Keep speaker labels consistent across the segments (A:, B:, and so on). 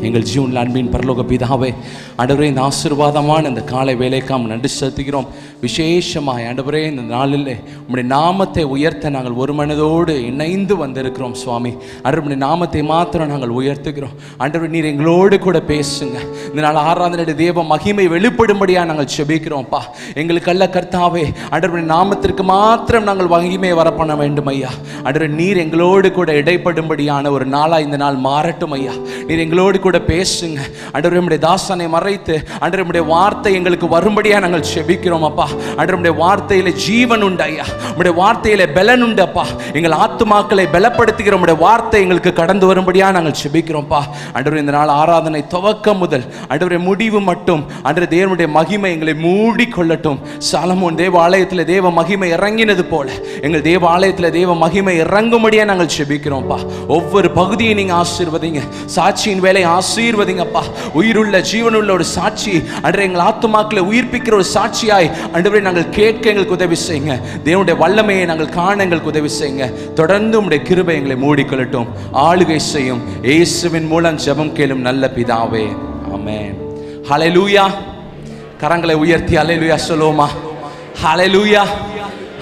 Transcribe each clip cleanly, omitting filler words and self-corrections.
A: எங்கள் ஜீவனில் அன்பின் பரலோக பிதாவே, ஆண்டவரே இந்த ஆசீர்வாதமான இந்த காலை வேலைக்காம் நன்றி செலுத்துகிறோம். விசேஷமாய் ஆண்டவரே இந்த நாளில் உம்முடைய நாமத்தை உயர்த்த நாங்கள் ஒரு மனதோடு இணைந்து வந்திருக்கிறோம் சுவாமி. ஆண்டவரே உம்முடைய நாமத்தை மாத்திரம் நாங்கள் உயர்த்துகிறோம். ஆண்டவரே நீர் எங்களோடு கூட பேசுங்க. இந்த நாள் ஆராதனை தேவ மகிமை வெளிப்படும்படியாக நாங்கள் செபிக்கிறோம்ப்பா. எங்களுக்கு அல்ல கர்த்தாவே, ஆண்டவரே நாமத்திற்கு மாத்திரம் நாங்கள் மகிமையை வர பண்ண வேண்டும் ஐயா. ஆண்டவரே நீர் எங்களோடு கூட இடைப்படும்படியான ஒரு நாளா இந்த நாள் மாறட்டும் ஐயா. நீர் எங்களோடு கூட பேசுங்க ஆண்டவரே. உம்முடைய தாசனை மறைத்து ஆண்டவரே உம்முடைய வார்த்தை எங்களுக்கு வரும்படியாக நாங்கள் செபிக்கிறோம் அப்பா. ஆண்டவரே உம்முடைய வார்த்தையில ஜீவன் உண்டு ஐயா. உம்முடைய வார்த்தையில பலன் உண்டு அப்பா. எங்கள் ஆத்துமாக்களை பலப்படுத்துகிற உம்முடைய வார்த்தை எங்களுக்கு கடந்து வரும்படியாக நாங்கள் செபிக்கிறோம்ப்பா. ஆண்டவரே இந்த நாள் ஆராதனை துவக்கம் முதல் ஆண்டவரே முடிவு மட்டும் ஆண்டவரே தேவனுடைய மகிமை எங்களை மூடிக்கொள்ளட்டும். சாலமோன் தேவ ஆலயத்தில் தேவ மகிமை இறங்கினது போல எங்கள் தேவ ஆலயத்தில் தேவ மகிமை இறங்கும்படியாக நாங்கள் செபிக்கிறோம்ப்பா. ஒவ்வொரு பகுதியை நீங்க ஆசீர்வதிங்க. சாட்சியின் வேலை ஆசீர்வதிங்கப்பா. உயிருள்ள ஜீவனுள்ள ஒரு சாட்சி ஆண்டவரே எங்கள் ஆத்துமாக்களை உயிர்ப்பிக்கிற ஒரு சாட்சியாய் ஆண்டவரே நாங்கள் கேட்க எங்களுக்கு உதவி செய்யுங்க. தேவனுடைய வல்லமையை நாங்கள் காண எங்களுக்கு உதவி செய்யுங்க. தொடர்ந்து உம்முடைய கிருபை எங்களை மூடிக்கொள்ளட்டும். ஆளுகை செய்யும் இயேசுவின் மூலம் ஜெபம் கேளும் நல்ல பிதாவே, ஆமென். ஹல்லேலூயா. கரங்களை உயர்த்தி ஹல்லேலூயா சொல்லுவோமா? ஹல்லேலூயா.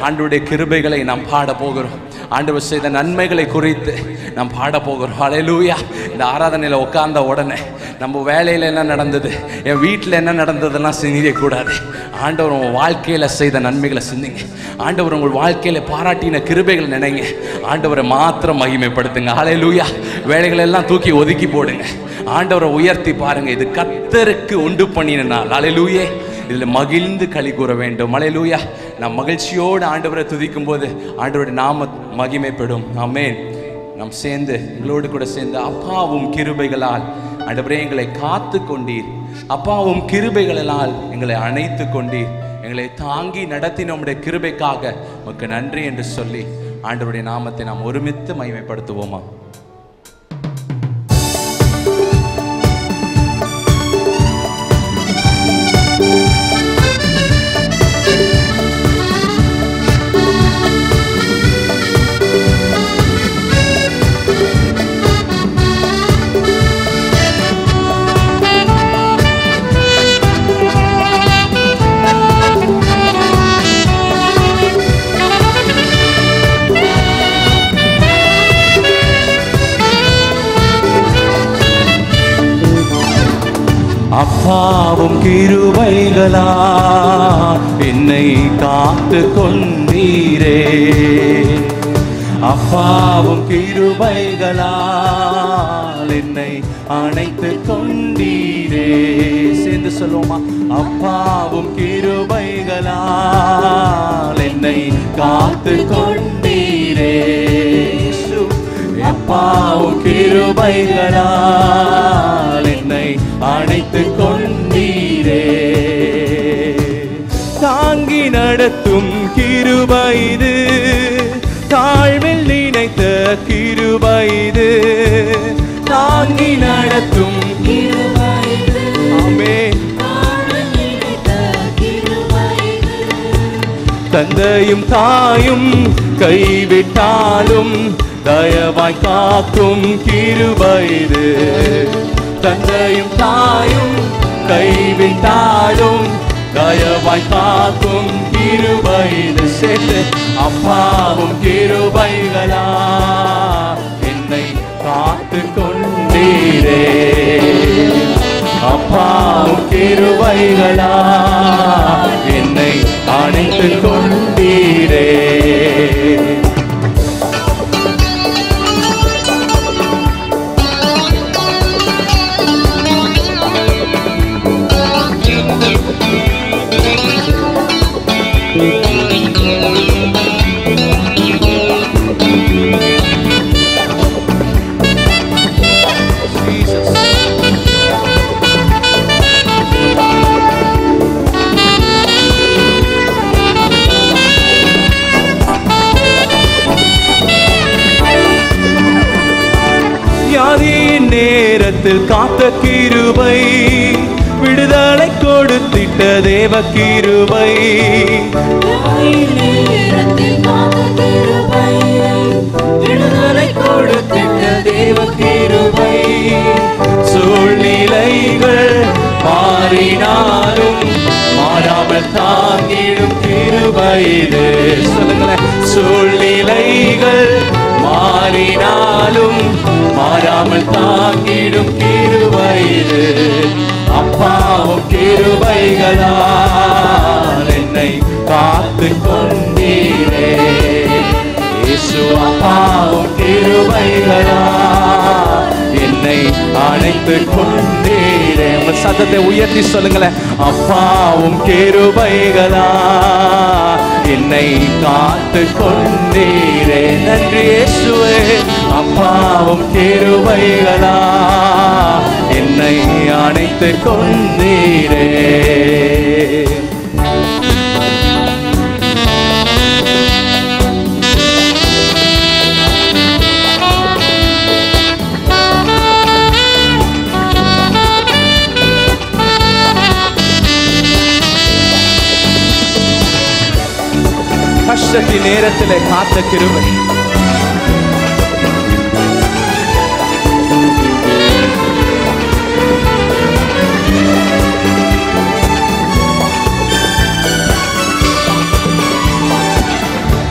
A: ஆண்டவருடைய கிருபைகளை நாம் பாட போகிறோம். ஆண்டவர் செய்த நன்மைகளை குறித்து நாம் பாட போகிறோம். ஹல்லேலூயா. இந்த ஆராதனையில் உட்கார்ந்த உடனே நம்ம வேலையில் என்ன நடந்தது, என் வீட்டில் என்ன நடந்ததெல்லாம் சிந்திக்கக்கூடாது. ஆண்டவர் உங்கள் வாழ்க்கையில் செய்த நன்மைகளை சிந்திங்க. ஆண்டவர் உங்கள் வாழ்க்கையில் பாராட்டின கிருபைகளை நினைங்க. ஆண்டவரை மாத்திரம் மகிமைப்படுத்துங்க. ஹல்லேலூயா. வேலைகள் எல்லாம் தூக்கி ஒதுக்கி போடுங்க. ஆண்டவரை உயர்த்தி பாருங்க. இது கர்த்தருக்கு உண்டு பண்ணின நாள். ஹல்லேலூயா. இதில் மகிழ்ந்து களி கூற வேண்டும். ஹல்லேலூயா. நாம் மகிழ்ச்சியோடு ஆண்டவரை துதிக்கும் போது ஆண்டவருடைய நாம மகிமைப்படும். ஆமென். நாம் சேர்ந்து எங்களோடு கூட சேர்ந்து அப்பாவும் கிருபைகளால் ஆண்டவரே எங்களை காத்து கொண்டீர், அப்பாவும் கிருபைகளால் எங்களை அணைத்து கொண்டீர், எங்களை தாங்கி நடத்தின நம்முடைய கிருபைக்காக உமக்கு நன்றி என்று சொல்லி ஆண்டவருடைய நாமத்தை நாம் ஒருமித்து மகிமைப்படுத்துவோமா? அப்பாவும் கிருபைகளால் என்னை காத்து கொண்டீரே, அப்பாவும் கிருபைகளால் என்னை அணைத்து கொண்டீரே. சேர்ந்து சொல்லுவோமா? அப்பாவும் கிருபைகளால் என்னை காத்து கொண்டீரே, அப்பாவும் கிருபைகளால் என்னை அணைத்து கொண்டீரே. தாங்கி நடத்தும் கிருபை இது, தாழ்வில் நினைத்த கிருபை இது, தாங்கி நடத்தும் கிருபை இது. ஆமென். தந்தையும் தாயும் கைவிட்டாலும் தயவாய் காக்கும் கிருபை இது, தந்தையும் தாயும் கைவிட்டாலும் தயவாய் காக்கும் கிருபை இது. சேர்த்து அப்பாவும் கிருபைகளா என்னை காத்து கொண்டீரே, அப்பாவும் கிருபைகளா என்னை அணைத்து கொண்டீரே. நேரத்தில் காத்த கிருபை, விடுதலை கொடுத்திட்ட தேவ கிருபை, விடுதலை கொடுத்திட்ட தேவ கிருபை, சூழ் மாறினாலும் மாறாமல் தாங்கிடும் கிருபை இது. சொல்லுங்களேன். சூழ்நிலைகள் மாறினாலும் மாறாமல் தாங்கிடும் கிருபை இது. அப்பாவும் கிருபைகளால் என்னை காத்து கொண்டீரே. இயேசு அப்பாவும் கிருபைகளால் என்னை அணைத்து கொண்டீரே. உங்கள் சத்தத்தை உயர்த்தி சொல்லுங்களேன். அப்பாவும் கிருபைகளால் என்னை காத்து கொண்டீரே. நன்றி இயேசுவே. அப்பாவும் கிருபைகளால் என்னை அணைத்து கொண்டீரே. கஷ்டத்தின் நேரத்திலே காத்த கிருபை.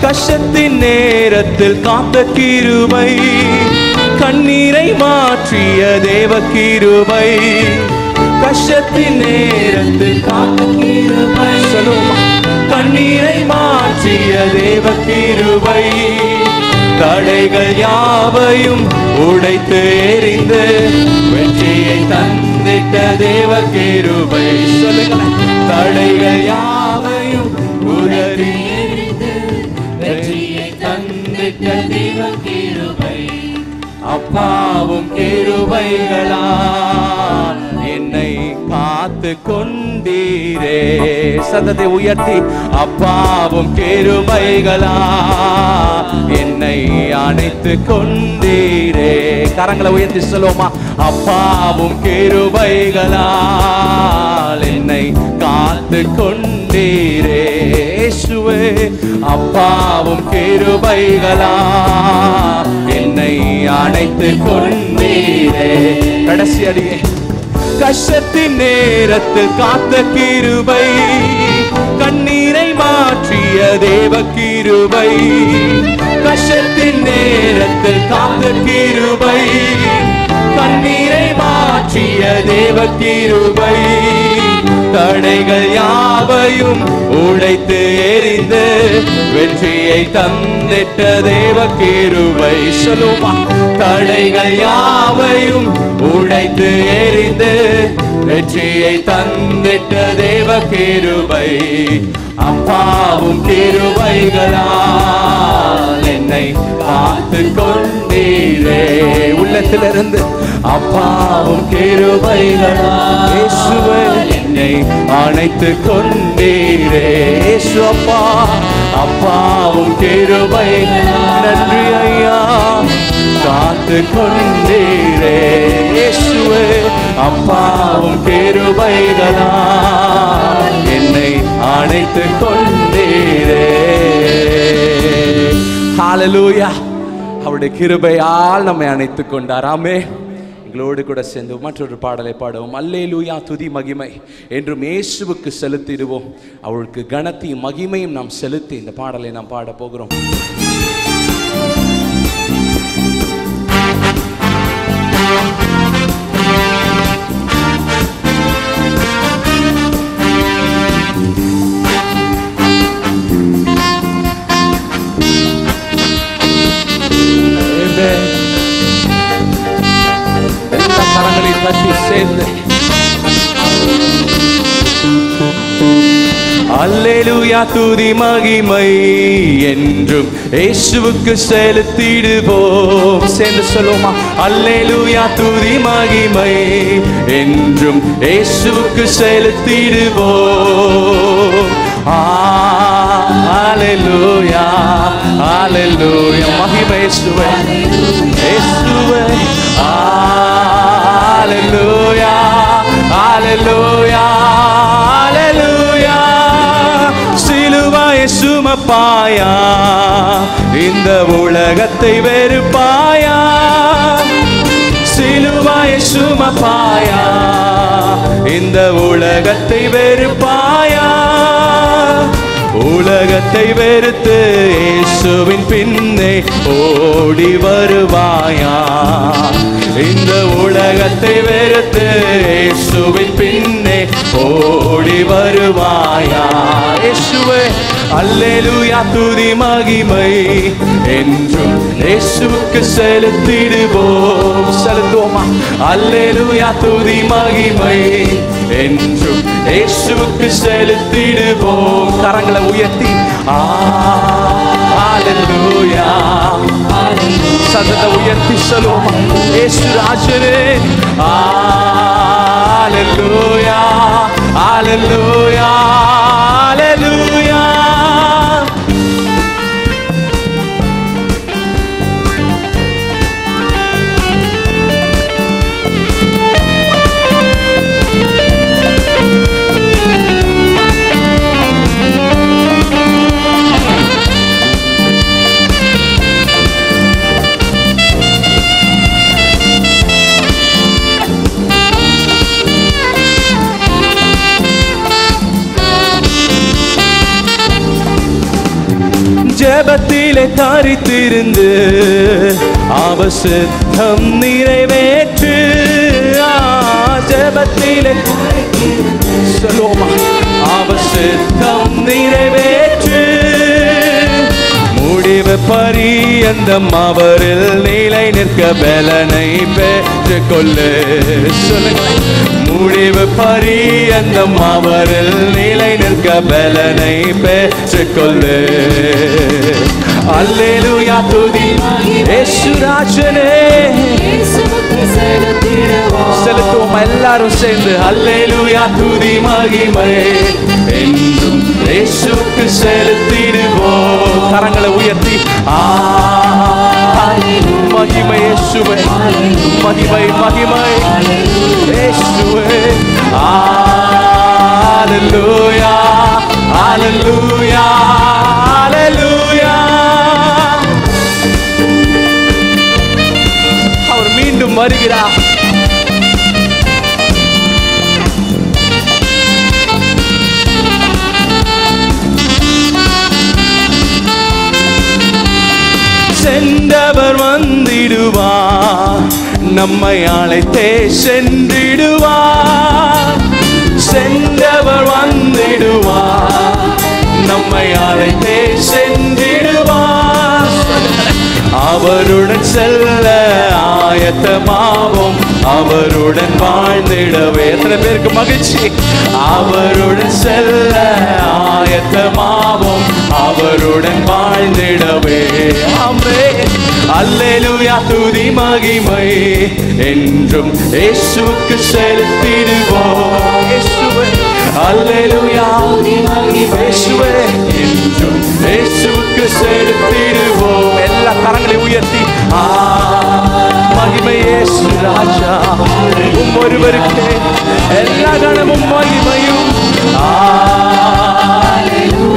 A: கஷ்டத்தின் நேரத்தில் காத்த கிருபை, கண்ணீரை மாற்றிய தேவ கிருபை. கஷ்டத்தின் நேரத்தில் காத்த கிருபை, கண்ணீரை மாற்றிய தேவ கிருபை. தடைகள் யாவையும் உடைத்து எறிந்து வெற்றியை தந்திட்ட தேவ கிருபை. சொல்லுங்கள். தடைகள் யாவையும் உதறி எறிந்து வெற்றியை தந்திட்ட தேவ கிருபை. அப்பாவும் கிருபைகளால் என்னை காத்து கொண்டீரே. சத்தத்தை உயர்த்தி. அப்பாவும் கிருபைகளால் என்னை அணைத்து கொண்டீரே. கரங்களை உயர்த்தி சொல்லுவோமா? அப்பாவும் கிருபைகளால் என்னை காத்து கொண்டீரே. இயேசுவே. அப்பாவும் கிருபைகளால் என்னை அணைத்து கொண்டீரே. கடைசி அடியே. கஷ்டத்தின் நேரத்தில் காத்த கிருபை, கண்ணீரை மாற்றிய தேவ கிருபை. கஷ்டத்தின் நேரத்தில் காத்த கிருபை, கண்ணீரை மாற்றிய தேவ கிருபை. தடைகள் யாவையும் உடைத்து எறிந்து வெற்றியை தந்திட்ட தேவ கிருபை. சொல்லுமா? தடைகள் யாவையும் உடைத்து எறிந்து வெற்றியை தந்திட்ட தேவ கிருபை. அப்பாவும் கிருபைகளால் என்னை காத்து கொண்டீரே. உள்ளத்திலிருந்து அப்பாவும் கிருபைகளால் இயேசுவே என்னை அணைத்து கொண்டீரே. இயேசு அப்பா. அப்பாவும் கிருபைகளால் நன்றி ஐயா காத்து கொண்டீரே. இயேசுவே. அப்பாவும் கிருபைகளால் என்னை அணைத்து கொண்டீரே. ஹல்லேலூயா. அவருடைய கிருபையால் நம்மை அணைத்து கொண்டார். ஆமென். எங்களோடு கூட சேர்ந்து மற்றொரு பாடலை பாடுவோம். அல்லேலூயா. துதி மகிமை என்றும் இயேசுவுக்கு செலுத்திடுவோம். அவருக்கு கனத்தையும் மகிமையும் நாம் செலுத்தி இந்த பாடலை நாம் பாட போகிறோம். கரங்களை தட்டி சேர்ந்து அல்லேலூயா. துதி மகிமை என்றும் இயேசுவுக்கு செலுத்திடுவோம். சேர்ந்து சொல்லுவோமா? அல்லேலூயா. துதி மகிமை என்றும் இயேசுவுக்கு செலுத்திடுவோம். அல்லேலூயா. அல்லேலூயா. மகிமை இயேசுவே. இயேசுவே. அல்லேலூயா. அல்லேலூயா. அல்லேலூயா. சிலுவையை சுமப்பாயா, இந்த உலகத்தை வெறுப்பாயா. சிலுவையை சுமப்பாயா, இந்த உலகத்தை வெறுப்பாயா? உலகத்தை வெறுத்து இயேசுவின் பின்னே ஓடி வருவாயா? இந்த உலகத்தை வெறுத்து இயேசுவின் பின்னே ஓடி வருவாயா? இயேசுவே அல்லேலூயா துதி மகிமை என்றும் இயேசுவுக்கு செலுத்திடுவோம். செலுத்துவோமா? அல்லேலூயா துதி மகிமை என்றும் இயேசுவுக்கு செலுத்திடுவோம். கரங்களை உயர்த்தி அல்லேலூயா சத்தத்தை உயர்த்தி சொல்லுவோமா? இயேசு ராஜனே அல்லேலூயா அல்லேலூயா அல்லேலூயா. ஜெபத்திலே தரித்திருந்து அவர் சித்தம் நிறைவேற்று. ஜெபத்திலே சொல்லுவோமா? அவர் சித்தம் நிறைவேற்று. முடிவு பரியந்தம் அவரில் நிலை நிற்க பலனை பெற்றுக்கொள்ளு. சொல்லுங்க. முடிவு பரியந்தம் அவரில் நிலை நிற்க பலனை பெற்றுக்கொள்ளு. அல்லேலூயா துதி இயேசு ராஜனே. செலுத்துவோம் எல்லாரும் சேர்ந்து. அல்லேலூயா துதி மகிமை என்றும் இயேசுவுக்கு செலுத்திடுவோம். கரங்களை உயர்த்தி மகிமை இயேசுவே மகிமை மகிமை இயேசுவே. அல்லேலூயா அல்லேலூயா அல்லேலூயா. அவர் மீண்டும் வருகிறார். சென்றவர் வந்திடுவார், நம்மை அழைத்தே சென்றிடுவார். சென்றவர் வந்திடுவார், நம்மை அழைத்தே சென்றிடுவார். அவருடன் செல்ல ஆயத்தமாவோம், அவருடன் வாழ்ந்திடவே. எத்தனை பேருக்கு மகிழ்ச்சி? அவருடன் செல்ல ஆயத்தமாவோம், அவருடன் வாழ்ந்திடவே. ஆமென். அல்லேலூயா துதி மகிமை என்றும் இயேசுவுக்கு செலுத்திடுவோம். இயேசுவே அல்லேலூயா துதி மகிமை இயேசுவே என்றும் இயேசுவுக்கு செலுத்திடுவோம். எல்லா கரங்களை உயர்த்தி மகிமை இயேசு ராஜா ஒருவருக்கு எல்லா கணமும் மகிமையும்.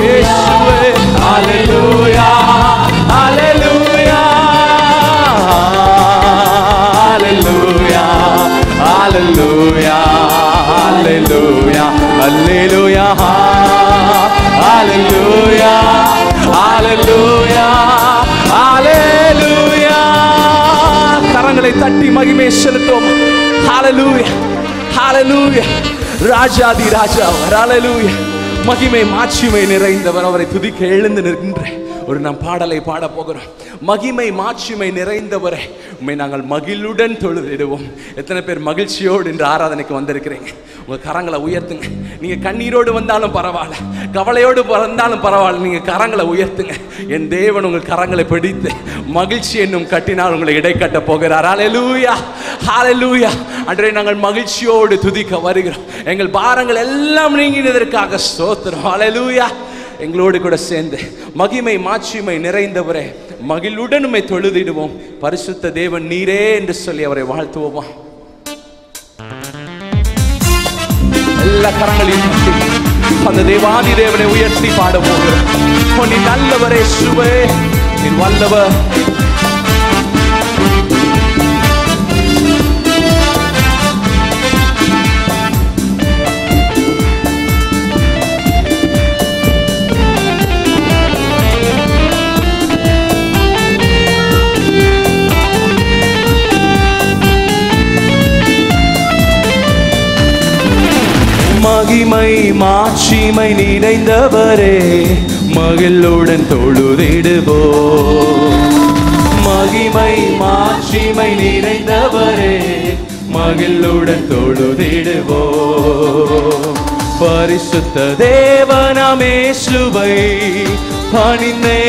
A: இயேசுவே அல்லேலூயா அல்லேலூயா அல்லேலூயா அல்லேலூயா அல்லேலூயா அல்லேலூயா அல்லேலூயா அல்லேலூயா அல்லேலூயா. கரங்களை தட்டி மகிமை செலுத்துவோம். ஹல்லேலூயா ஹல்லேலூயா. ராஜாதி ராஜா ஹல்லேலூயா. மகிமை மாட்சிமை நிறைந்தவர், அவரை துதிக்க எழுந்து நிற்கின்ற ஒரு நாம் பாடலை பாட போகிறோம். மகிமை மாட்சிமை நிறைந்தவரை உண்மை நாங்கள் மகிழுடன் தொழுதிடுவோம். எத்தனை பேர் மகிழ்ச்சியோடு இன்று ஆராதனைக்கு வந்திருக்கிறீங்க? உங்கள் கரங்களை உயர்த்துங்க. நீங்கள் கண்ணீரோடு வந்தாலும் பரவாயில்ல, கவலையோடு வந்தாலும் பரவாயில்ல, நீங்கள் கரங்களை உயர்த்துங்க. என் தேவன் உங்கள் கரங்களை பிடித்து மகிழ்ச்சி என்னும் கட்டினால் உங்களை இடைக்கட்ட போகிறார். ஹல்லேலூயா ஹல்லேலூயா. அன்றே நாங்கள் மகிழ்ச்சியோடு துதிக்க வருகிறோம். எங்கள் பாரங்கள் எல்லாம் நீங்கினதற்காக ஸ்தோத்திரம். ஹல்லேலூயா. எங்களோடு கூட சேர்ந்து மகிமை மாட்சிமை நிறைந்தவரே மகிழுடன் உம்மை தொழுதிடுவோம். பரிசுத்த தேவன் நீரே என்று சொல்லி அவரை வாழ்த்துவோமா? எல்லா கரங்களையும் அந்த தேவாதி தேவனை உயர்த்தி பாட போகிறோம். நீ நல்லவரே சுவே, நீ வல்லவர். மகிமை மாட்சிமை நிறைந்தவரே மகிழுடன் தொழுதிடுவோம். மகிமை மாட்சிமை நிறைந்தவரே மகிழுடன் தொழுதிடுவோம். பரிசுத்த தேவனாம் இயேசுவை பணிந்தே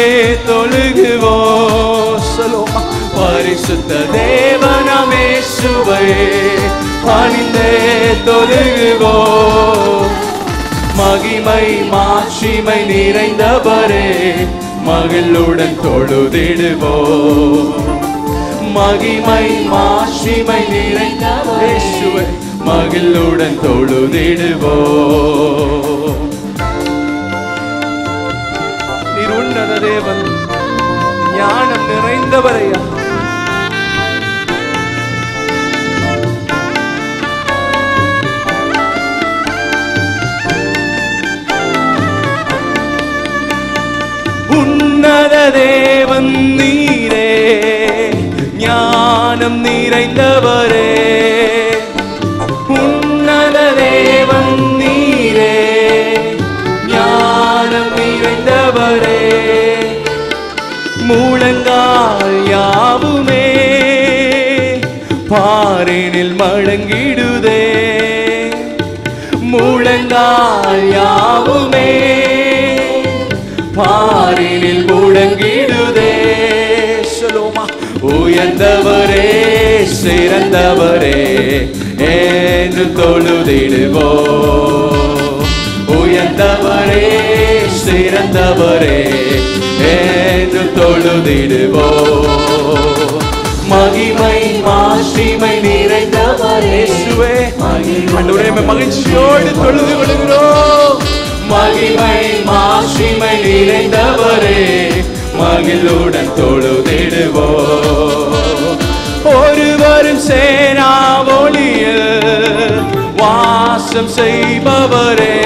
A: தொழுகுவோம். சொல்லுவோமா? பரிசுத்த தேவனாம் இயேசுவை பணிந்தே தொழுகுவோம். மகிமை மாட்சிமை நிறைந்தவரே மகிழுடன் தொழுதிடுவோம். மகிமை மாட்சிமை நிறைந்தவரே இயேசுவை மகிழுடன் தொழுதிடுவோம். நீர் உன்னத தேவன், ஞானம் நிறைந்தவரையா. உன்னத தேவன் நீரே, ஞானம் நிறைந்தவரே. உன்னத தேவன் நீரே, ஞானம் நிறைந்தவரே. முழங்கால் யாவுமே பாரினில் மடங்கிடுதே. முழங்கால் யாவுமே பாரினில் முடங்கிடுதே. சொல்லுமா? உயர்ந்தவரே சிறந்தவரே என்று தொழுதிடுவோம். உயர்ந்தவரே சிறந்தவரே என்று தொழுதிடுவோம். மகிமை மாட்சிமை நிறைந்தவரே இயேசுவே ஆண்டவரே மகிழ்ச்சியோடு தொழுது கொள்கிறோம். மகிமை மாட்சிமை நிறைந்தவரே மகிழுடன் தொழுதிடுவோம். ஒருவரும் சேனா ஒளியில் வாசம் செய்பவரே.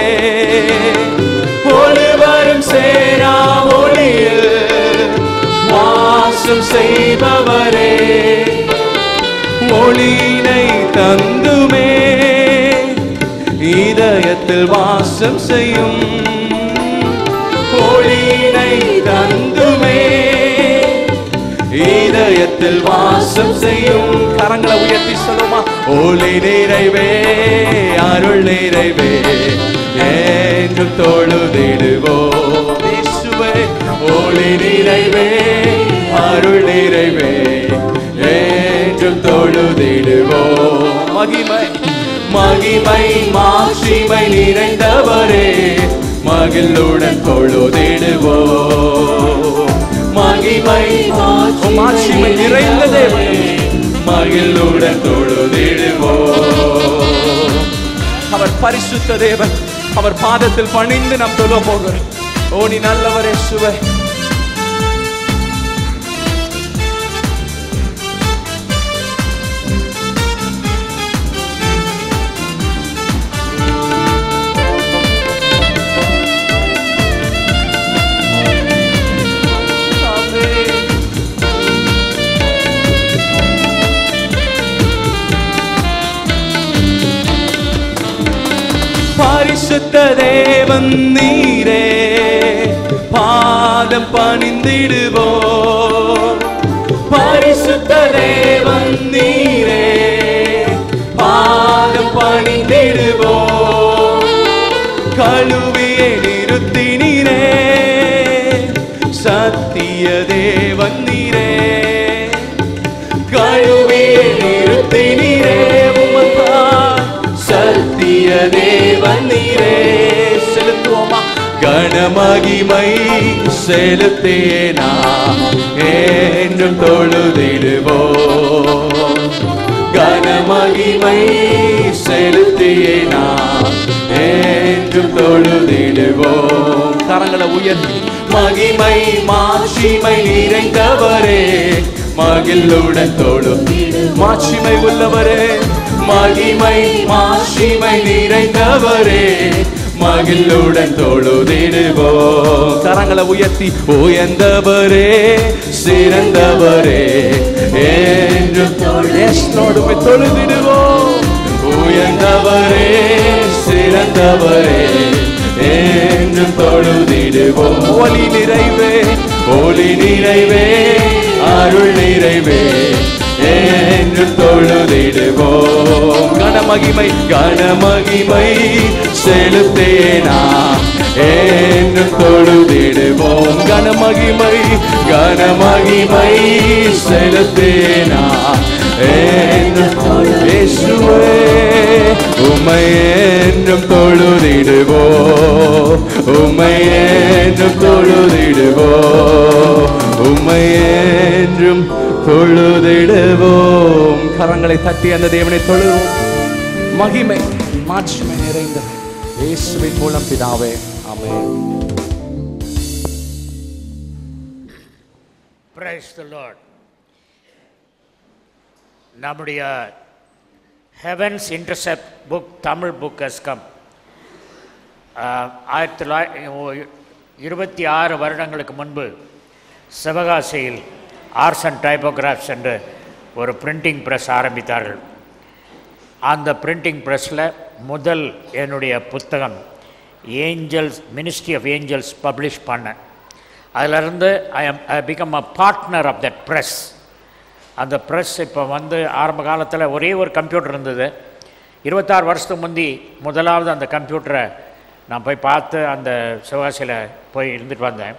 A: ஒருவரும் சேனா ஒளியில் வாசம் செய்பவரே. ஒளியினை தந்துமே இதயத்தில் வாசம் செய்யும். ஒளியினை தந்துமே இதயத்தில் வாசம் செய்யும். கரங்களை உயர்த்தி சொல்லுமா? ஒளி நிறைவே அருள் நிறைவே என்று தொழுதிடுவோம். இயேசுவே ஒளி நிறைவே அருள் நிறைவே என்று தொழுதிடுவோம். மகிமை மகிமை மாட்சிமை நிறைந்தவரே மகிழுடன் தொழுதிடுவோம். மகிமை மாட்சிமை நிறைந்த தேவனே மகிழுடன் தொழுதிடுவோம். அவர் பரிசுத்த தேவன். அவர் பாதத்தில் பணிந்து நாம் தொழ போகிறோம். ஓ நீ நல்லவர் இயேசுவே. பரிசுத்த தேவன் நீரே, பாதம் பணிந்திடுவோம். பரிசுத்த தேவன் நீரே, பாதம் பணிந்திடுவோம். கழுவியை நிறுத்தினீரே, சத்திய தேவன் நீரே. கழுவியை நிறுத்தினீரே, சத்திய தேவன் நீரே. செலுத்துவோமா? கனமகிமை செலுத்தேனா என்றும் தொழுதிடுவோம். கனமகிமை செலுத்தேனா என்றும் தொழுதிடுவோம். கரங்களை உயர்த்தி மகிமை மாட்சிமை நிறைந்தவரே மகிழுடன் தொழுதிடுவோம். மாட்சிமை உள்ளவரே, மகிமை மாட்சிமை நிறைந்தவரே மகிழுடன் தொழுதிடுவோம். கரங்களை உயர்த்தி உயர்ந்தவரே சிறந்தவரே என்று தொழுதிடுவோம். உயர்ந்தவரே சிறந்த அழைத்தவரே என்றும் தொழுதிடுவோம். ஒளி நிறைவே, ஒளி நிறைவே, அருள் நிறைவே என்றும் தொழுதிடுவோம். கனமகிமை கனமகிமை செலுத்தேனா என்றும் தொழுதிடுவோம். கனமகிமை கனமகிமை செலுத்தேனா என்றும் இயேசுவே உம்மை என்றும் தொழுதிடுவோம். உம்மை என்றும் தொழுதிடுவோம். உம்மை என்றும் தொழுதிடுவோம். கரங்களை தட்டி அந்த தேவனை தொழுவோம். மகிமை மாட்சிமை நிறைந்தது இயேசுவின் மூலம் பிதாவே, ஆமென்.
B: Praise the Lord. நம்முடைய Heavens Intercept book, Tamil book has come. 26 வருடங்களுக்கு முன்பு சிவகாசியில் ஆர்ட்ஸ் அண்ட் டைப்போகிராஃப்ஸ் என்று ஒரு பிரிண்டிங் ப்ரெஸ் ஆரம்பித்தார்கள். அந்த பிரிண்டிங் ப்ரெஸ்ஸில் முதல் என்னுடைய புத்தகம் angels, ministry of angels publish பண்ணேன். அதிலிருந்து I become a partner of that press. அந்த ப்ரெஸ் இப்போ ஆரம்ப காலத்தில் ஒரே ஒரு கம்ப்யூட்டர் இருந்தது. 26 வருஷத்துக்கு முந்தி முதலாவது அந்த கம்ப்யூட்டரை நான் போய் பார்த்து அந்த சிவகாசியில் போய் இருந்துட்டு வந்தேன்.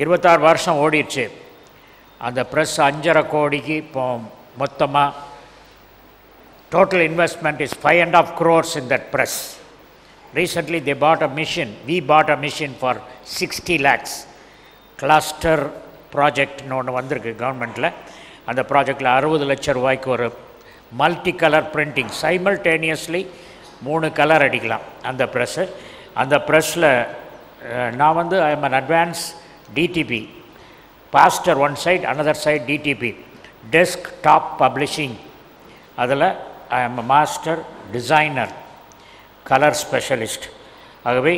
B: 26 வருஷம் ஓடிடுச்சு. அந்த ப்ரெஸ் 5.5 கோடிக்கு இப்போ மொத்தமாக total investment is 5.5 crores in that press. Recently they bought a machine. We bought a machine for 60 lakhs. Cluster project ஒன்று வந்திருக்கு கவர்மெண்ட்டில். அந்த ப்ராஜெக்டில் 60 லட்சம் ரூபாய்க்கு ஒரு multi colour printing, simultaneously 3 colour அடிக்கலாம் அந்த ப்ரெஸ்ஸு. அந்த ப்ரெஸ்ஸில் நான் I am an advance DTP, pastor one side, another side DTP, desktop publishing. அதில் I am a master designer, colour specialist. ஆகவே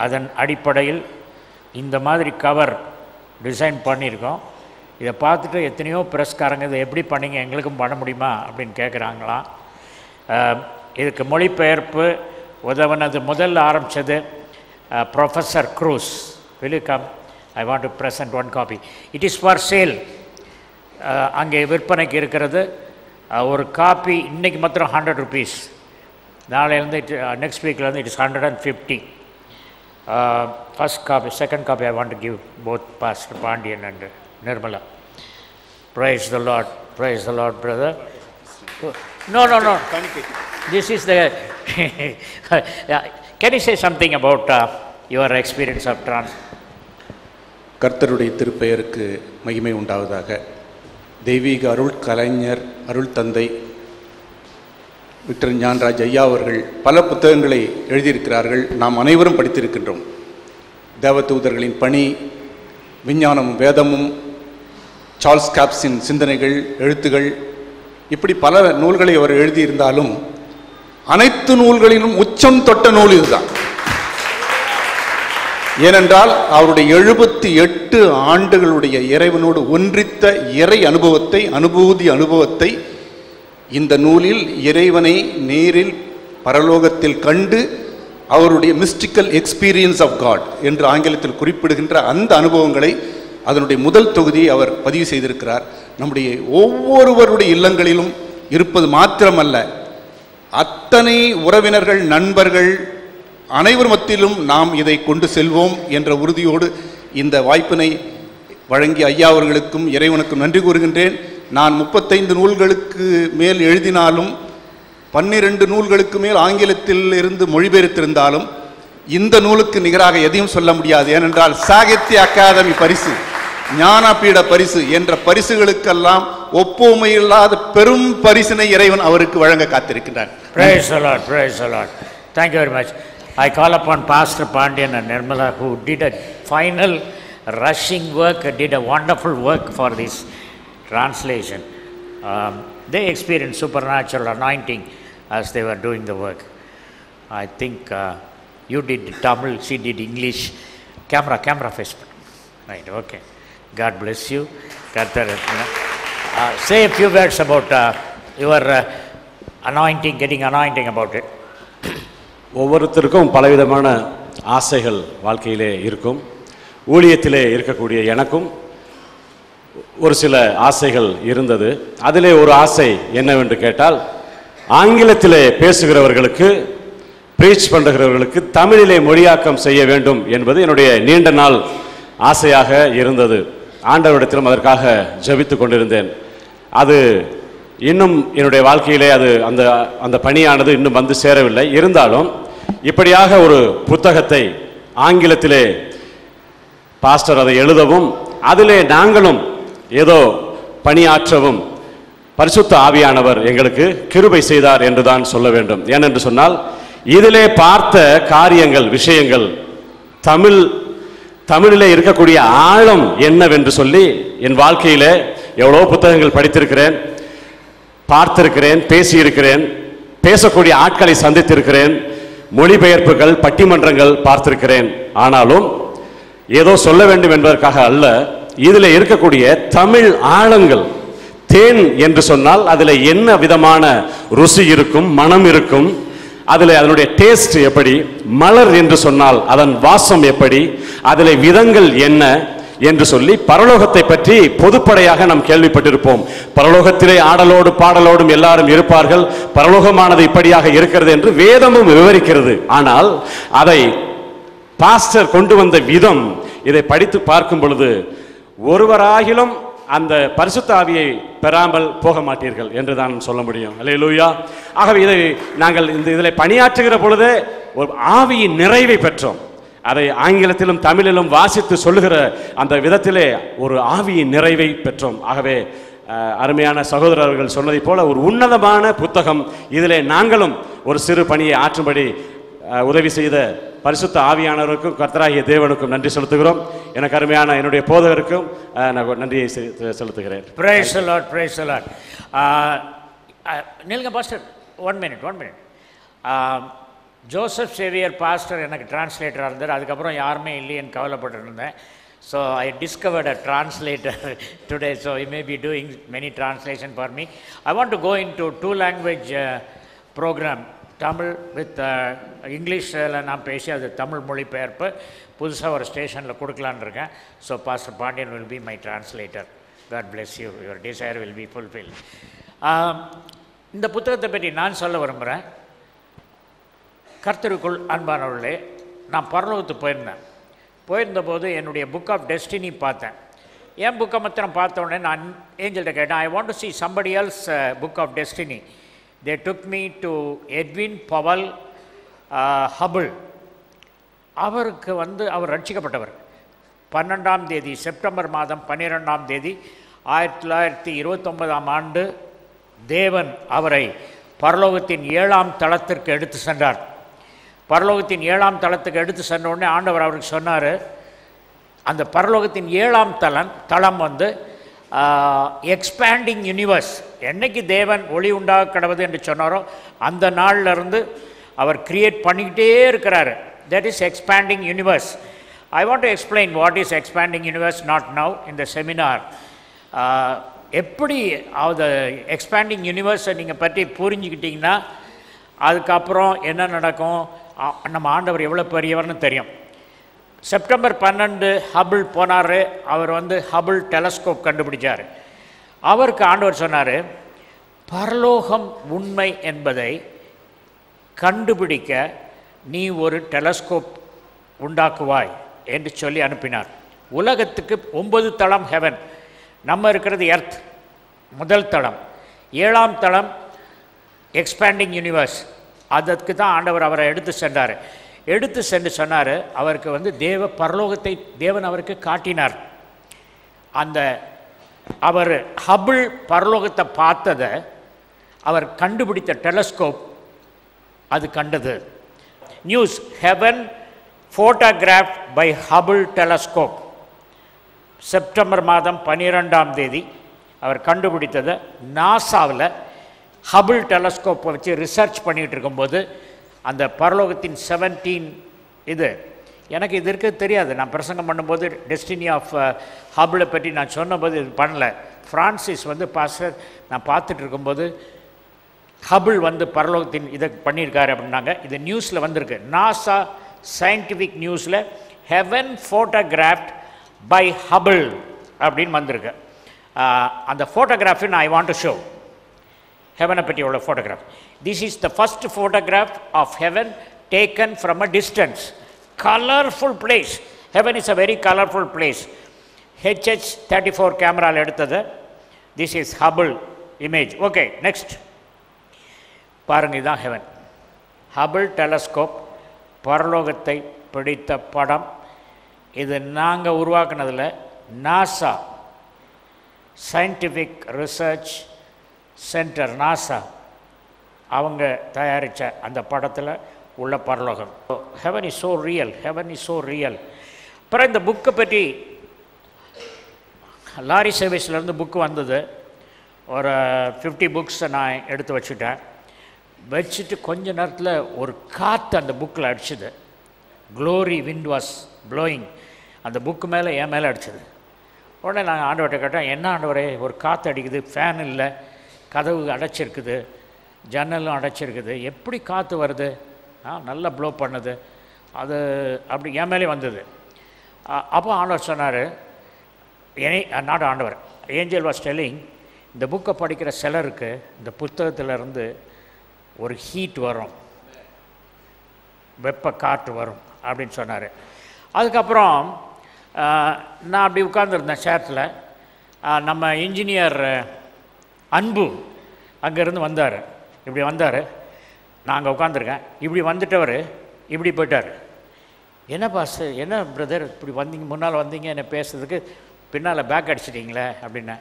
B: அதன் அடிப்படையில் இந்த மாதிரி கவர் டிசைன் பண்ணியிருக்கோம். இதை பார்த்துட்டு எத்தனையோ ப்ரெஸ்காரங்க இதை எப்படி பண்ணிங்க, எங்களுக்கும் பண்ண முடியுமா அப்படின்னு கேட்குறாங்களாம். இதுக்கு மொழிபெயர்ப்பு உதவுனது முதல்ல ஆரம்பித்தது professor cruise. will you come? I want to present one copy. It is for sale. அங்கே விற்பனைக்கு இருக்கிறது. ஒரு காப்பி இன்றைக்கி மாத்திரம் 100 rupees. நாளையிலேருந்து நெக்ஸ்ட் வீக்லேருந்து it is 150. First copy, second copy I want to give both pastor Pandian and Nirmala. Praise the Lord. Praise the Lord, brother. No. This is the can you say something about your experience of
C: கர்த்தருடைய திருப்பெயருக்கு மகிமை உண்டாவதாக. தெய்வீக அருள் கலைஞர், அருள் தந்தை Victor Gnanaraj ஐயா அவர்கள் பல புத்தகங்களை எழுதியிருக்கிறார்கள். நாம் அனைவரும் படித்திருக்கின்றோம். தேவதூதர்களின் பணி, விஞ்ஞானமும் வேதமும், சார்ல்ஸ் கேப்ஸின் சிந்தனைகள், எழுத்துகள், இப்படி பல நூல்களை அவர் எழுதியிருந்தாலும் அனைத்து நூல்களிலும் உச்சம் தொட்ட நூல் இதுதான். ஏனென்றால் அவருடைய 78 ஆண்டுகளுடைய இறைவனோடு ஒன்றித்த இறை அனுபவத்தை இந்த நூலில் இறைவனை நேரில் பரலோகத்தில் கண்டு அவருடைய மிஸ்டிக்கல் எக்ஸ்பீரியன்ஸ் ஆஃப் காட் என்று ஆங்கிலத்தில் குறிப்பிடுகின்ற அந்த அனுபவங்களை அதனுடைய முதல் தொகுதியை அவர் பதிவு செய்திருக்கிறார். நம்முடைய ஒவ்வொருவருடைய இல்லங்களிலும் இருப்பது மாத்திரமல்ல, அத்தனை உறவினர்கள், நண்பர்கள் அனைவர் மத்தியிலும் நாம் இதை கொண்டு செல்வோம் என்ற உறுதியோடு இந்த வாய்ப்பினை வழங்கிய ஐயா அவர்களுக்கும் இறைவனுக்கும் நன்றி கூறுகின்றேன். நான் 35 நூல்களுக்கு மேல் எழுதினாலும் 12 நூல்களுக்கு மேல் ஆங்கிலத்தில் இருந்து மொழிபெயர்த்திருந்தாலும் இந்த நூலுக்கு நிகராக எதையும் சொல்ல முடியாது. ஏனென்றால் சாகித்ய அகாதமி பரிசு, ஞானபீட பரிசு என்ற பரிசுகளுக்கெல்லாம் ஒப்புமையில்லாத பெரும் பரிசினை இறைவன் அவருக்கு வழங்க காத்திருக்கின்றார்.
B: Praise the Lord, praise the Lord. Thank you very much. I call upon Pastor Pandian and Nirmala, who did a final rushing work, did a wonderful work for this translation. They experienced supernatural anointing as they were doing the work. I think you did Tamil, she did English. Camera face. Right, okay. God bless you. Say a few words about your anointing, getting anointing about it.
D: ஒவ்வொருத்தருக்கும் பலவிதமான ஆசைகள் வாழ்க்கையிலே இருக்கும். ஊழியத்திலே இருக்கக்கூடிய எனக்கும் ஒரு சில ஆசைகள் இருந்தது. அதிலே ஒரு ஆசை என்னவென்று கேட்டால், ஆங்கிலத்திலே பேசுகிறவர்களுக்கு, ப்ரீச் பண்ணுகிறவர்களுக்கு தமிழிலே மொழியாக்கம் செய்ய வேண்டும் என்பது என்னுடைய நீண்ட நாள் ஆசையாக இருந்தது. ஆண்டவரிடத்திலும் அதற்காக ஜெபித்து கொண்டிருந்தேன். அது இன்னும் என்னுடைய வாழ்க்கையிலே அந்த பணியானது இன்னும் வந்து சேரவில்லை. இருந்தாலும் இப்படியாக ஒரு புத்தகத்தை ஆங்கிலத்திலே பாஸ்டர் அதை எழுதவும், அதிலே நாங்களும் ஏதோ பணியாற்றவும் பரிசுத்த ஆவியானவர் எங்களுக்கு கிருபை செய்தார் என்றுதான் சொல்ல வேண்டும். ஏனென்று சொன்னால், இதிலே பார்த்த காரியங்கள், விஷயங்கள் தமிழிலே இருக்கக்கூடிய ஆழம் என்னவென்று சொல்லி என் வாழ்க்கையிலே எவ்வளோ புத்தகங்கள் படித்திருக்கிறேன், பார்த்திருக்கிறேன், பேசியிருக்கிறேன், பேசக்கூடிய ஆட்களை சந்தித்திருக்கிறேன், மொழிபெயர்ப்புகள், பட்டிமன்றங்கள் பார்த்திருக்கிறேன். ஆனாலும் ஏதோ சொல்ல வேண்டும் என்பதற்காக அல்ல, இதில் இருக்கக்கூடிய தமிழ் ஆழங்கள், தேன் என்று சொன்னால் அதில் என்ன விதமான ருசி இருக்கும், மனம் இருக்கும், அதில் அதனுடைய டேஸ்ட் எப்படி, மலர் என்று சொன்னால் அதன் வாசம் எப்படி, அதில் விதங்கள் என்ன என்று சொல்லி பரலோகத்தை பற்றி பொதுப்படையாக நாம் கேள்விப்பட்டிருப்போம். பரலோகத்திலே ஆடலோடு பாடலோடும் எல்லாரும் இருப்பார்கள், பரலோகமானது இப்படியாக இருக்கிறது என்று வேதமும் விவரிக்கிறது. ஆனால் அதை பாஸ்டர் கொண்டு வந்த விதம், இதை படித்து பார்க்கும் பொழுது ஒருவராகிலும் அந்த பரிசுத்த ஆவியை பெறாமல் போக மாட்டீர்கள் என்று தான் சொல்ல முடியும். அல்லேலூயா. ஆகவே இதை நாங்கள் இதில் பணியாற்றுகிற பொழுதே ஒரு ஆவியின் நிறைவை பெற்றோம். அதை ஆங்கிலத்திலும் தமிழிலும் வாசித்து சொல்லுகிற அந்த விதத்திலே ஒரு ஆவியின் நிறைவை பெற்றோம். ஆகவே அருமையான சகோதரர்கள் சொன்னதைப் போல ஒரு உன்னதமான புத்தகம். இதிலே நாங்களும் ஒரு சிறு பணியை ஆற்றும்படி உதவி செய்த பரிசுத்த ஆவியானவருக்கும் கர்த்தராகிய தேவனுக்கும் நன்றி செலுத்துகிறோம். எனக்கு அருமையான என்னுடைய போதகருக்கும் நன்றியை செலுத்துகிறேன்.
B: Praise the Lord, praise the Lord. நில்லுங்க pastor, one minute. Joseph Xavier pastor எனக்கு டிரான்ஸ்லேட்டராக இருந்தார். அதுக்கப்புறம் யாருமே இல்லையேன்னு கவலைப்பட்டு இருந்தேன். So I discovered a translator today. So he may be doing many translation for me. I want to go into 2 language program. Tamil with இங்கிலீஷில் நான் பேசி அது தமிழ் மொழிபெயர்ப்பு புதுசாக ஒரு ஸ்டேஷனில் கொடுக்கலான்னு இருக்கேன். So pastor Pandian will be my translator. God bless you, your desire will be fulfil. இந்த புத்தகத்தை பற்றி நான் சொல்ல விரும்புகிறேன். கர்த்தருக்குள் அன்பானவர்களே, நான் பரலோகத்துக்கு போயிருந்தபோது என்னுடைய புக் ஆஃப் டெஸ்டினி பார்த்தேன். என் புக்கை மாத்திரம் பார்த்த உடனே நான் ஏஞ்சல்கிட்ட கேட்டேன், ஐ want to see somebody else book of destiny. They took me to Edwin Powell Hubble. அவருக்கு அவர் ரட்சிக்கப்பட்டவர். 12ஆம் தேதி செப்டம்பர் மாதம் 12ஆம் தேதி 1929ஆம் ஆண்டு தேவன் அவரை பரலோகத்தின் 7ஆம் தளத்திற்கு எடுத்து சென்றார். பரலோகத்தின் 7ஆம் தளத்துக்கு எடுத்து சென்ற உடனே ஆண்டவர் அவருக்கு சொன்னார், அந்த பரலோகத்தின் 7ஆம் தளம் எக்ஸ்பேண்டிங் யூனிவர்ஸ். என்னைக்கு தேவன் ஒளி உண்டாக கடவுது என்று சொன்னாரோ அந்த நாளிலிருந்து அவர் கிரியேட் பண்ணிக்கிட்டே இருக்கிறார். That is expanding universe. I want to explain what is expanding universe, not now in the seminar. எப்படி அந்த எக்ஸ்பேண்டிங் யூனிவர்ஸை நீங்கள் பற்றி புரிஞ்சுக்கிட்டிங்கன்னா அதுக்கப்புறம் என்ன நடக்கும், நம்ம ஆண்டவர் எவ்வளோ பெரியவர்னு தெரியும். செப்டம்பர் 12 ஹபிள் போனார். அவர் ஹபிள் டெலஸ்கோப் கண்டுபிடிச்சார். அவருக்கு ஆண்டவர் சொன்னார், பரலோகம் உண்மை என்பதை கண்டுபிடிக்க நீ ஒரு டெலஸ்கோப் உண்டாக்குவாய் என்று சொல்லி அனுப்பினார். உலகத்துக்கு 9 தளம் ஹெவன். நம்ம இருக்கிறது எர்த், முதல் தளம். 7ஆம் தளம் எக்ஸ்பேண்டிங் யூனிவர்ஸ். அதற்கு தான் ஆண்டவர் அவரை எடுத்து சென்றார். எடுத்து சென்று சொன்னார், அவருக்கு பரலோகத்தை தேவன் அவருக்கு காட்டினார். அவர் ஹபிள் பரலோகத்தை பார்த்ததை அவர் கண்டுபிடித்த டெலஸ்கோப் அது கண்டது. News heaven photograph by Hubble telescope. September மாதம் 12ஆம் தேதி அவர் கண்டுபிடித்ததை நாசாவில் ஹபிள் டெலஸ்கோப்பை வச்சு ரிசர்ச் பண்ணிகிட்டு இருக்கும்போது அந்த பரலோகத்தின் 17 இது எனக்கு இது இருக்க தெரியாது. நான் பிரசங்கம் பண்ணும்போது டெஸ்டினி ஆஃப் ஹபிளை பற்றி நான் சொன்னபோது இது பண்ணல. ஃப்ரான்சிஸ் பாஸ்டர் நான் பார்த்துட்டு இருக்கும்போது ஹபிள் வந்து பரலோகத்தின் இதை பண்ணியிருக்காரு அப்படின்னாங்க. இது நியூஸில் வந்திருக்கு, நாசா சயின்டிஃபிக் நியூஸில் ஹெவன் ஃபோட்டோகிராஃப்ட் பை ஹபிள் அப்படின்னு வந்திருக்கு. அந்த ஃபோட்டோகிராஃபி நான் ஐ வாண்ட் டு ஷோ ஹெவனை பற்றி உள்ள photograph. This is the first photograph of heaven taken from a distance. Colourful place. Heaven is a very colourful place. HH-34 கேமராவில் எடுத்தது. This is Hubble image. Okay, next பாருங்கள், இதுதான் heaven. Hubble telescope பரலோகத்தை பிடித்த படம். இது நாங்கள் உருவாக்குனதில் NASA scientific research centre NASA அவங்க தயாரித்த அந்த படத்தில் உள்ள பரலோகம். Heaven is so real, heaven is so real. அப்புறம் இந்த புக்கை பற்றி லாரி சர்வீஸ்லேருந்து புக்கு வந்தது. ஒரு 50 புக்ஸை நான் எடுத்து வச்சுட்டேன். வச்சுட்டு கொஞ்ச நேரத்தில் ஒரு காற்று அந்த புக்கில் அடிச்சுது. Glory wind was blowing. அந்த புக்கு மேலே என் மேலே அடிச்சது. உடனே நான் ஆண்டவர்கிட்ட கேட்டேன், என்ன ஆண்டவரே, ஒரு காற்று அடிக்குது, ஃபேன் இல்லை, கதவு அடைச்சிருக்குது, ஜன்னலும் அடைச்சிருக்குது, எப்படி காற்று வருது? நல்லா ப்ளோ பண்ணுது. அது அப்படி என் மேலே வந்தது. அப்போ ஆண்டவர் சொன்னார், நாட் ஆண்டவர், ஏஞ்சல் வாஸ் டெல்லிங், இந்த புக்கை படிக்கிற சிலருக்கு இந்த புத்தகத்திலேருந்து ஒரு ஹீட் வரும், வெப்ப காற்று வரும் அப்படின்னு சொன்னார். அதுக்கப்புறம் நான் அப்படி உட்கார்ந்துருந்தேன் சேரத்தில். நம்ம இன்ஜினியர் அன்பு அங்கேருந்து வந்தார். இப்படி வந்தார், நான் அங்கே உட்காந்துருக்கேன். இப்படி வந்துட்டவர் இப்படி போயிட்டார். என்ன பாஸ், என்ன பிரதர் இப்படி வந்தீங்க, முன்னால் வந்தீங்க என்ன பேசுறதுக்கு, பின்னால் பேக் அடிச்சிட்டிங்களே அப்படின்னா.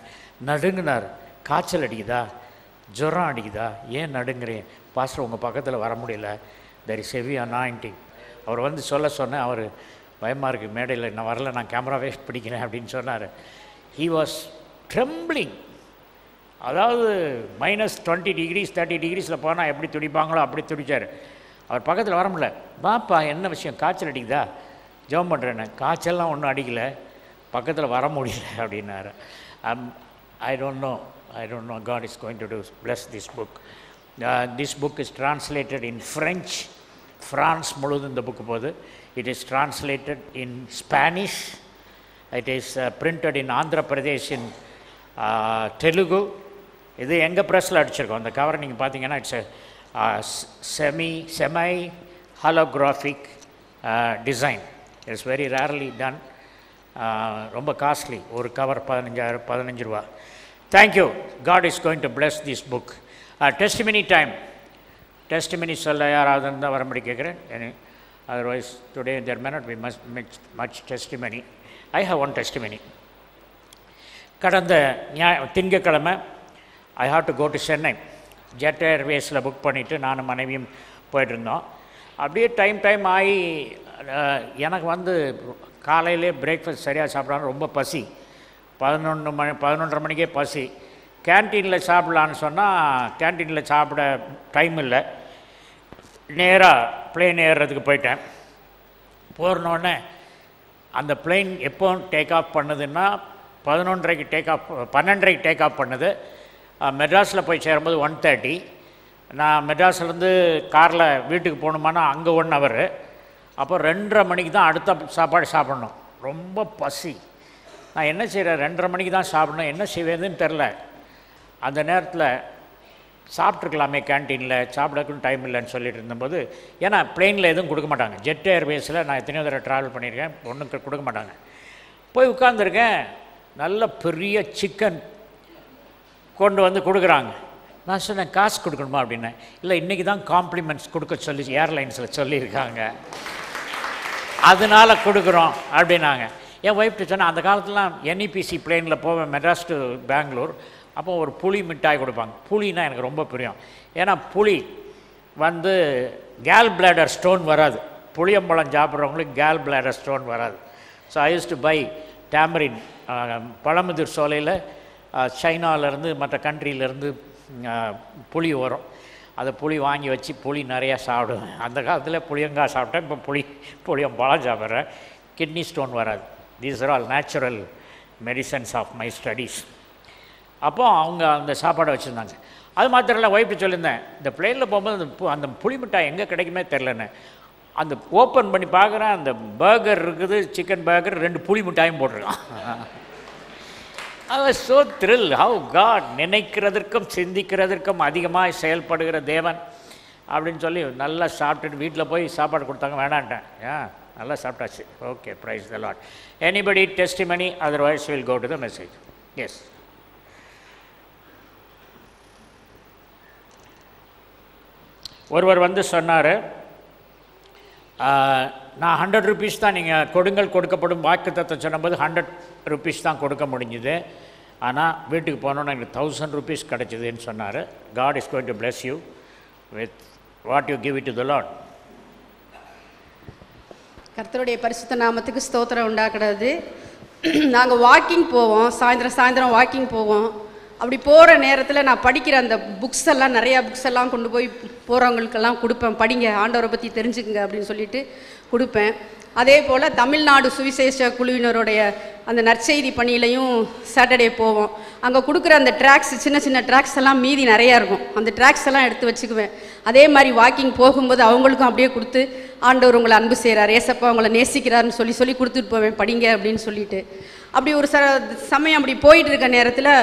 B: நடுங்கினார். காய்ச்சல் அடிக்குதா, ஜுரம் அடிக்குதா, ஏன் நடுங்குறேன்? பாஸ்டர் உங்கள் பக்கத்தில் வர முடியல, தெர் இஸ் ஹெவி அனாயிண்டிங். அவர் வந்து சொன்னேன், அவர் பயமாக இருக்குது மேடையில், நான் வரல, நான் கேமராவே பிடிக்கிறேன் அப்படின்னு சொன்னார். He was trembling. அதாவது -20 டிகிரிஸ் 30 டிகிரிஸில் போனால் எப்படி துடிப்பாங்களோ அப்படி துடித்தார். அவர் பக்கத்தில் வர முடியல. பாப்பா என்ன விஷயம், காய்ச்சல் அடிக்குதா, ஜெபம் பண்ணுறேன்னு. காய்ச்சல்லாம் ஒன்றும் அடிக்கலை, பக்கத்தில் வர முடியல அப்படின்னாரு. I don't know, God is going to bless this book. This book is translated in French. France முழுதும் இந்த புக்கு போகுது. It is translated in Spanish. It is printed in Andhra Pradesh in Telugu. இது எங்கள் ப்ரெஸ்ஸில் அடிச்சிருக்கோம். அந்த cover நீங்கள் பார்த்தீங்கன்னா it's semi holographic design. It's very rarely done. ரொம்ப costly. ஒரு கவர் 15 ரூபா. Thank you. God is going to bless this book. Testimony time. Testimony சொல்ல யாராவது இருந்தால் வரும்படி கேட்குறேன். Otherwise today there may not be much testimony. I have one testimony. கடந்த திங்கக்கிழமை I have to go to Chennai. Jet ஏர்வேஸில் புக் பண்ணிவிட்டு நானும் மனைவியும் போயிட்டுருந்தோம். அப்படியே டைம் ஆகி எனக்கு வந்து காலையிலே பிரேக்ஃபாஸ்ட் சரியாக சாப்பிடான்னு ரொம்ப பசி. 11:30 மணிக்கே பசி. கேன்டீனில் சாப்பிட்லான்னு சொன்னால் கேன்டீனில் சாப்பிட டைம் இல்லை. நேராக பிளேன் ஏறுறதுக்கு போயிட்டேன். போகிறனோடனே அந்த பிளேன் எப்போ டேக் ஆஃப் பண்ணுதுன்னா 11:30க்கு டேக் ஆஃப், 12:30க்கு டேக் ஆஃப் பண்ணுது. மெட்ராஸில் போய் சேரும்போது 1:30. நான் மெட்ராஸ்லேருந்து காரில் வீட்டுக்கு போகணுமானா அங்கே 1 hour. அப்போ 2:30 மணிக்கு தான் அடுத்த சாப்பாடு சாப்பிட்ணும். ரொம்ப பசி. நான் என்ன செய்கிறேன், 2:30 மணிக்கு தான் சாப்பிடணும், என்ன செய்வேதுன்னு தெரில. அந்த நேரத்தில் சாப்பிட்ருக்கலாமே கேன்டீனில், சாப்பிடக்குன்னு டைம் இல்லைன்னு சொல்லிட்டு இருந்தபோது, ஏன்னா பிளெயினில் எதுவும் கொடுக்க மாட்டாங்க. ஜெட் ஏர்வேஸில் நான் எத்தனையோ தடவை ட்ராவல் பண்ணியிருக்கேன், ஒன்றும் கொடுக்க மாட்டாங்க. போய் உட்காந்துருக்கேன். நல்ல பெரிய சிக்கன் கொண்டு வந்து கொடுக்குறாங்க. நான் சொன்னேன், காசு கொடுக்கணுமா அப்படின்னேன். இல்லை, இன்றைக்கி தான் காம்ப்ளிமெண்ட்ஸ் கொடுக்க சொல்லி ஏர்லைன்ஸில் சொல்லியிருக்காங்க, அதனால் கொடுக்குறோம் அப்படின்னாங்க. என் ஒய்ஃப்ட்டு சொன்னேன், அந்த காலத்துலாம் NEPC பிளேனில் போவேன் மெட்ராஸ் டு பெங்களூர். அப்போ ஒரு புளி மிட்டாய் கொடுப்பாங்க. புளினா எனக்கு ரொம்ப பிரியம். ஏன்னா புளி வந்து கேல் பிளாடர் ஸ்டோன் வராது. புளியம்பழம் சாப்பிட்றவங்களுக்கு கேல் பிளாடர் ஸ்டோன் வராது. So I use to buy tamarind. Pazhamudir சோலையில் சைனாவிலேருந்து மற்ற கண்ட்ரியிலேருந்து புளி வரும். அதை புளி வாங்கி வச்சு புளி நிறையா சாப்பிடுவேன். அந்த காலத்தில் புளியங்காய் சாப்பிட்டேன், இப்போ புளியம்பழம் சாப்பிட்றேன். கிட்னி ஸ்டோன் வராது. These are all natural medicines of my studies. அப்போ அவங்க அந்த சாப்பாடை வச்சுருந்தாங்க. அது மாத்திரம் இல்லை, ஒய்ஃப்ட்டு சொல்லியிருந்தேன், இந்த பிளேனில் போகும்போது அந்த புளி மிட்டாய் எங்கே கிடைக்குமே தெரிலன்னு. அந்த ஓப்பன் பண்ணி பார்க்குறேன், அந்த பர்கர் இருக்குது, சிக்கன் பர்கர், 2 புளி மிட்டாயும் போட்டிருக்கான். I was so thrill. How God நினைக்கிறதற்கும் சிந்திக்கிறதற்கும் அதிகமாக செயல்படுகிற தேவன் அப்படின்னு சொல்லி நல்லா சாப்பிட்டுட்டு வீட்டில் போய் சாப்பாடு கொடுத்தாங்க, வேணான்ட்டேன். நல்லா சாப்பிட்டாச்சு. Okay, praise the lord. Anybody testimony, otherwise will go to the message. Yes. ஒருவர் வந்து சொன்னார், நான் 100 rupees தான், நீங்கள் கொடுங்கள் கொடுக்கப்படும் வாக்குத்தத்தத்தை சொன்னபோது 100 rupees தான் கொடுக்க முடிஞ்சுது, ஆனால் வீட்டுக்கு போனோன்னு எனக்கு 1000 rupees கிடச்சிதுன்னு சொன்னார். God is going to bless you with what you give it to the Lord.
E: கர்த்தருடைய பரிசுத்த நாமத்துக்கு ஸ்தோத்திரம் உண்டாக்குறது. நாங்கள் வாக்கிங் போவோம், சாயந்தரம் வாக்கிங் போவோம். அப்படி போகிற நேரத்தில் நான் படிக்கிற அந்த புக்ஸ் எல்லாம், நிறையா புக்ஸ் எல்லாம் கொண்டு போய் போகிறவங்களுக்கெல்லாம் கொடுப்பேன். படிங்க, ஆண்டவரை பற்றி தெரிஞ்சுக்குங்க அப்படின்னு சொல்லிட்டு கொடுப்பேன். அதே போல் தமிழ்நாடு சுவிசேஷ குழுவினருடைய அந்த நற்செய்தி பணியிலையும் சாட்டர்டே போவோம். அங்கே கொடுக்குற அந்த ட்ராக்ஸ், சின்ன சின்ன ட்ராக்ஸ் எல்லாம் மீதி நிறையா இருக்கும், அந்த ட்ராக்ஸ் எல்லாம் எடுத்து வச்சுக்குவேன். அதே மாதிரி வாக்கிங் போகும்போது அவங்களுக்கும் அப்படியே கொடுத்து, ஆண்டவர் உங்களை அன்பு செய்கிறார், ஏசப்பா உங்களை நேசிக்கிறாருன்னு சொல்லி கொடுத்துட்டு போவேன், படிங்க அப்படின்னு சொல்லிட்டு. அப்படி ஒரு சமயம் அப்படி போயிட்டு இருக்க நேரத்தில்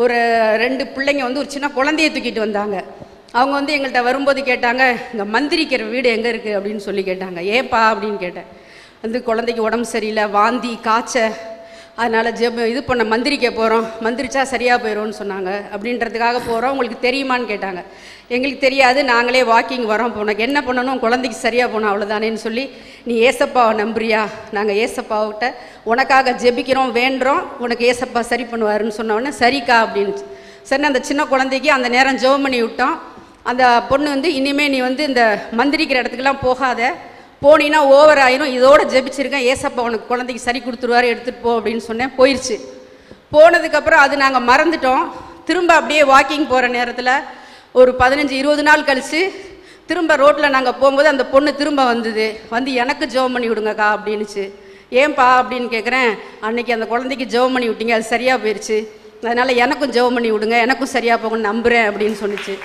E: ஒரு 2 பிள்ளைங்க வந்து ஒரு சின்ன குழந்தைய தூக்கிட்டு வந்தாங்க. அவங்க வந்து எங்கள்கிட்ட வரும்போது கேட்டாங்க, இங்கே மந்திரிக்கிற வீடு எங்கே இருக்குது அப்படின்னு சொல்லி கேட்டாங்க. ஏப்பா அப்படின்னு கேட்டேன். வந்து குழந்தைக்கு உடம்பு சரியில்லை, வாந்தி காய்ச்ச, அதனால் இது பண்ண மந்திரிக்க போகிறோம், மந்திரிச்சா சரியாக போயிடும்னு சொன்னாங்க. அப்படின்றதுக்காக போகிறோம். உங்களுக்கு தெரியுமான்னு கேட்டாங்க. எங்களுக்கு தெரியாது, நாங்களே வாக்கிங் வரோம், இப்போ உனக்கு என்ன பண்ணணும், குழந்தைக்கு சரியாக போகணும் அவ்வளோதானேன்னு சொல்லி, நீ ஏசப்பாவை நம்புறியா, நாங்கள் ஏசப்பாவிட்ட உனக்காக ஜெபிக்கிறோம், வேண்டுறோம், உனக்கு ஏசப்பா சரி பண்ணுவாருன்னு சொன்னோடனே சரிக்கா அப்படின்னு. சரி, அந்த சின்ன குழந்தைக்கு அந்த நேரம் ஜெபம் பண்ணி விட்டோம். அந்த பொண்ணு வந்து, இனிமேல் நீ வந்து இந்த மந்திரிக்கிற இடத்துக்கெல்லாம் போகாத, போனீங்கன்னா ஓவர் ஆயிரும், இதோட ஜெபிச்சிருக்கேன், ஏசப்பா உனக்கு குழந்தைக்கு சரி கொடுத்துருவாரு, எடுத்துகிட்டு போ அப்படின்னு சொன்னேன். போயிடுச்சு. போனதுக்கப்புறம் அது நாங்கள் மறந்துட்டோம். திரும்ப அப்படியே வாக்கிங் போகிற நேரத்தில் ஒரு 15-20 நாள் கழித்து திரும்ப ரோட்டில் நாங்கள் போகும்போது அந்த பொண்ணு திரும்ப வந்தது. வந்து எனக்கு ஜெபம் பண்ணி விடுங்கக்கா அப்படின்னுச்சு. ஏன்பா அப்படின்னு கேட்குறேன். அன்றைக்கி அந்த குழந்தைக்கு ஜெபம் பண்ணி விட்டீங்க, அது சரியாக போயிடுச்சு, அதனால் எனக்கும் ஜெபம் பண்ணி விடுங்க, எனக்கும் சரியாக போகணும்னு நம்புகிறேன் அப்படின்னு சொன்னிச்சு.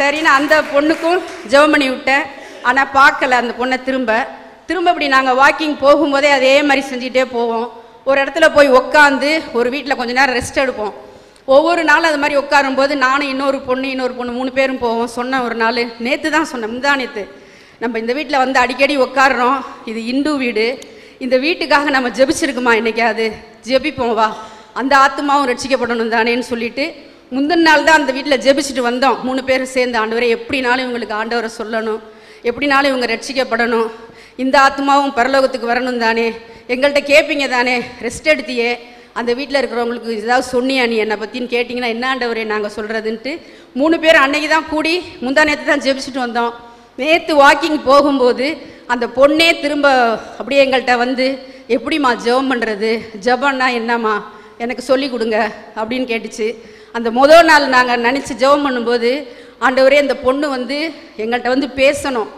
E: சரின்னு அந்த பொண்ணுக்கும் ஜெபம் பண்ணி விட்டேன். ஆனால் பார்க்கல அந்த பொண்ணை. திரும்ப இப்படி நாங்கள் வாக்கிங் போகும்போதே அதே மாதிரி செஞ்சுட்டே போவோம். ஒரு இடத்துல போய் உட்காந்து ஒரு வீட்டில் கொஞ்ச நேரம் ரெஸ்ட் எடுப்போம். ஒவ்வொரு நாளும் அது மாதிரி உட்காரும்போது நானும் இன்னொரு பொண்ணு 3 பேரும் போவோம். சொன்ன ஒரு நாள், நேற்று தான் சொன்னேன், முந்தானேத்து, நம்ம இந்த வீட்டில் வந்து அடிக்கடி உட்காடுறோம், இது இந்து வீடு, இந்த வீட்டுக்காக நம்ம ஜெபிச்சிருக்குமா என்னைக்காவது, ஜெபிப்போம் வா, அந்த ஆத்மாவும் ரட்சிக்கப்படணும் தானேன்னு சொல்லிட்டு முந்தின நாள் தான் அந்த வீட்டில் ஜெபிச்சுட்டு வந்தோம். 3 பேரும் சேர்ந்து, ஆண்டவரை எப்படினாலும் இவங்களுக்கு ஆண்டவரை சொல்லணும், எப்படினாலும் இவங்க ரட்சிக்கப்படணும், இந்த ஆத்மாவும் பரலோகத்துக்கு வரணும் தானே, எங்கள்கிட்ட கேட்பீங்க தானே, ரெஸ்ட் எடுத்தியே, அந்த வீட்டில் இருக்கிறவங்களுக்கு ஏதாவது சொன்னியா நீ என்னை பற்றின்னு கேட்டிங்கன்னா என்ன ஆண்டவரே நாங்கள் சொல்கிறதுன்ட்டு 3 பேர் அன்னைக்கு தான் கூடி முந்தா நேற்று தான் ஜெபிச்சுட்டு வந்தோம். நேற்று வாக்கிங் போகும்போது அந்த பொண்ணே திரும்ப அப்படியே எங்கள்கிட்ட வந்து, எப்படிம்மா ஜெபம் பண்ணுறது, ஜெபம்னா என்னம்மா எனக்கு சொல்லி கொடுங்க அப்படின்னு கேட்டுச்சு. அந்த முதல் நாள் நாங்கள் நினச்சி ஜெபம் பண்ணும்போது, ஆண்டவரே அந்த பொண்ணு வந்து எங்கள்கிட்ட வந்து பேசணும்,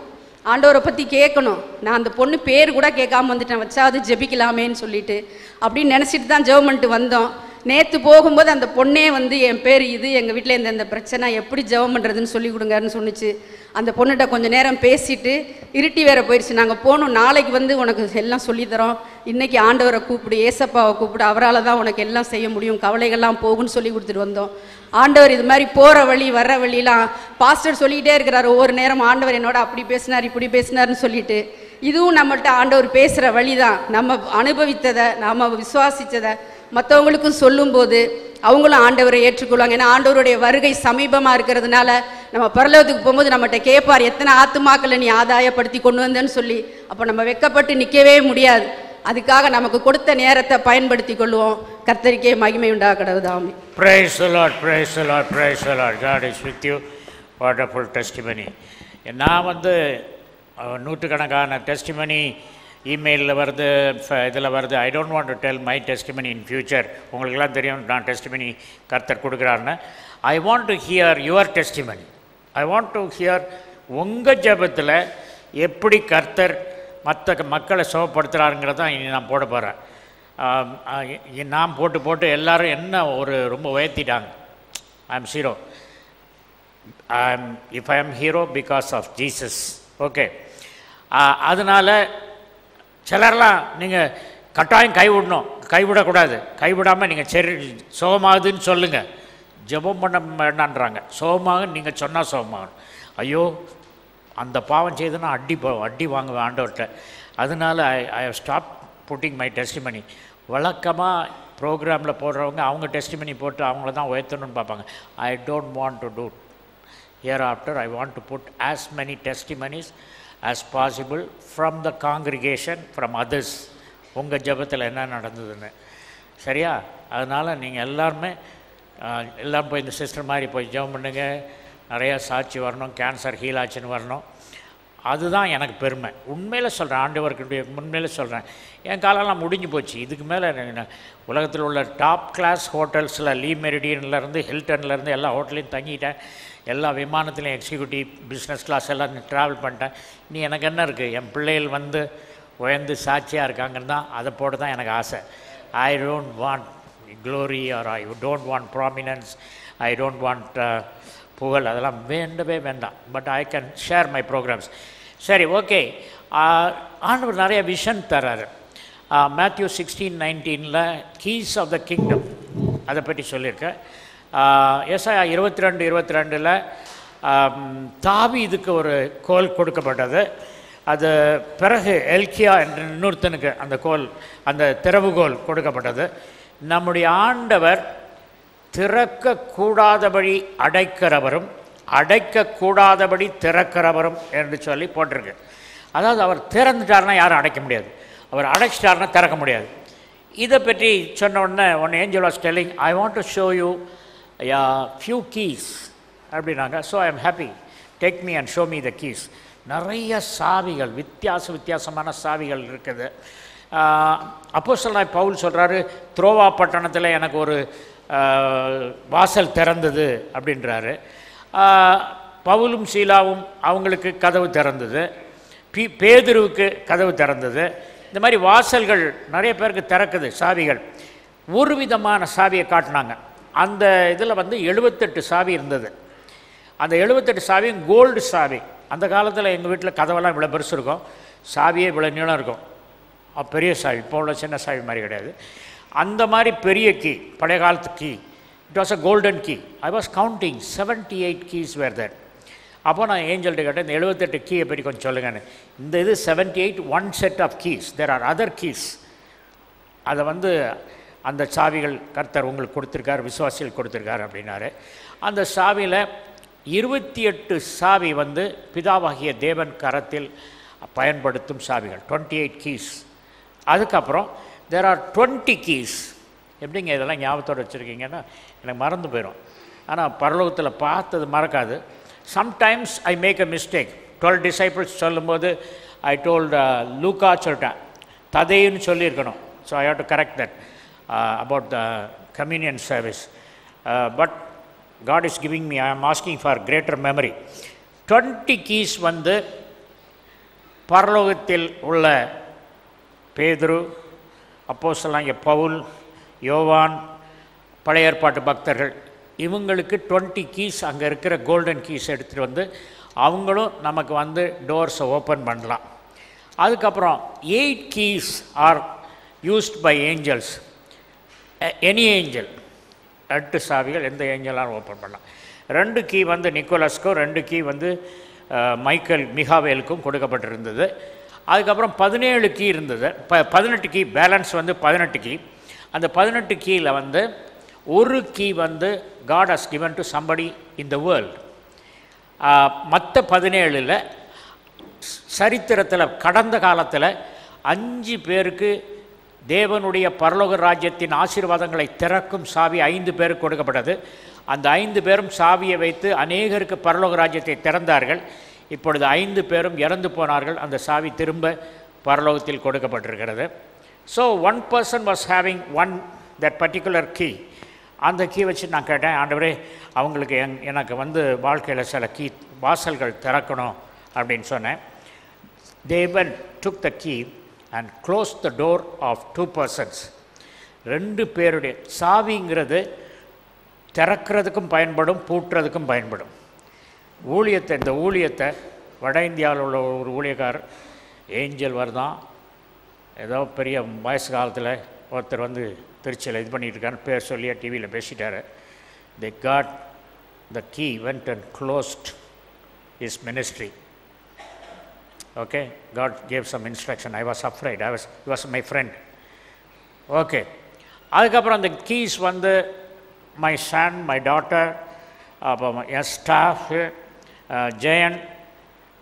E: ஆண்டவரை பற்றி கேட்கணும், நான் அந்த பொண்ணு பேர் கூட கேட்காம வந்துட்டேன், வச்சாவது ஜெபிக்கலாமேன்னு சொல்லிட்டு அப்படின்னு நினச்சிட்டு தான் ஜெபம் பண்ணிட்டு வந்தோம். நேற்று போகும்போது அந்த பொண்ணே வந்து என் பேர் இது, எங்கள் வீட்டில் இந்த பிரச்சனை, எப்படி ஜெபம் பண்ணுறதுன்னு சொல்லி கொடுங்கன்னு சொன்னிச்சு. அந்த பொண்ணுகிட்ட கொஞ்சம் நேரம் பேசிட்டு இருட்டி வேற போயிடுச்சு. நாங்கள் போகணும், நாளைக்கு வந்து உனக்கு எல்லாம் சொல்லித்தரோம், இன்றைக்கி ஆண்டவரை கூப்பிடு, ஏசப்பாவை கூப்பிடு, அவரால் தான் உனக்கு எல்லாம் செய்ய முடியும், கவலைகள்லாம் போகுன்னு சொல்லி கொடுத்துட்டு வந்தோம். ஆண்டவர் இது மாதிரி போகிற வழி வர்ற வழியெலாம் பாஸ்டர் சொல்லிக்கிட்டே இருக்கிறார், ஒவ்வொரு நேரம் ஆண்டவர் என்னோட அப்படி பேசினார் இப்படி பேசினார்னு சொல்லிட்டு. இதுவும் நம்மள்கிட்ட ஆண்டவர் பேசுகிற வழி தான். நம்ம அனுபவித்ததை, நாம் விசுவாசித்ததை மற்றவங்களுக்கும் சொல்லும்போது அவங்களும் ஆண்டவரை ஏற்றுக்கொள்வாங்க. ஏன்னா ஆண்டவருடைய வருகை சமீபமாக இருக்கிறதுனால நம்ம பரலோகத்துக்கு போகும்போது நம்மகிட்ட கேட்பார், எத்தனை ஆத்துமாக்களை நீ ஆதாயப்படுத்தி கொண்டு வந்தேன்னு சொல்லி. அப்போ நம்ம வெட்கப்பட்டு நிற்கவே முடியாது. அதுக்காக நமக்கு கொடுத்த நேரத்தை பயன்படுத்தி கொள்வோம். கர்த்தருக்கே மகிமை உண்டாகடவுதாமே.
B: Praise the Lord, praise the Lord, praise the Lord. God is with you. Wonderful testimony. நான் வந்து நூற்றுக்கணக்கான டெஸ்டிமனி இமெயிலில் வருது, இதில் வருது. I don't want to tell my testimony in future. உங்களுக்கெல்லாம் தெரியும் நான் டெஸ்டிமனி கர்த்தர் கொடுக்குறாருன்னு. I want to hear your testimony. I want to hear உங்கள் ஜெபத்தில் எப்படி கர்த்தர் மற்ற மக்களை சுகப்படுத்துகிறாருங்கிறதான் இனி நான் போட போகிறேன். நான் போட்டு எல்லோரும் என்ன ஒரு ரொம்ப உயர்த்திட்டாங்க. I am 0. if I am hero because of Jesus. Okay, அதனால் சிலர்லாம் நீங்கள் கட்டாயம் கைவிடணும், கைவிடக்கூடாது. கைவிடாமல் நீங்கள் சரி சுகமாகுதுன்னு சொல்லுங்கள், ஜெபம் பண்ண வேண்டான்றாங்க. சுகமாக நீங்கள் சொன்னால் சுகமாகணும். ஐயோ அந்த பாவம் செய்துன்னா அடி வாங்குவேன் ஆண்டவர்கிட்ட. அதனால் I have stop putting my testimony. வழக்கமாக ப்ரோக்ராமில் போடுறவங்க அவங்க டெஸ்டிமனி போட்டு அவங்கள தான் உயர்த்தணும்னு பார்ப்பாங்க. I don't want to do. Hereafter, I want to put as many testimonies as possible from the congregation, from others. உங்கள் ஜெபத்தில் என்ன நடந்ததுன்னு. சரியா? அதனால் நீங்கள் எல்லாரும் போய் இந்த சிஸ்டர் மாதிரி போய் ஜெபம் பண்ணுங்க, நிறையா சாட்சி வரணும், கேன்சர் ஹீல் ஆச்சுன்னு வரணும். அதுதான் எனக்கு பெருமை. உண்மையில் சொல்கிறேன், ஆண்டவருக்கு உண்மையில் சொல்கிறேன். என் காலம்லாம் முடிஞ்சு போச்சு. இதுக்கு மேலே உலகத்தில் உள்ள டாப் கிளாஸ் ஹோட்டல்ஸில் லீ மெரிடியன்லேருந்து ஹில்டன்லேருந்து எல்லா ஹோட்டலையும் தங்கிட்டேன். எல்லா விமானத்துலையும் எக்ஸிக்யூட்டிவ் பிஸ்னஸ் கிளாஸ் எல்லாம் ட்ராவல் பண்ணிட்டேன். நீ எனக்கு என்ன இருக்குது, என் பிள்ளைகள் வந்து உயர்ந்து சாட்சியாக இருக்காங்கன்னு தான் அதை போட்டு தான் எனக்கு ஆசை. I don't want glory or I don't want prominence, I don't want புகழ், அதெல்லாம் வேண்டவே வேண்டாம். But I can share my programs. சரி, ஓகே. ஆண்டவர் நிறைய விஷன் தர்றாரு. Matthew 16:19 keys of the kingdom அதை பற்றி சொல்லியிருக்கேன். ஏசாயா 22:22 தாவீதுக்கு ஒரு கோல் கொடுக்கப்பட்டது. அது பிறகு எல்கியா என்ற இன்னொருத்தனுக்கு அந்த கோல், அந்த திறவுகோல் கொடுக்கப்பட்டது. நம்முடைய ஆண்டவர் திறக்கக்கூடாதபடி அடைக்கிறவரும் அடைக்கக்கூடாதபடி திறக்கிறவரும் என்று சொல்லி போட்டிருக்கு. அதாவது அவர் திறந்துட்டார்னா யாரும் அடைக்க முடியாது, அவர் அடைச்சிட்டார்னா திறக்க முடியாது. இதை பற்றி சொன்ன உடனே angel was telling, I want to show you few keys அப்படின்னாங்க. So I am happy, take me and show me the keys. நிறைய சாவிகள், வித்தியாசமான சாவிகள் இருக்குது. அப்போஸ்தலனாகிய பவுல் சொல்கிறாரு, த்ரோவா பட்டணத்தில் எனக்கு ஒரு வாசல் திறந்தது அப்படின்றாரு. பவுலும் சீலாவும் அவங்களுக்கு கதவு திறந்தது, பேதுருவுக்கு கதவு திறந்தது. இந்த மாதிரி வாசல்கள் நிறைய பேருக்கு திறக்குது, சாவிகள். ஒரு விதமான சாவியை காட்டினாங்க. அந்த இதில் வந்து 78 சாவி இருந்தது. அந்த 78 சாவியும் கோல்டு சாவி. அந்த காலத்தில் எங்கள் வீட்டில் கதவெல்லாம் இவ்வளோ பெருசு இருக்கும், சாவியே இவ்வளோ நீளம் இருக்கும். பெரிய சாவி, இப்போ உள்ள சின்ன சாவி மாதிரி கிடையாது. அந்த மாதிரி பெரிய கீ, பழைய காலத்து key. It was a golden key. I was counting 78 keys were there. அப்போ நான் ஏஞ்சல்கிட்ட கேட்டேன், இந்த 78 கீயை பற்றி கொஞ்சம் சொல்லுங்கன்னு. இந்த இது 78 one set of keys, there are other keys. அதை வந்து அந்த சாவிகள் கர்த்தர் உங்களுக்கு கொடுத்துருக்கார், விசுவாசிகள் கொடுத்துருக்கார் அப்படின்னாரு. அந்த சாவியில் 28 சாவி வந்து பிதாவாகிய தேவன் கரத்தில் பயன்படுத்தும் சாவிகள், 28 keys. அதுக்கப்புறம் தேர் ஆர் 20 keys. எப்படிங்க இதெல்லாம் ஞாபகத்தோடு வச்சுருக்கீங்கன்னா எனக்கு மறந்து போயிடும். ஆனால் பரலோகத்தில் பார்த்தது மறக்காது. Sometimes I make a mistake. 12 disciples சொல்லும்போது ஐ டோல்ட் லூக்கா சொல்லிட்டேன், ததைன்னு சொல்லியிருக்கணும். So I have to correct that about the communion service. But God is giving me, I am asking for greater memory. 20 keys வந்து பரலோகத்தில் உள்ள பேதுரு, அப்போஸ்தலனாகிய பவுல், யோவான், பழைய ஏற்பாட்டு பக்தர்கள், இவங்களுக்கு 20 keys அங்கே இருக்கிற கோல்டன் கீஸ் எடுத்துகிட்டு வந்து அவங்களும் நமக்கு வந்து டோர்ஸை ஓப்பன் பண்ணலாம். அதுக்கப்புறம் 8 keys are used by angels. Any angel, 8 சாவிகள் எந்த ஏஞ்சலாலும் ஓப்பன் பண்ணலாம். 2 கீ வந்து நிக்கோலஸ்க்கும், 2 கீ வந்து மிகாவேலுக்கும் கொடுக்கப்பட்டிருந்தது. அதுக்கப்புறம் 17 கீ இருந்தது. 18 கீ பேலன்ஸ் வந்து 18 கீ. அந்த 18 கீயில் வந்து ஒரு கீ வந்து God has given to somebody in the world. மற்ற 17ல் சரித்திரத்தில் கடந்த காலத்தில் 5 பேருக்கு தேவனுடைய பரலோக ராஜ்யத்தின் ஆசீர்வாதங்களை திறக்கும் சாவி 5 பேருக்கு கொடுக்கப்பட்டது. அந்த 5 பேரும் சாவியை வைத்து அநேகருக்கு பரலோக ராஜ்யத்தை திறந்தார்கள். இப்பொழுது 5 பேரும் இறந்து போனார்கள். அந்த சாவி திரும்ப பரலோகத்தில் கொடுக்கப்பட்டிருக்கிறது. So one person was having that particular key. அந்த கீ வச்சு நான் கேட்டேன், ஆண்டவரே அவங்களுக்கு எனக்கு வந்து வாழ்க்கையில் சில வாசல்கள் திறக்கணும் அப்படின்னு சொன்னேன். தேவன் took the key and close the door of 2 persons. 2 பேருடைய சாவிங்கிறது திறக்கிறதுக்கும் பயன்படும், பூட்டுறதுக்கும் பயன்படும். இந்த ஊழியத்தை வட இந்தியாவில் உள்ள ஒரு ஊழியக்காரர் ஏஞ்சல் வருதான், ஏதோ பெரிய வயசு காலத்தில் ஒருத்தர் வந்து திருச்சியில் இது பண்ணிகிட்டு இருக்காருன்னு பேர் சொல்லியே டிவியில் பேசிட்டார். They got the key, went and closed his ministry. Okay, God gave some instruction. I was afraid. He was my friend. Okay. அதுக்கப்புறம் அந்த கீஸ் வந்து my son, my daughter, என் staff Jayan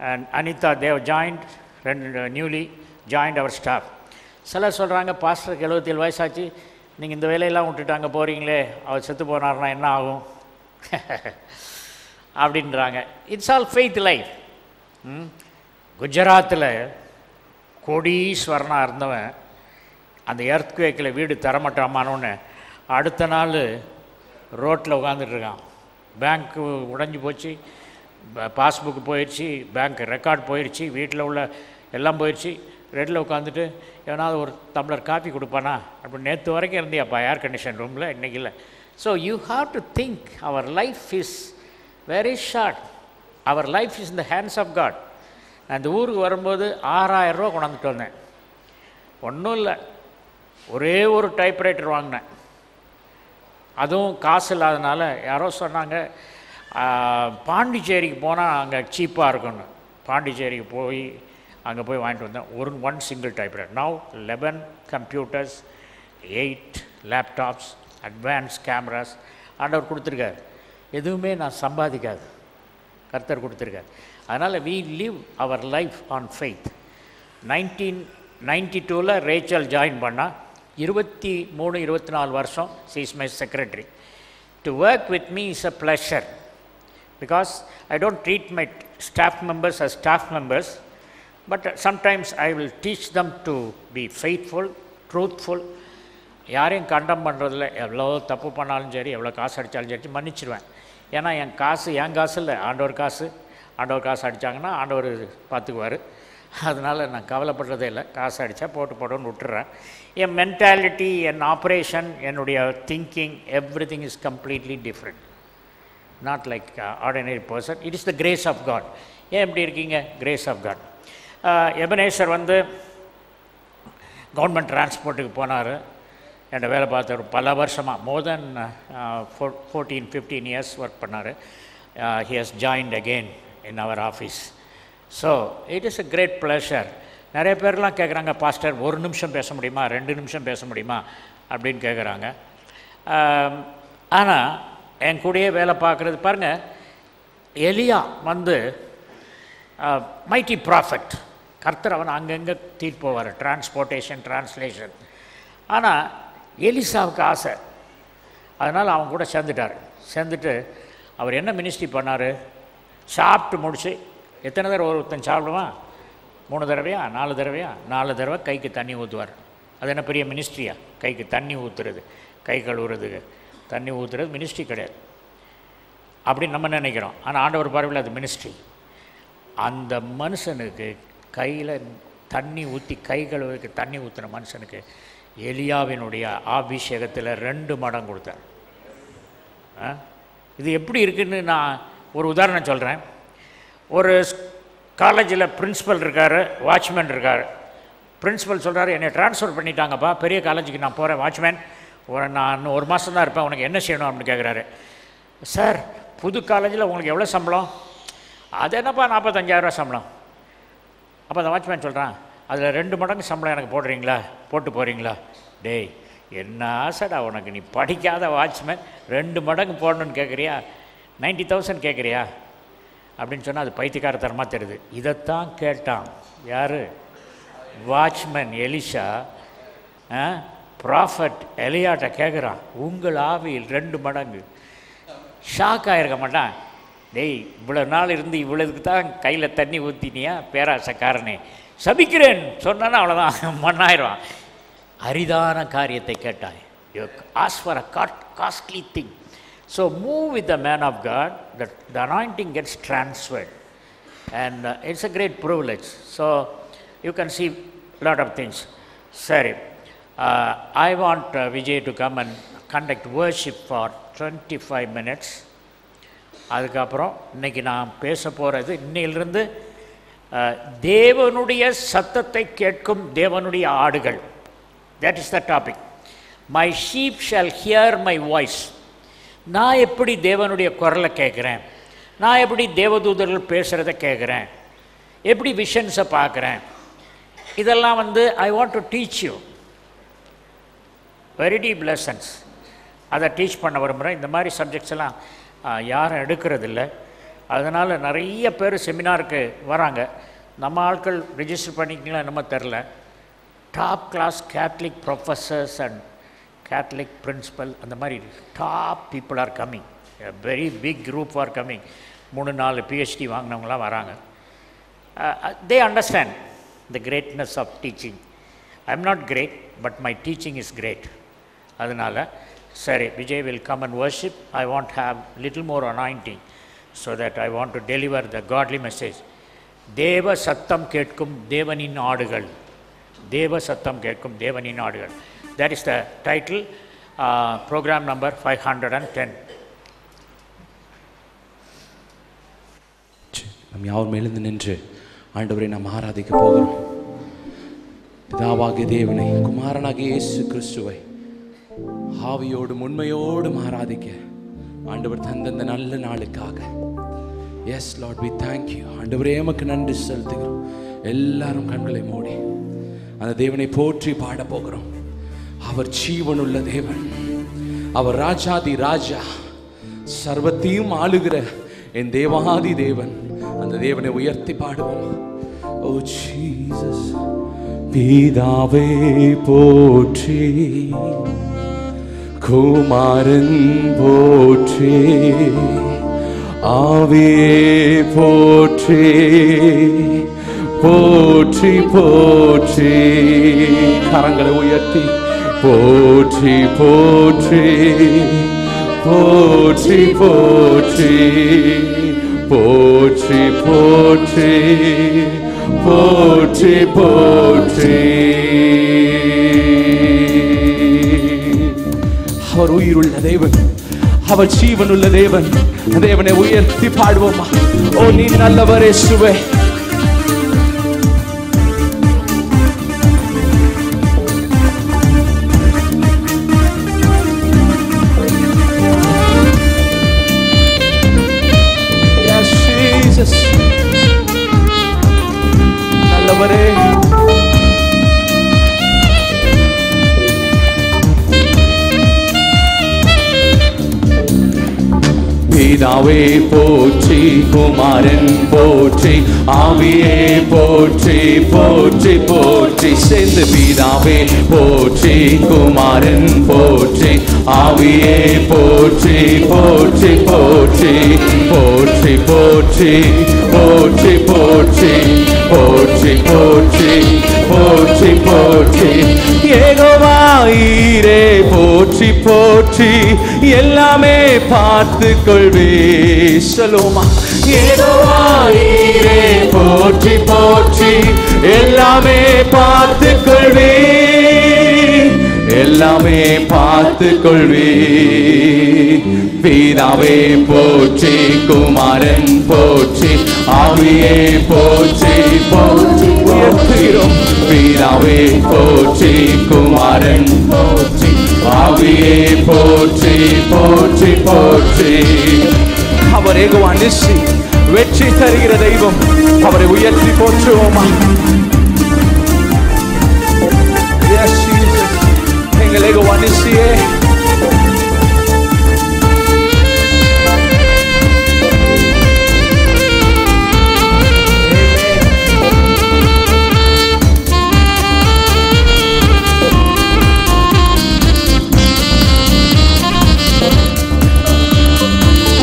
B: and Anita, they have joined, newly joined our staff. சிலர் சொல்கிறாங்க, பாஸ்டருக்கு 77 வயசாச்சு, நீங்கள் இந்த வேலையெல்லாம் விட்டுட்டாங்க போகிறீங்களே, அவர் செத்து போனார்னா என்ன ஆகும் அப்படின்றாங்க. It's all faith life. குஜராத்தில் கோடீஸ்வரனாக இருந்தவன் அந்த எர்த்குவேக்கில் வீடு தரமாட்டாமானோன்னு அடுத்த நாள் ரோட்டில் உட்காந்துட்ருக்கான். பேங்க்கு உடைஞ்சி போச்சு, பாஸ்புக்கு போயிடுச்சு, பேங்க் ரெக்கார்ட் போயிடுச்சு, வீட்டில் உள்ள எல்லாம் போயிடுச்சு. ரெட்டில் உட்காந்துட்டு எவனாவது ஒரு டம்ளர் காஃபி கொடுப்பானா அப்படி நேற்று வரைக்கும் இருந்தியாப்பா ஏர் கண்டிஷன் ரூமில், இன்றைக்கி இல்லை. So you have to think our life is very short. Our life is in the hands of God. நான் இந்த ஊருக்கு வரும்போது 6000 ரூபா கொண்டாந்துட்டு வந்தேன். ஒன்றும் இல்லை, ஒரே ஒரு டைப்ரைட்டர் வாங்கினேன். அதுவும் காசு இல்லாதனால யாரோ சொன்னாங்க பாண்டிச்சேரிக்கு போனால் அங்கே சீப்பாக இருக்குன்னு. பாண்டிச்சேரிக்கு போய் அங்கே போய் வாங்கிட்டு வந்தேன். One single typewriter. Now 11 computers, 8 laptops, advance cameras ஆண்டவர் கொடுத்துருக்காரு. எதுவுமே நான் சம்பாதிக்காது, கர்த்தர் கொடுத்துருக்காரு. அதனால் we live our life on faith. 1992 Rachel join பண்ணால் 23-24 வருஷம் she is my secretary. To work with me is a pleasure because I don't treat my staff members as staff members, but sometimes I will teach them to be faithful, truthful. யாரையும் கண்டம் பண்ணுறதில்ல. எவ்வளோ தப்பு பண்ணாலும் சரி, எவ்வளோ காசு அடித்தாலும் சரி மன்னிச்சிடுவேன். ஏன்னா என் காசு இல்லை, ஆண்டவர் காசு. ஆண்டவர் காசு அடித்தாங்கன்னா ஆண்டவர் பார்த்துக்குவார். அதனால் நான் கவலைப்படுறதே இல்லை. காசு அடித்தா போட்டுன்னு விட்டுறேன். என் மென்டாலிட்டி, என் ஆப்ரேஷன், என்னுடைய thinking, everything is completely different. Not like ordinary person. It is the grace of God. ஏன் எப்படி இருக்கீங்க? Grace of God. எபனேசர் வந்து கவர்மெண்ட் டிரான்ஸ்போர்ட்டுக்கு போனார். என்கிட்ட வேலை பார்த்தார் பல வருஷமாக, மோர் தென் 14-15 இயர்ஸ் ஒர்க் பண்ணார். he has joined again in our office. So it is a great pleasure. நிறைய பேர்லாம் கேட்குறாங்க, பாஸ்டர் 1 நிமிஷம் பேச முடியுமா, 2 நிமிஷம் பேச முடியுமா அப்படின்னு கேட்குறாங்க. ஆனால் என் கூடயே வேலை பார்க்குறது பாருங்கள், எலியா வந்து மைட்டி ப்ராஃபெட். கர்த்தர் அவன் அங்கங்கே தீட்டு போவார், டிரான்ஸ்போர்ட்டேஷன், டிரான்ஸ்லேஷன். ஆனால் எலிசாவுக்கு ஆசை, அதனால் அவன் கூட சேர்ந்துட்டு அவர் என்ன மினிஸ்ட்ரி பண்ணார்? சாப்பிட்டு முடிச்சு எத்தனை தடவை ஒருத்தன் சாப்பிடுவான்? 3 தடவையா 4 தடவையா? 4 தடவை கைக்கு தண்ணி ஊற்றுவார். அது என்ன பெரிய மினிஸ்ட்ரியா? கைக்கு தண்ணி ஊற்றுறது, கை கழுவுறதுக்கு தண்ணி ஊற்றுறது மினிஸ்ட்ரி கிடையாது அப்படின்னு நம்ம நினைக்கிறோம். ஆனால் ஆண்டவர் பார்வையில் அது மினிஸ்ட்ரி. அந்த மனுஷனுக்கு கையில் தண்ணி ஊற்றி, கை கழுவுறதுக்கு தண்ணி ஊற்றின மனுஷனுக்கு எலியாவினுடைய அபிஷேகத்தில் 2 மடங்கு கொடுத்தார். இது எப்படி இருக்குதுன்னு நான் ஒரு உதாரணம் சொல்கிறேன். ஒரு காலேஜில் பிரின்ஸிபல் இருக்கார், வாட்ச்மேன் இருக்கார். பிரின்ஸிபல் சொல்கிறாரு, என்னை ட்ரான்ஸ்ஃபர் பண்ணிட்டாங்கப்பா, பெரிய காலேஜுக்கு நான் போகிறேன். வாட்ச்மேன், நான் இன்னும் 1 மாதம் தான் இருப்பேன், உனக்கு என்ன செய்யணும் அப்படின்னு கேட்குறாரு. சார், புது காலேஜில் உங்களுக்கு எவ்வளோ சம்பளம்? அது என்னப்பா 45,000 சம்பளம். அப்போ அந்த வாட்ச்மேன் சொல்கிறான், அதில் 2 மடங்கு சம்பளம் எனக்கு போட்டு போகிறீங்களா? டேய், என்ன ஆசைடா உனக்கு, நீ படிக்காத வாட்ச்மேன் 2 மடங்கு போடணுன்னு கேட்குறியா? 90,000 கேட்குறியா அப்படின்னு சொன்னால் அது பைத்தியக்காரத்தனமாக தெரியுது. இதைத்தான் கேட்டான் யார்? வாட்ச்மேன் எலிஷா. ப்ராஃபட் எலியாட்ட கேட்குறான், உங்கள் ஆவியில் 2 மடங்கு. ஷாக் ஆகிருக்க மாட்டான். டேய், இவ்வளோ நாள் இருந்து இவ்வளோதுக்கு தான் கையில் தண்ணி ஊற்றினியா பேராசக்காரனே, சபிக்கிறேன் சொன்னான்னா அவ்வளோதான், மண்ணாயிரம். அரிதான காரியத்தை கேட்டாய். You ask for a costly thing. So move with the man of God, the anointing gets transferred. And it's a great privilege. So you can see a lot of things. Sorry. I want Vijay to come and conduct worship for 25 minutes. அதுக்கப்புறம் இன்றைக்கி நான் பேச போகிறது இன்னையிலிருந்து தேவனுடைய சத்தத்தை கேட்கும் தேவனுடைய ஆடுகள். That is the topic. My sheep shall hear my voice. நான் எப்படி தேவனுடைய குரலை கேட்குறேன், நான் எப்படி தேவதூதர்கள் பேசுகிறத கேட்குறேன், எப்படி விஷன்ஸை பார்க்குறேன், இதெல்லாம் ஐ want to teach you very deep lessons. அதை டீச் பண்ண விரும்புகிறேன். இந்த மாதிரி சப்ஜெக்ட்ஸ் எல்லாம் யாரும் எடுக்கிறதில்ல. அதனால் நிறைய பேர் செமினாருக்கு வராங்க. நம்ம ஆட்கள் ரிஜிஸ்டர் பண்ணிக்கலாம் என்னமோ தெரில. Top class Catholic professors and Catholic principal அந்த மாதிரி top people are coming. Very big group are coming. 3-4 PhD வாங்கினவங்களாம் வராங்க. They understand the greatness of teaching. I am not great, but my teaching is great. அதனால் சரி, Vijay will come and worship. I want to have little more anointing so that I want to deliver the godly message. தேவ சத்தம் கேட்கும் தேவனின் ஆடுகள். தேவ சத்தம் கேட்கும் தேவனின் ஆடுகள். That is the title, program number 510.
A: நம் யாவர் மேலிருந்து நின்று ஆண்டவரை நாம் ஆராதிக்க போகிறோம். பிதாவாகிய தேவனை, குமாரனாகிய இயேசு கிறிஸ்துவை ஆவியோடும் உண்மையோடும் ஆராதிக்க ஆண்டவர் தந்த நல்ல நாளுக்காக yes lord we thank you. ஆண்டவரே எமக்கு நன்றி செலுத்துகிறோம். எல்லாரும் கண்களை மூடி அந்த தேவனை போற்றி பாட போகிறோம். அவர் ஜீவனுள்ள தேவன், அவர் ராஜாதி ராஜா, சர்வத்தையும் ஆளுகிற என் தேவாதி தேவன். அந்த தேவனை உயர்த்தி பாடுவோம். ஓ ஜீசஸ். பிதாவே போற்றி, குமாரன் போற்றி, ஆவியே போற்றி, போற்றி போற்றி. கரங்களை உயர்த்தி போற்றி போற்றி, போற்றி போற்றி, போற்றி போற்றி, போற்றி போற்றி. அவர் உயிருள்ள தேவன், அவர் ஜீவனுள்ள தேவன். தேவனை உயர்த்தி பாடுவோமா? ஓ நீ நல்லவர் இயேசுவே. Yes, Jesus. நல்லவரே. பிதாவே போற்றி, குமாரன் போற்றி, ஆவியே போற்றி, போற்றி போற்றி. சேர்ந்து பிதாவே போற்றி, குமாரன் போற்றி, ஆவியே போற்றி, போற்றி போற்றி, போற்றி போற்றி, போற்றி போற்றி, போற்றி போற்றி, போற்றி போற்றி. யெகோவா ஈரே போற்றி போற்றி, எல்லாமே பார்த்து கொள்வே. சொல்லுமா? யெகோவா ஈரே போற்றி போற்றி, எல்லாமே பார்த்து கொள்வே, எல்லாமே பார்த்து கொள்வே. பிதாவே போற்றி, குமாரன் போற்றி, ஆவியே போற்றி, போற்றி உயர்த்துகிறோம். பிதாவே போற்றி, குமாரன் போற்றி, ஆவியே போற்றி, போற்றி போற்றி. அவர் யெகோவா நிசி, வெற்றி தருகிற தெய்வம். அவரை உயர்த்தி போற்றுவோமா? எங்கள் யெகோவா நிசியே.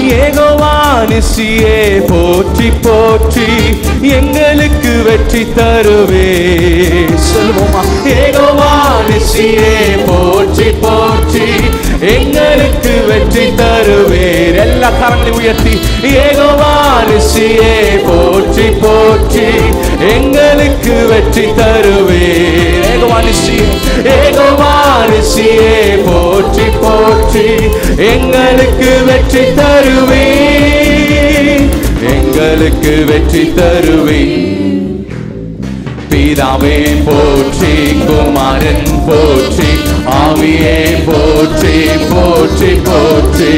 A: யெகோவா நிசியே போற்றி போற்றி, எங்களுக்கு வெற்றி தருவே. சொல்லுவோமா? யெகோவா நிசியே போற்றி போற்றி, எங்களுக்கு வெற்றி தருவேர். எல்லா கரங்களையும் உயர்த்தி யெகோவா நிசியே போற்றி போற்றி, எங்களுக்கு வெற்றி தருவேர். யெகோவா நிசியே, யெகோவா நிசியே போற்றி போற்றி, எங்களுக்கு வெற்றி தருவேர். எங்களுக்கு வெற்றி தருவீர். பிதாவே போற்றி, குமாரன் போற்றி, ஆவியே போற்றி போற்றி போற்றி.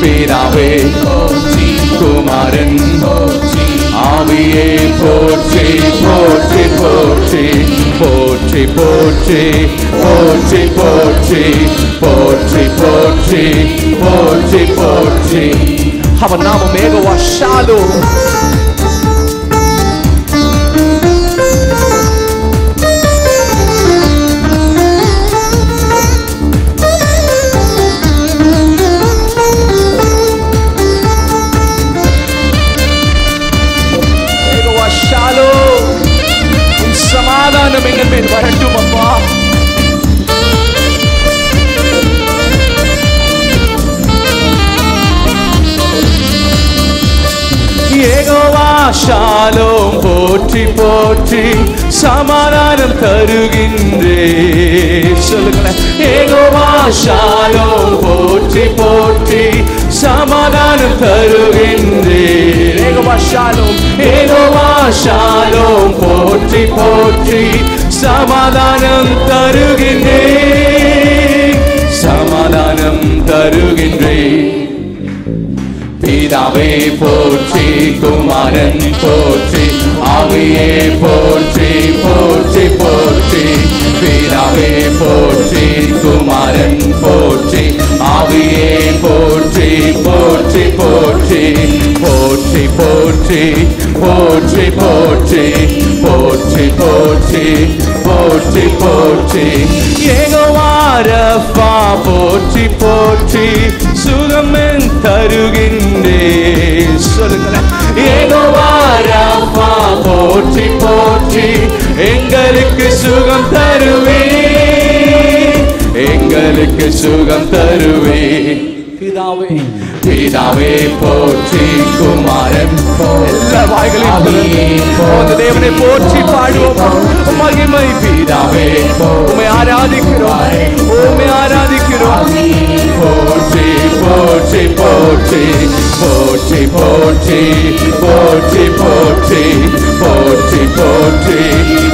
A: பிதாவே போற்றி, குமாரன் போற்றி, ஆவியே போற்றி போற்றி போற்றி போற்றி போற்றி போற்றி போற்றி போற்றி போற்றி போற்றி போற்றி. அவர் நாமம் யெகோவா ஷாலோம். சமாதானம் எங்கள் மேல் வரட்டும் அப்பா. யெகோவா ஷாலோம் போற்றி போற்றி, சமாதானம் தருகின்றே. சொல்லுங்களேன். யெகோவா ஷாலோம் போற்றி போற்றி, சமாதானம் தருகின்றே. யெகோவா ஷாலோம், யெகோவா ஷாலோம் போற்றி போற்றி, சமாதானம் தருகின்றே. சமாதானம் தருகின்றே. பிதாவே போற்றி, குமாரன் போற்றி, ஆவியே போற்றி போற்றி போற்றி. பிதாவே போற்றி, குமாரன் போற்றி, ஆவியே போற்றி போற்றி போற்றி போற்றி போற்றி போற்றி போற்றி போற்றி போற்றி போற்றி போற்றி. யெகோவா ரஃபா போற்றி போற்றி, சுகம் தருகின்றே. சொல்லுங்களேன். யெகோவா ரஃபா போற்றி போற்றி, எங்களுக்கு சுகம் தருவே, எங்களுக்கு சுகம் தருவே. பிதாவே பிதாவே போற்றி, குமாரன் எல்லா வாய்களையும் தேவனை போற்றி பாடுவோம். மகிமை பிதாவே, உம்மை ஆராதிக்கிறோம், உம்மை ஆராதிக்கிறோம். போற்றி போற்றி போற்றி போற்றி போற்றி போற்றி போற்றி போற்றி போற்றி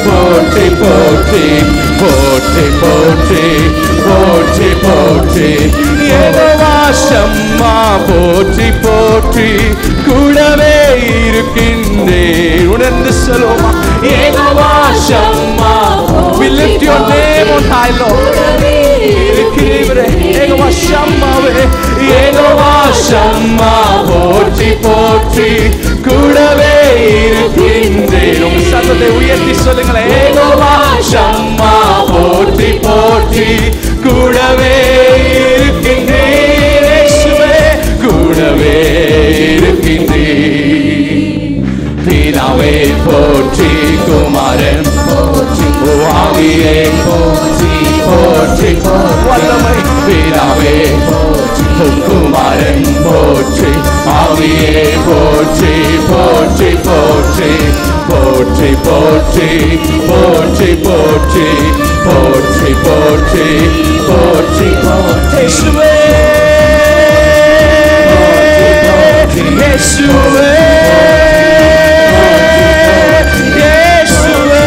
A: போற்றி போற்றி போற்றி போற்றி போற்றி போற்றி. யெகோவா ஷம்மா போற்றி போற்றி, கூடவே இருக்கின்றேன். உணர்ந்து சொல்லுவோமா. Jehovah ஷம்மா, we lift your name on high, Lord. இருக்கிறீரே Jehovah ஷம்மாவே. Jehovah ஷம்மா போற்றி போற்றி, கூடவே இருக்கின்றேன். உங்க சத்தத்தை உயர்த்தி சொல்லுங்களேன். யெகோவா ஷம்மா போற்றி போற்றி, கூடவே இருக்கின்றேன். கூடவே இருக்கின்றேன். பிதாவே போற்றி, குமாரன் போற்றி, ஆவியே போற்றி போற்றி வல்லமை. பிதாவே போற்றி, குமாரன் போற்றி, ஆவியே போற்றி போற்றி போற்றி போற்றி போற்றி போற்றி போற்றி போற்றி போற்றி போற்றி போற்றி. இயேசுவே இயேசுவே இயேசுவே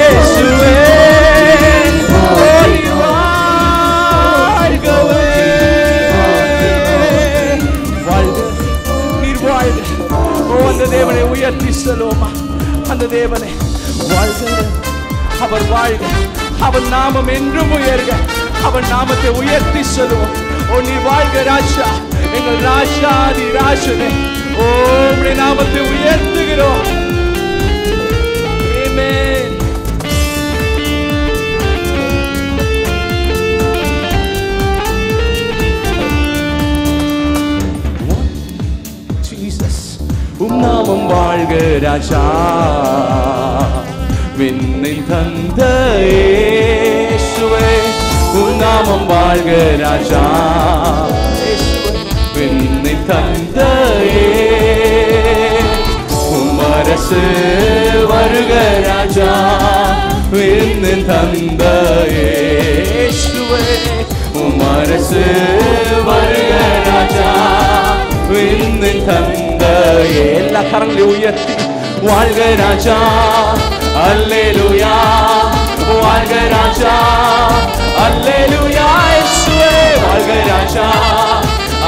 A: இயேசுவே வாழ்கவே வாழ்க நீர் வாழ்க. அந்த தேவனை உயர்த்தி சொல்லுவோமா. அந்த தேவனை வாழ்க, அவர் வாழ்க, அவர் நாமம் என்றும் உயர்க. அவர் நாமத்தை உயர்த்தி சொல்லுவோம். ஓ நீ வாழ்க ராஜா, எங்கள் ராஜாதி ராஜனே. ஓ உம்முடைய நாமத்தை உயர்த்துகிறோம். ஆமென். ஜீசஸ் உம் நாமம் வாழ்க ராஜா, விண்ணில் தந்த இயேசுவே. உம் நாமம் வாழ்க ராஜா, விண்ணை தந்த உம் அரசு வருக ராஜா, விண்ணை தந்த இயேசுவே. உம் அரசு வருக ராஜா, எல்லா கரங்களையும் உயர்த்தி வாழ்க ராஜா அல்லேலூயா வாழ்க ராஜா அல்லேலூயா இயேசுவே வாழ்க ராஜா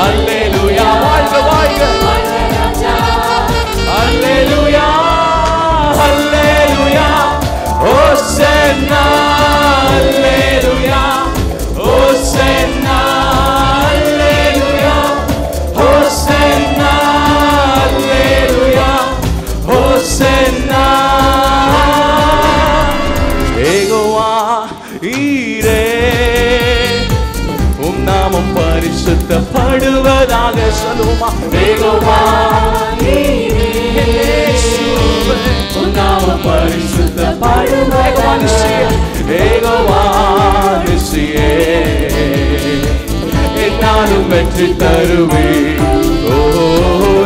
A: அல்லேலூயா வாழ்க வாழ்க அல்லேலூயா அல்லேலூயா ஹோசன்னா அல்லேலூயா ஹோசன்னா அல்லேலூயா ஹோசன்னா அல்லேலூயா ஹோசன்னா யெகோவா ஈரே உம் நாமம் பரிசுத்தப்படுவதாக சொல்லுமா யெகோவா உம் நாமம் பரிசுத்தப்படுவதாக யெகோவா நிசியே என்னாலும் வெற்றி தருவே ஓ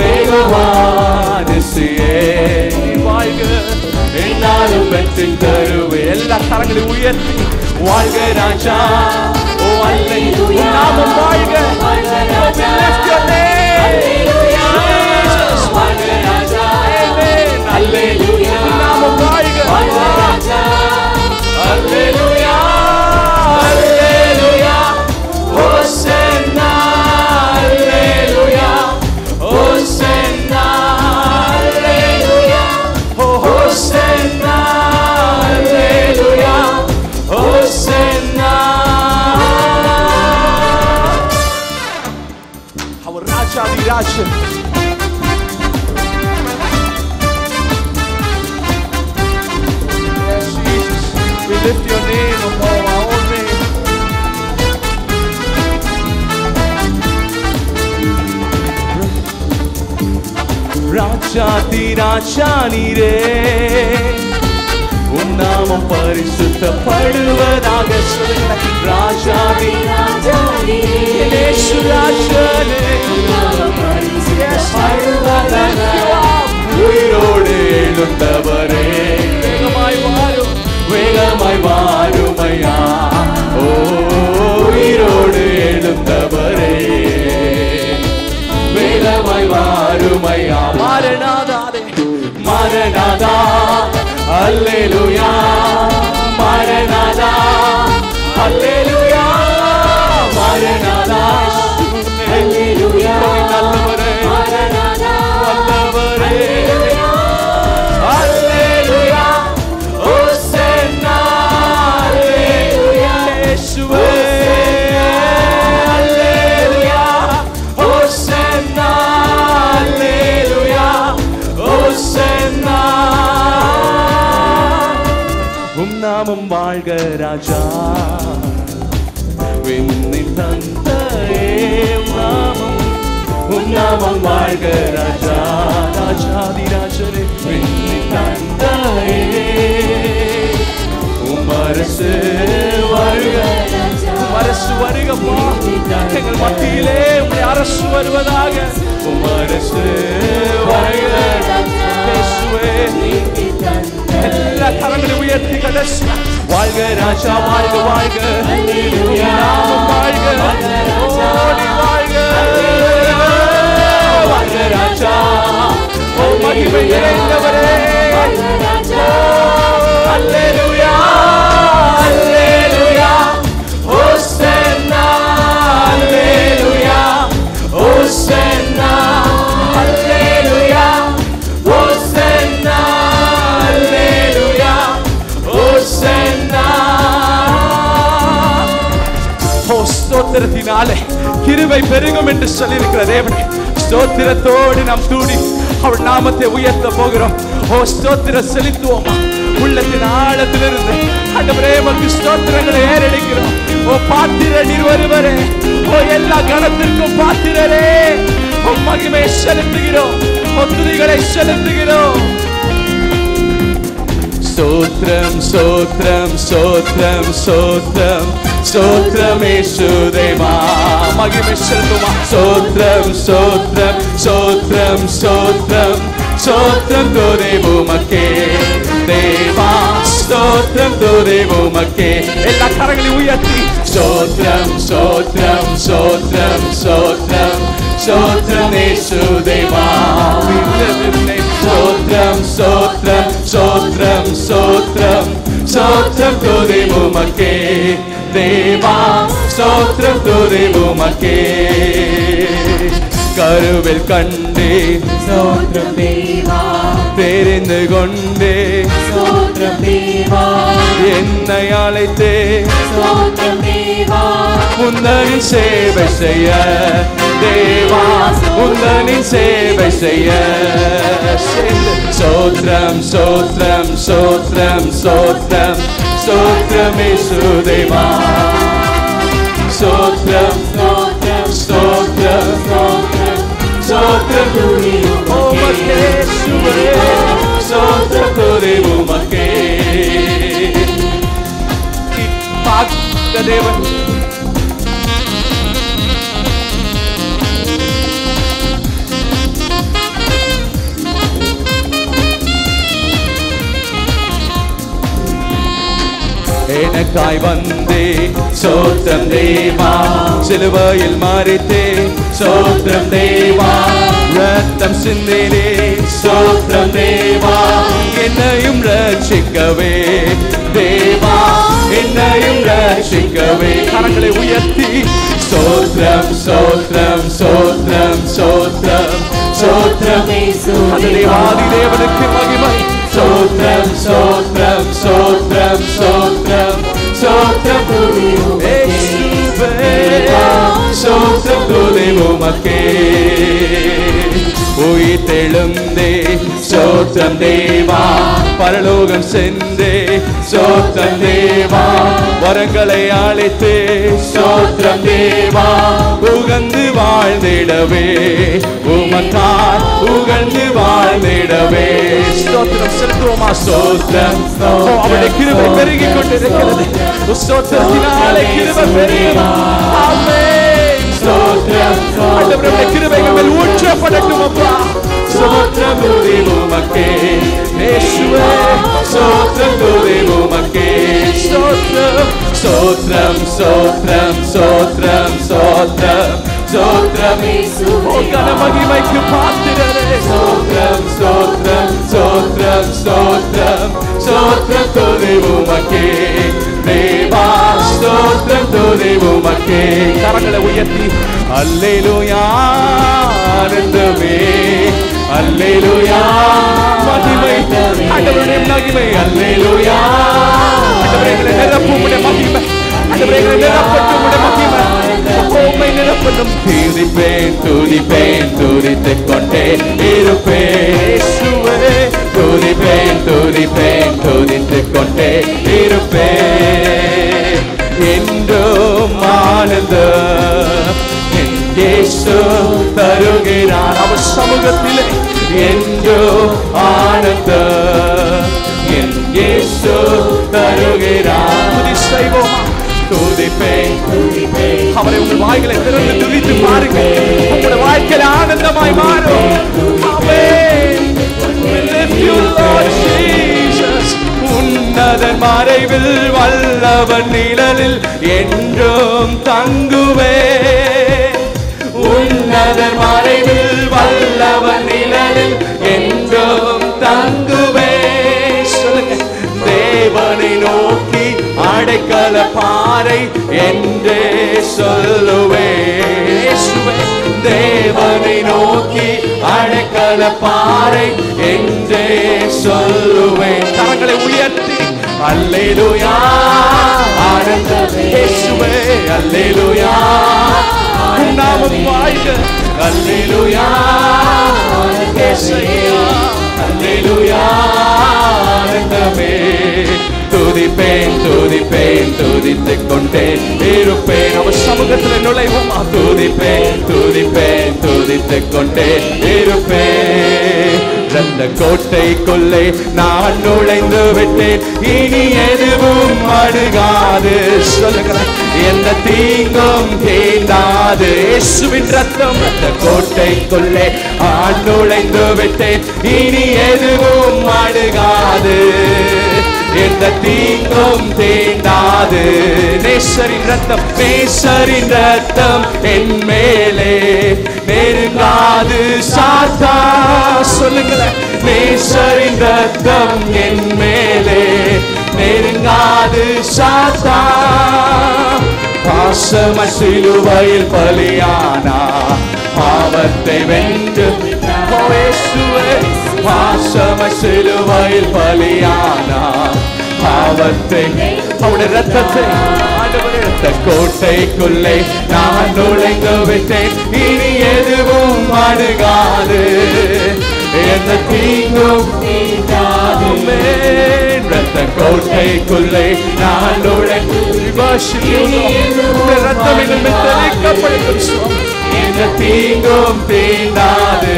A: யெகோவா நிசியே வாழ்க என்னாலும் வெற்றி தருவே எல்லா கரங்களையும் உயர்த்தி வாழ்க ராஜா ஓ அல்லேலூயா நாமம் வாழ்க lift your name Jesus வாழ்க ராஜா amen அல்லேலூயா நாமம் வாழ்க ராஜா அல்லேலூயா அல்லேலூயா ஹோசன்னா அல்லேலூயா ஹோசன்னா அல்லேலூயா ஹோசன்னா அல்லேலூயா ஹோசன்னா அவர் ராஜாதி Rajan Yes, Jesus, we lift your name above our own name. ராஜாதி ராஜா நீரே உம் நாமம் பரிசுத்தப்படுவதாக சொல்லுங்க ராஜாதி இயேசு ராஜனே உயிரோடு எழுந்தவரே வேகமாய் வாருமையா ஓ உயிரோடு எழுந்தவரே வேகமாய் வாருமையா மாரநாதாதே மாரநாதா அல்லேலூயா மாரநாதா அல்லேலூயா மாரநாதா அல்லேலூயா நல்லவரே மாரநாதா வல்லவரே அல்லேலூயா ஹோசன்னா அல்லேலூயா இயேசுவே அல்லேலூயா ஹோசன்னா அல்லேலூயா ஹோசன்னா உம் நாமம் வாழ்க ராஜா விண்ணின் தந்தையே நாமம் உம் நாமம் வாழ்க ராஜா ராஜாதி ராஜரே விண்ணின் தந்தையே உம் அரசு வருக உம் அரசு வருகப்பா எங்கள் மத்தியிலே உம்முடைய அரசு வருவதாக உம் அரசு வருக இயேசுவே எல்லா கரங்களையும் உயர்த்தி கடைசி வாழ்க ராஜா வாழ்க வாழ்க நாமம் வாழ்க ஓடி வாழ்க வாழ்க ராஜா ஓ மகிமை நிறைந்தவரே அல்லேலூயா அல்லேலூயா ஹோசன்னா அல்லேலூயா ஹோசன்னா அல்லேலூயா ஹோசன்னா அல்லேலூயா ஹோசன்னா ஸ்தோத்திரத்தினாலே கிருபை பெருகும் என்று சொல்லியிருக்கிற தேவனே ஸ்தோத்திரத்தோடு நாம் தூடி அவர் நாமத்தை உயர்த்த போகிறோம் ஓ ஸ்தோத்திர செலுத்துவோமா உள்ளத்தின் ஆழத்திலிருந்து ஆண்டவரே உமக்கு ஸ்தோத்திரங்களை ஏறெடுக்கிறோம் ஓ பாத்திர நீர் ஒருவரே ஓ எல்லா கணத்திற்கும் பாத்திரரே ஓ மகிமை செலுத்துகிறோம் ஓ துதிகளை செலுத்துகிறோம் Sotram, Sotram, Sotram, Sotram, Sotram Yeshudeva. Magime Shaltuma. Sotram, Sotram, Sotram, Sotram, Sotram Todevu Make. Deva, Sotram Todevu Make. Ella karagli uyati. Sotram, Sotram, Sotram, Sotram, ஸ்தோத்திரம் இயேசுதேவா. ஸ்தோத்திரம் ஸ்தோத்திரம் ஸ்தோத்திரம் ஸ்தோத்திரம் ஸ்தோத்திரம் துதி உமக்கே தேவா. ஸ்தோத்திரம் துதி உமக்கே. கருவில் கண்டே
F: ஸ்தோத்திரம் தேவா.
A: தெரிந்து கொண்டே
F: ஸ்தோத்திரம் தேவா.
A: என்னை அழைத்தே
F: ஸ்தோத்திரம் தேவா.
A: உந்தனின் சேவை செய்ய தேவா. உந்தனின் சேவை செய்ய. ஸ்தோத்திரம் ஸ்தோத்திரம் ஸ்தோத்திரம் ஸ்தோத்திரம் ஸ்தோத்திரம் இயேசுதேவா. ஸ்தோத்திரம் ஸ்தோத்திரம் ஸ்தோத்திரம் ஸ்தோத்திரம் ஸ்தோத்திரம் துதி உமக்கே இயேசுவே. ஸ்தோத்திரம் துதி உமக்கே. தேவன் எனக்காய் வந்தே ஸ்தோத்திரம் தேவா. சிலுவையில் மரித்தே ஸ்தோத்திரம் தேவா. ரத்தம் சிந்தினே ஸ்தோத்திரம் தேவா. என்னையும் ரட்சிக்கவே தேவா. என்னையும் ரட்சிக்கவே. கரங்களை உயர்த்தி ஸ்தோத்திரம் ஸ்தோத்திரம் ஸ்தோத்திரம் ஸ்தோத்திரம் ஸ்தோத்திரம் ஆதி தேவனுக்கு மகிமை. ஸ்தோத்திரம் ஸ்தோத்திரம் ஸ்தோத்திரம் ஸ்தோத்திரம் ஸ்தோத்திரம் இயேசுவே. ஸ்தோத்திரம் துதி உமக்கே. உயிர்த்தெழுந்தே ஸ்தோத்திரம் தேவா. பரலோகம் சென்றே ஸ்தோத்திரம் தேவா. வரங்களை அழைத்தே ஸ்தோத்திரம் தேவா. உகந்து வாழ்ந்திடவே உமக்கார் உகந்து வாழ்ந்திடவே. ஸ்தோத்திரம் செலுத்துவோமா? ஸ்தோத்திரம். அவருடைய கிருபை பெருகிக் கொண்டிருக்கிறது. ஸ்தோத்திரத்தினாலே கிருபை பெருகும். ஆமென். ஸ்தோத்திரம். ஆண்டவருடைய கிருபைகள் மேல் ஊற்றப்படட்டும் அப்பா. ஸ்தோத்திரம் துதி உமக்கே இயேசுவே. ஸ்தோத்திரம் துதி உமக்கே. ஸ்தோத்திரம் ஸ்தோத்திரம் ஸ்தோத்திரம் ஸ்தோத்திரம் ஸ்தோத்திரம் ஸ்தோத்திரம் கன மகிமைக்கு பாத்திரரே. ஸ்தோத்திரம் ஸ்தோத்திரம் ஸ்தோத்திரம் ஸ்தோத்திரம் ஸ்தோத்திரம் துதி உமக்கே தேவா. ஸ்தோத்திரம் துதி உமக்கே. கரங்களை உயர்த்தி அல்லேலூயா ஆனந்தமே. அல்லேலூயா மகிமை. ஆண்டவருடைய மகிமை. அல்லேலூயா. ஆண்டவரே எங்களை நிரப்பும் உம்முடைய மகிமை. ஆண்டவரே எங்களை நிரப்பட்டும் உம்முடைய மகிமை. உம்மை நிரப்பட்டும். துதிப்பேன் துதிப்பேன் துதித்துக் கொண்டே இருப்பேன் இயேசுவே. துதிப்பேன் துதிப்பேன் துதித்துக் கொண்டே இருப்பேன். என்றும் ஆனந்தம் என் இயேசு தருகிறார். அவர் சமூகத்திலே என்றும் ஆனந்தம் என் இயேசு தருகிறார். துதி செய்வோமா? துதிப்பேன். அவரை உங்கள் வாய்களை திறந்து துதித்து பாருங்க. உங்களுடைய வாழ்க்கையில ஆனந்தமாய் மாறும். ஆமென். உன்னதன் மறைவில் வல்லவன் நிழலில் என்றும் தங்குவே. உன்னதன் மறைவில் வல்லவன் நிழலில் என்றும் தங்குவே. சொல்லுங்க. தேவனை நோக்கி அடைக்கல பாறை என்றே சொல்லுவே. தேவனை நோக்கி அடைக்கல பாறை என்றே சொல்லுவேன். கரங்களை உயர்த்தி அல்லேலூயா ஆனந்தமே இயேசுவே. அல்லேலூயா நாமம் வாழ்க. அல்லேலூயா இயேசுவே. அல்லேலூயா ஆனந்தமே. துதிப்பேன் துதிப்பேன் துதித்துக் கொண்டே இருப்பேன். அவர் சமூகத்தில் நுழைவோமா? துதிப்பேன் துதிப்பேன் துதித்துக் கொண்டே இருப்பேன். அந்த கோட்டைக்குள்ளே நான் நுழைந்து விட்டேன். இனி எதுவும் அணுகாது. சொல்லுகிறேன். எந்த தீங்கும் தீண்டாது. இயேசுவின் ரத்தம். அந்த கோட்டைக்குள்ளே நான் நுழைந்து விட்டேன். இனி எதுவும் அணுகாது. எந்த தீங்கும் தீண்டாது. நேசரின் ரத்தம், நேசரின் ரத்தம் என் மேலே நெருங்காது சாத்தா. சொல்லுங்களேன், நேசரின் ரத்தம் என் மேலே நெருங்காது சாத்தா. பாசம சிலுவையில் பலியானா பாவத்தை வென்று பாசம சிலுவையில் பலியானா பாவத்தை அவருடைய ரத்தத்தை ரத்த கோட்டைக்குள்ளே நான் நுழைந்து விட்டேன். இனி எதுவும் அணுகாது, எந்த தீங்கும் தீண்டாதுமே. ரத்த கோட்டைக்குள்ளே நான் நுழைந்து ரத்தம் தெளிக்கப்படும், எந்த தீங்கும் தீண்டாது.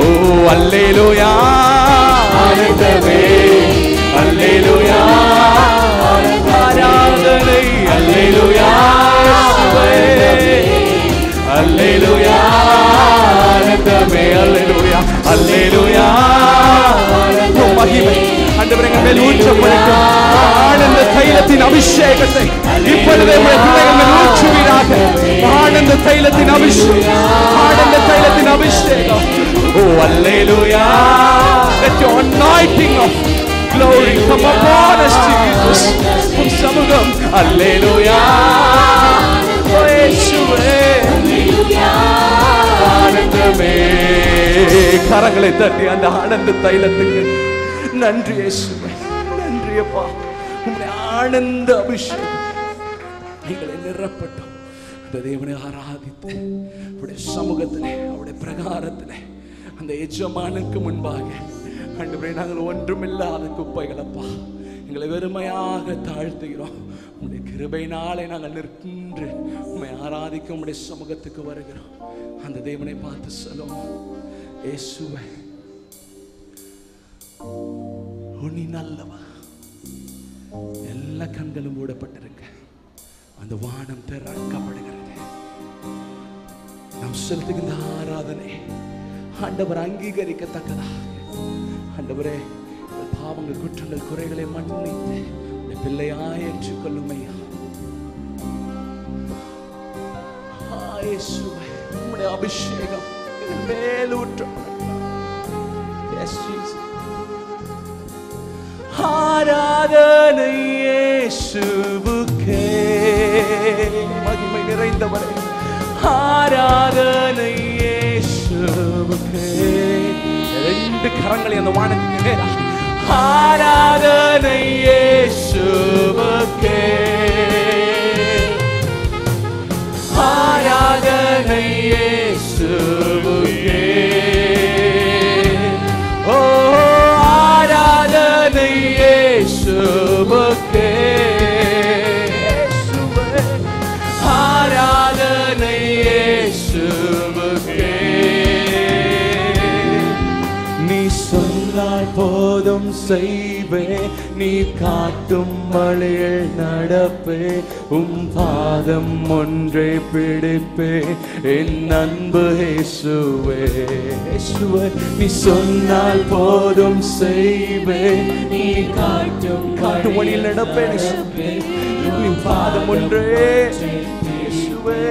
A: ஓ அல்லேலூயா ஆனந்தமே, அல்லேலூயா ஆராதனை, அல்லேலூயா அல்லேலூயா ஆனந்தமே, அல்லேலூயா அல்லேலூயா மகிமை ஆண்டவரே எங்கள் மேல் ஊற்றப்படட்டும். ஆனந்த தைலத்தின் அபிஷேகத்தை இப்பொழுதே பிள்ளைகள் மேல் ஊற்றுவீராக. ஆனந்த தைலத்தின் அபிஷேகம், ஆனந்த தைலத்தின் அபிஷேகம். ஓ அல்லேலூயா. Let your anointing of glory come upon us, Jesus. உம் சமூகம் அல்லேலூயா. ஓ இயேசுவே ஆனந்தமே. கரங்களை தட்டி அந்த ஆனந்த தைலத்துக்கு நன்றி இயேசுவே, நன்றி அப்பா. உம்முடைய ஆனந்த அபிஷேகம் எங்களை நிரப்பட்டும். அந்த தேவனை ஆராதித்து அவருடைய சமூகத்திலே, அவருடைய பிரகாரத்திலே, அந்த எஜமானுக்கு முன்பாக ஆண்டவரே நாங்கள் ஒன்றுமில்லாத குப்பைகள் அப்பா, எங்களை வெறுமையாக தாழ்த்துகிறோம். உம்முடைய கிருபையினாலே நாங்கள் நிற்கின்று உம்மை ஆராதிக்க உம்முடைய சமூகத்துக்கு வருகிறோம். அந்த தேவனை பார்த்து சொல்லுவோம், இயேசுவே நீ நல்லவா. எல்லா கண்களும் மூடப்பட்டிருக்க அந்த வானம் திறக்கப்படுகிறது. நாம் செலுத்துகின்ற ஆராதனை ஆண்டவர் அங்கீகரிக்கத்தக்கதாக, ஆண்டவரே பாவங்கள் குற்றங்கள் குறைகளை மன்னித்து பிள்ளையாய் ஏற்றுக்கொள்ளும் ஐயா. இயேசுவே உம்முடைய அபிஷேகம் மேல் ஊற்றப்படும். ஆராதனை இயேசுவுக்கே, மகிமை நிறைந்தவரே ஆராதனை இயேசுவுக்கே. ரெண்டு கரங்களை அந்த வானத்துக்கு நேரா. ஆராதனை இயேசுவுக்கே, ஆராதனை இயேசுவுக்கே. ஓ ஆராதனை இயேசுவுக்கே, ஆராதனை இயேசுவுக்கே. நீ சொன்னால் போதும் செய்வே, நீ காட்டும் வழியில் நடப்பே, உம் பாதம் ஒன்றை பிடிப்பே என் அன்பு இயேசுவே. இயேசுவே நீ சொன்னால் போதும் செய்வே, நீ காட்டும் வழியில் நடப்பேன். உம் பாதம் ஒன்றே இயேசுவே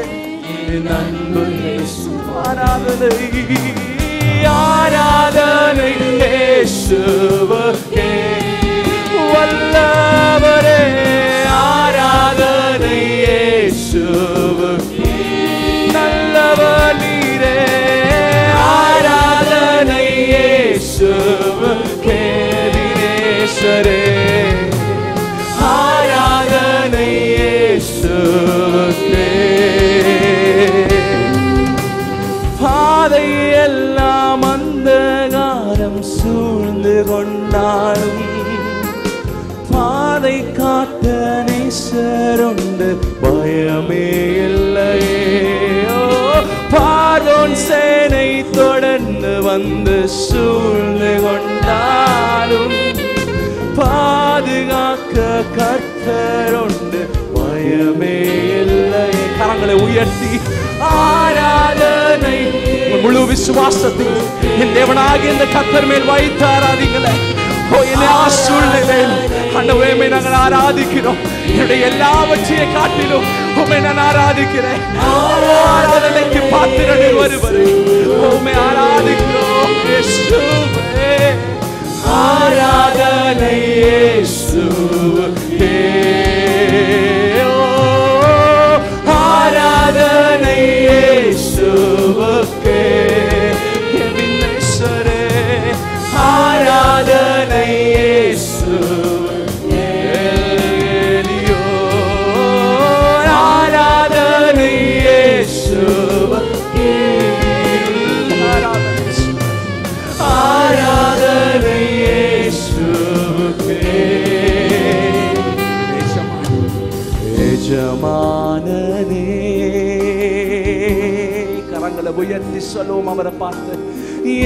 A: என் அன்பு இயேசு. ஆராதனை ஆராதனை இயேசுவுக்கே, வல்லவரே ஆராதனை இயேசுவுக்கே, நல்லவர் நீரே ஆராதனை இயேசுவுக்கே. தினேசரே ஆராதனை இயேசுவுக்கே. பாதை எல்லாம் அந்தகாரம் சூழ்ந்து கொண்டாலும் பாதை காட்ட நேசருண்டு, பயமே இல்லையோ. பார்வோன் சேனை தொடர்ந்து வந்து சூழ்ந்து கொண்டாலும் பாதுகாக்க கர்த்தருண்டு, பயமே இல்லை. கரங்களை உயர்த்தி ஆராதனை முழு விசுவாசத்தை என் தேவனாகிய இந்த கர்த்தர் மேல் வைத்து ஆராதிங்களே. எல்லா சூழ்நிலையில் ஆண்டவரே நாங்கள் ஆராதிக்கிறோம். என்னுடைய எல்லாவற்றையும் காட்டிலும் உம்மை நான் ஆராதிக்கிறேன். ஆராதனைக்கு பாத்திரனை வருவரை உம்மை ஆராதிக்கிறோம் இயேசுவே. ஆராதனை இயேசுவே, ஆராதனை இயேசுவுக்கே. எபினேசரே ஆராதனை இயேசுவே. ஆராதனை இயேசுவுக்கே. ஆராதனை இயேசுவுக்கே. எஜமானனே, கரங்களை உயர்த்தி சொல்லுவோம் அவரை பார்த்து.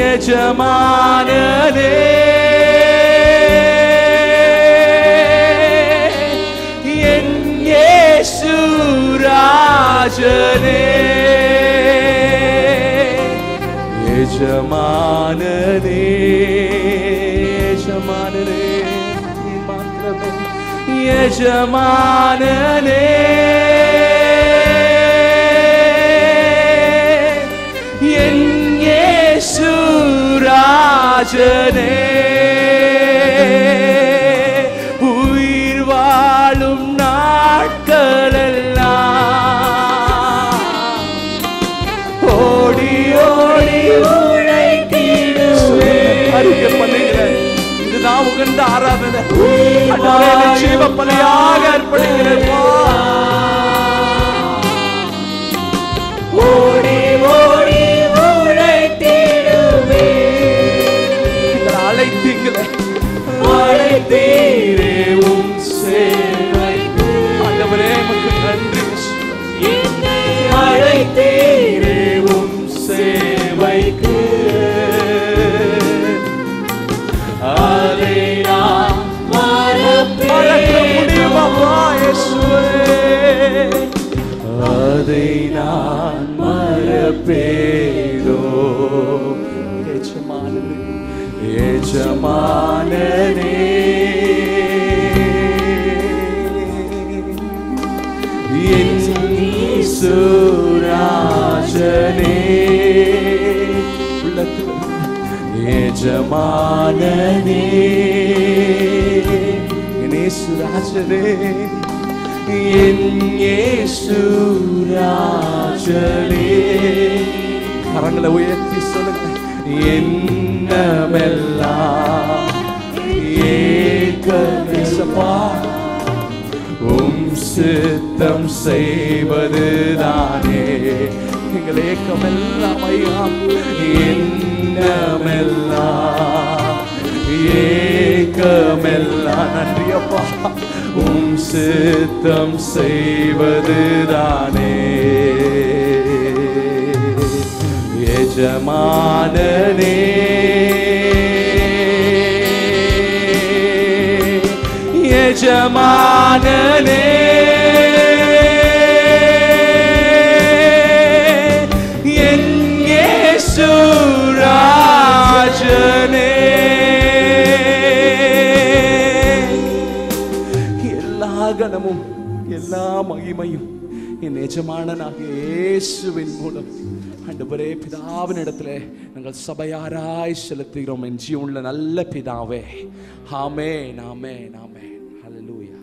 A: எஜமானனே, என் இயேசு ராஜனே. எஜமானனே, எஜமானனே, நீ மாத்திரமே. எஜமானனே, என் இயேசு ராஜனே. உயிர் வாழும் நாட்களெல்லாம் ஓடி ஓடி அறிக்கை பண்ணுகிறேன். இதுதான் உகந்த ஆராதனை. ஜீவ பலியாக அர்ப்பணிக்கிறேன். ஓடி ஓடி உழைத்திடுவே. அழைத்தீங்களே, அழைத்தீரே உம் சேவைக்கு. ஆண்டவரே உமக்கு நன்றி. அழைத்தீரே உம் சேவைக்கு. அதை நான் மறக்க முடியுமா இயேசுவே? அதை நான் மறப்பேனோ? எஜமானனே, எஜமானனே, என் இயேசு ராஜனே. உள்ளத்தில் எஜமானனே, என் இயேசு ராஜனே, என் இயேசு ராஜனே. கரங்களை உயர்த்தி சொல்லுங்க. என்னமெல்லாம் ஏகமேசப்பா, உம் சித்தம் செய்வதுதானே எங்கள் ஏக்கமெல்லாம். ஐயா, என்னமெல்லாம் ஏக்கமெல்லாம் நன்றி அப்பா, உம் சித்தம் செய்வதுதானே. எஜமானனே, எஜமானனே, என் இயேசு ராஜனே. எல்லா கணமும் எல்லா மகிமையும் என் எஜமானனாகிய இயேசுவின் மூலம் ஆண்டவரே பிதாவின் இடத்துல நாங்கள் சபையாராய் செலுத்துகிறோம். என் ஜீவனுள்ள நல்ல பிதாவே, ஆமென், ஆமென், ஆமென். ஹல்லேலூயா.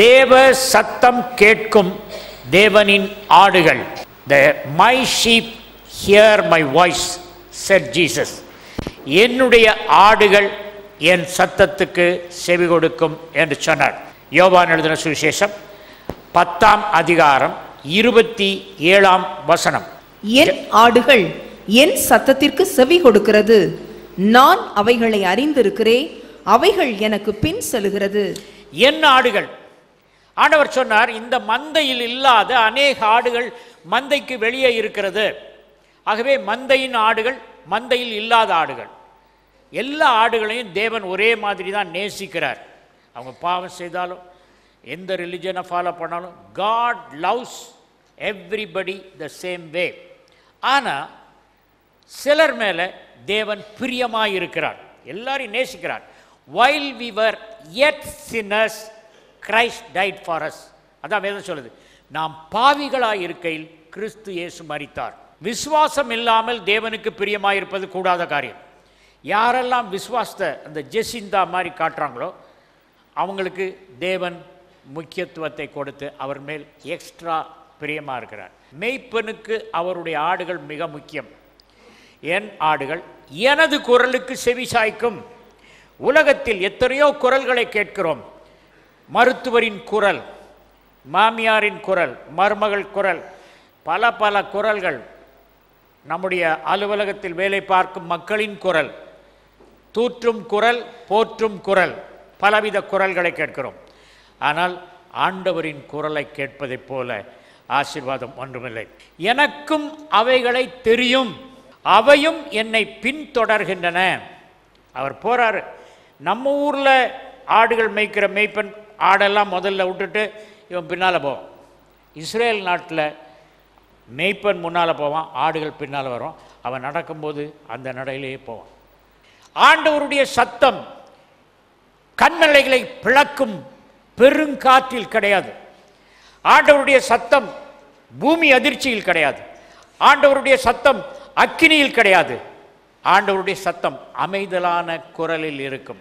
B: தேவ சத்தம் கேட்கும் தேவனின் ஆடுகள். My sheep hear my voice, said Jesus. என்னுடைய ஆடுகள் என் சத்தத்துக்கு செவி கொடுக்கும் என்று சொன்னார். யோவான் எழுதின சுவிசேஷம் 10ஆம் அதிகாரம் 27ஆம் வசனம்.
G: என் ஆடுகள் என் சத்தத்திற்கு செவி கொடுக்கிறது, நான் அவைகளை அறிந்திருக்கிறேன், அவைகள் எனக்கு பின் செல்கிறது.
B: என் ஆடுகள். ஆண்டவர் சொன்னார், இந்த மந்தையில் இல்லாத அநேக ஆடுகள் மந்தைக்கு வெளியே இருக்கிறது. ஆகவே மந்தையின் ஆடுகள், மந்தையில் இல்லாத ஆடுகள். எல்லா ஆடுகளையும் தேவன் ஒரே மாதிரி தான் நேசிக்கிறார். அவங்க பாவம் செய்தாலும் எந்த ரிலிஜனை ஃபாலோ பண்ணாலும் God loves everybody the same way. ஆனால் சிலர் மேலே தேவன் பிரியமாக இருக்கிறார், எல்லாரையும் நேசிக்கிறார். while we were yet sinners Christ died for us. அதான் வேதம் சொல்லுது, நாம் பாவிகளாய் இருக்கையில் கிறிஸ்து இயேசு மரித்தார். விசுவாசம் இல்லாமல் தேவனுக்கு பிரியமாயிருப்பது கூடாத காரியம். யாரெல்லாம் விசுவாசத்தை அந்த ஜெசிந்தா மாதிரி காட்டுறாங்களோ அவங்களுக்கு தேவன் முக்கியத்துவத்தை கொடுத்து அவர் மேல் எக்ஸ்ட்ரா பிரியமாக இருக்கிறார். மேய்ப்பனுக்கு அவருடைய ஆடுகள் மிக முக்கியம். என் ஆடுகள் எனது குரலுக்கு செவி சாய்க்கும். உலகத்தில் எத்தனையோ குரல்களை கேட்கிறோம். மருத்துவரின் குரல், மாமியாரின் குரல், மருமகள் குரல், பல பல குரல்கள். நம்முடைய அலுவலகத்தில் வேலை பார்க்கும் மக்களின் குரல், தூற்றும் குரல், போற்றும் குரல், பலவித குரல்களை கேட்கிறோம். ஆனால் ஆண்டவரின் குரலை கேட்பதைப் போல ஆசீர்வாதம் ஒன்றுமில்லை. எனக்கும் அவைகளை தெரியும், அவையும் என்னை பின்தொடர்கின்றன. அவர் போறாரு. நம்ம ஊரில் ஆடுகள் மேய்க்கிற மேய்ப்பன் ஆடெல்லாம் முதல்ல விட்டுட்டு இவன் பின்னால் போவான். இஸ்ரேல் நாட்டில் மேய்ப்பன் முன்னால் போவான், ஆடுகள் பின்னால் வரும். அவன் நடக்கும்போது அந்த நடையிலேயே போவான். ஆண்டவருடைய சத்தம் கண்மலைகளை பிளக்கும் பெருங்காற்றில் கிடையாது. ஆண்டவருடைய சத்தம் பூமி அதிர்ச்சியில் கிடையாது. ஆண்டவருடைய சத்தம் அக்கினியில் கிடையாது. ஆண்டவருடைய சத்தம் அமைதலான குரலில் இருக்கும்.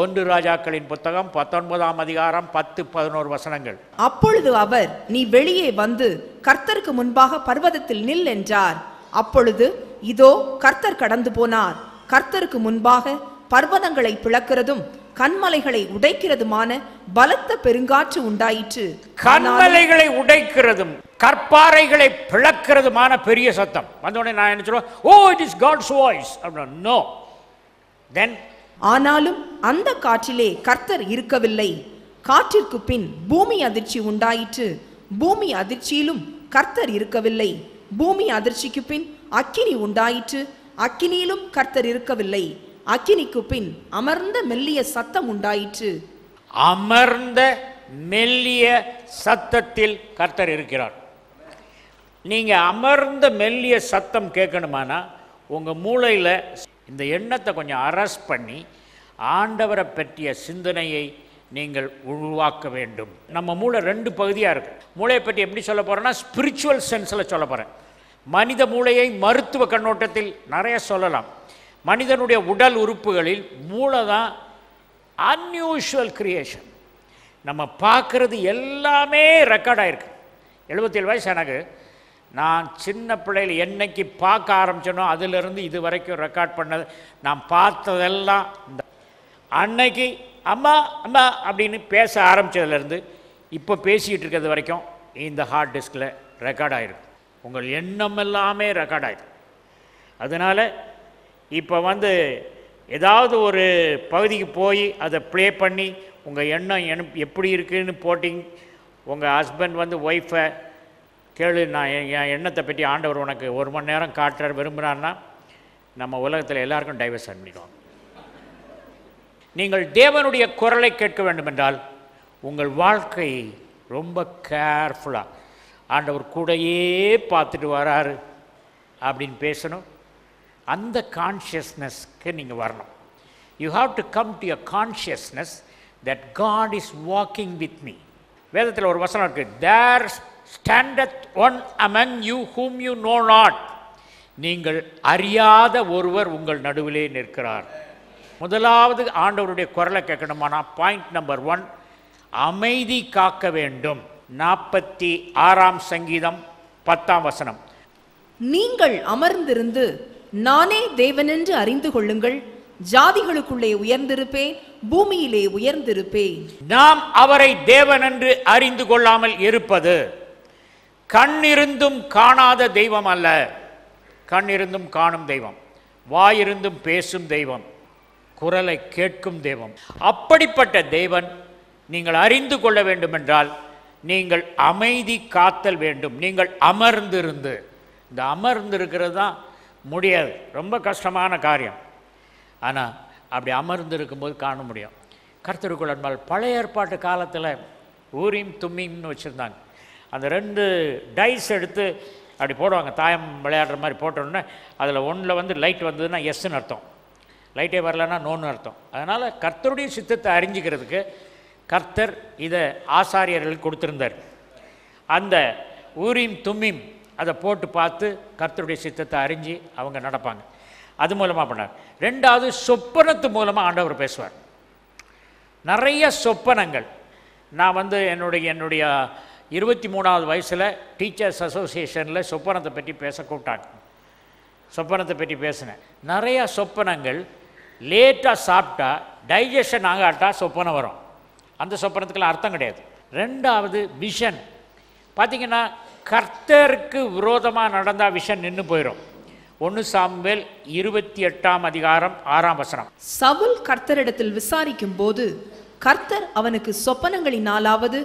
B: 1 ராஜாக்களின் புத்தகம் 19ஆம் அதிகாரம் 10-11 வசனங்கள்.
G: அப்பொழுது அவர், நீ வெளியே வந்து கர்த்தருக்கு முன்பாக பர்வதத்தில் நில் என்றார். அப்பொழுது இதோ கர்த்தர் கடந்து போனார். கர்த்தருக்கு முன்பாக பர்வதங்களை பிளக்கிறதும் கண்மலைகளை உடைக்கிறதுமான பலத்த பெருங்காற்று உண்டாயிற்று.
B: கண்மலைகளை உடைக்கிறதும் கற்பாறைகளை பிளக்கிறதுமான பெரிய சத்தம் வந்தோடனே நான் என்ன சொல்லுவேன், oh it is God's voice அப்படின்னா நோ. தென்
G: ஆனாலும் அந்த காற்றிலே கர்த்தர் இருக்கவில்லை. காற்றிற்கு பின் பூமி அதிர்ச்சி உண்டாயிற்று. பூமி அதிர்ச்சியிலும் கர்த்தர் இருக்கவில்லை. பூமி அதிர்ச்சிக்கு பின் அக்கினி உண்டாயிற்று. அக்கினியிலும் கர்த்தர் இருக்கவில்லை. அக்கினிக்கு பின் அமர்ந்த மெல்லிய சத்தம் உண்டாயிற்று.
B: அமர்ந்த மெல்லிய சத்தத்தில் கர்த்தர் இருக்கிறார். நீங்க அமர்ந்த மெல்லிய சத்தம் கேட்கணுமானா உங்க மூளையில இந்த எண்ணத்தை கொஞ்சம் அரெஸ்ட் பண்ணி ஆண்டவரை பற்றிய சிந்தனையை நீங்கள் உருவாக்க வேண்டும். நம்ம மூளை 2 பகுதியாக இருக்கு. மூளையை பற்றி எப்படி சொல்ல போறேன்னா ஸ்பிரிச்சுவல் சென்ஸில் சொல்ல போறேன். மனித மூளையை மருத்துவ கண்ணோட்டத்தில் நிறைய சொல்லலாம். மனிதனுடைய உடல் உறுப்புகளில் மூளை தான் அன்யூஷுவல் கிரியேஷன். நம்ம பார்க்குறது எல்லாமே ரெக்கார்ட் ஆகிருக்கு. 77 வயசு எனக்கு. நான் சின்ன பிள்ளையில் என்னைக்கு பார்க்க ஆரம்பிச்சனோ அதிலிருந்து இது வரைக்கும் ரெக்கார்ட் பண்ணது, நான் பார்த்ததெல்லாம் இந்த அன்னைக்கு அம்மா அம்மா அப்படின்னு பேச ஆரம்பித்ததுலேருந்து இப்போ பேசிகிட்டு இருக்கிறது வரைக்கும் இந்த ஹார்ட் டிஸ்கில் ரெக்கார்ட் ஆகிருக்கு. உங்கள் எண்ணம் எல்லாமே ரெக்கார்ட் ஆகிருக்கு. அதனால் இப்போ ஏதாவது ஒரு பகுதிக்கு போய் அதை ப்ளே பண்ணி உங்கள் எண்ணம் எப்படி இருக்குதுன்னு போட்டிங் உங்கள் ஹஸ்பண்ட் ஒய்ஃபை கேளு, நான் என் எண்ணத்தை பற்றி ஆண்டவர் உனக்கு 1 மணி நேரம் காட்டுற விரும்புகிறான்னா நம்ம உலகத்தில் எல்லாருக்கும் டைவர்ஸ் பண்ணிடுவாங்க. நீங்கள் தேவனுடைய குரலை கேட்க வேண்டுமென்றால் உங்கள் வாழ்க்கையை ரொம்ப கேர்ஃபுல்லாக ஆண்டவர் கூடையே பார்த்துட்டு வராரு அப்படின்னு பேசணும். அந்த கான்ஷியஸ்னஸ்க்கு நீங்கள் வரணும். You have to come to your consciousness that God is walking with me. வேதத்தில் ஒரு வசனம் இருக்குது, there standeth one among you whom you know not. நீங்கள் அறியாத ஒருவர் உங்கள் நடுவிலே நிற்கிறார். முதலாவது ஆண்டவருடைய குரலை கேட்கணுமானா பாயிண்ட் நம்பர் 1, அமைதி காக்க வேண்டும். 46ஆம் சங்கீதம் 10ஆம் வசனம்.
G: நீங்கள் அமர்ந்திருந்து நானே தேவனென்று அறிந்து கொள்ளுங்கள். ஜாதிகளுக்குள்ளே உயர்ந்திருப்பேன், பூமியிலே உயர்ந்திருப்பேன்.
B: நாம் அவரை தேவனென்று அறிந்து கொள்ளாமல் இருப்பது கண்ணிருந்தும் காணாத தெய்வம் அல்ல, கண்ணிருந்தும் காணும் தெய்வம், வாயிருந்தும் பேசும் தெய்வம், குரலை கேட்கும் தெய்வம். அப்படிப்பட்ட தெய்வன் நீங்கள் அறிந்து கொள்ள வேண்டுமென்றால் நீங்கள் அமைதி காத்தல் வேண்டும். நீங்கள் அமர்ந்திருந்து, இந்த அமர்ந்திருக்கிறது தான் முடியாது, ரொம்ப கஷ்டமான காரியம். ஆனால் அப்படி அமர்ந்து இருக்கும்போது காண முடியும். கர்த்தருக்குள் அன்பால் பழைய ஏற்பாட்டு காலத்தில் ஊரீம் தும்மீம்னு வச்சுருந்தாங்க. அந்த 2 டைஸ் எடுத்து அப்படி போடுவாங்க, தாயம் விளையாடுற மாதிரி போட்டோன்னே அதில் ஒன்றில் லைட் வந்ததுன்னா எஸ்ன்னு அர்த்தம், லைட்டே வரலன்னா நோன்னு அர்த்தம். அதனால் கர்த்தருடைய சித்தத்தை அறிஞ்சிக்கிறதுக்கு கர்த்தர் இதை ஆசாரியர்கள் கொடுத்துருந்தார். அந்த ஊரீம் தும்மீம் அதை போட்டு பார்த்து கர்த்தருடைய சித்தத்தை அறிஞ்சு அவங்க நடப்பாங்க. அது மூலமாக பண்ணார். ரெண்டாவது, சொப்பனத்து மூலமாக ஆண்டவர் பேசுவார். நிறைய சொப்பனங்கள். நான் வந்து என்னுடைய 23வது வயசில் டீச்சர்ஸ் அசோசியேஷனில் சொப்பனத்தை பற்றி பேச கூப்பிட்டாங்க. சொப்பனத்தை பற்றி பேசினேன். நிறையா சொப்பனங்கள் லேட்டாக சாப்பிட்டா டைஜஷன் ஆகாட்டா சொப்பனம் வரும். அந்த சொப்பனத்துக்கெல்லாம் அர்த்தம் கிடையாது. ரெண்டாவது, விஷன். பார்த்திங்கன்னா கர்த்தருக்கு விரோதமாக நடந்தால் விஷன் நின்று போயிடும். 1 சாமுவேல் 28ஆம் அதிகாரம் 6ஆம் வசனம்.
G: சவுல் கர்த்தரிடத்தில் விசாரிக்கும் போது கர்த்தர் அவனுக்கு சொப்பனங்களினாலாவது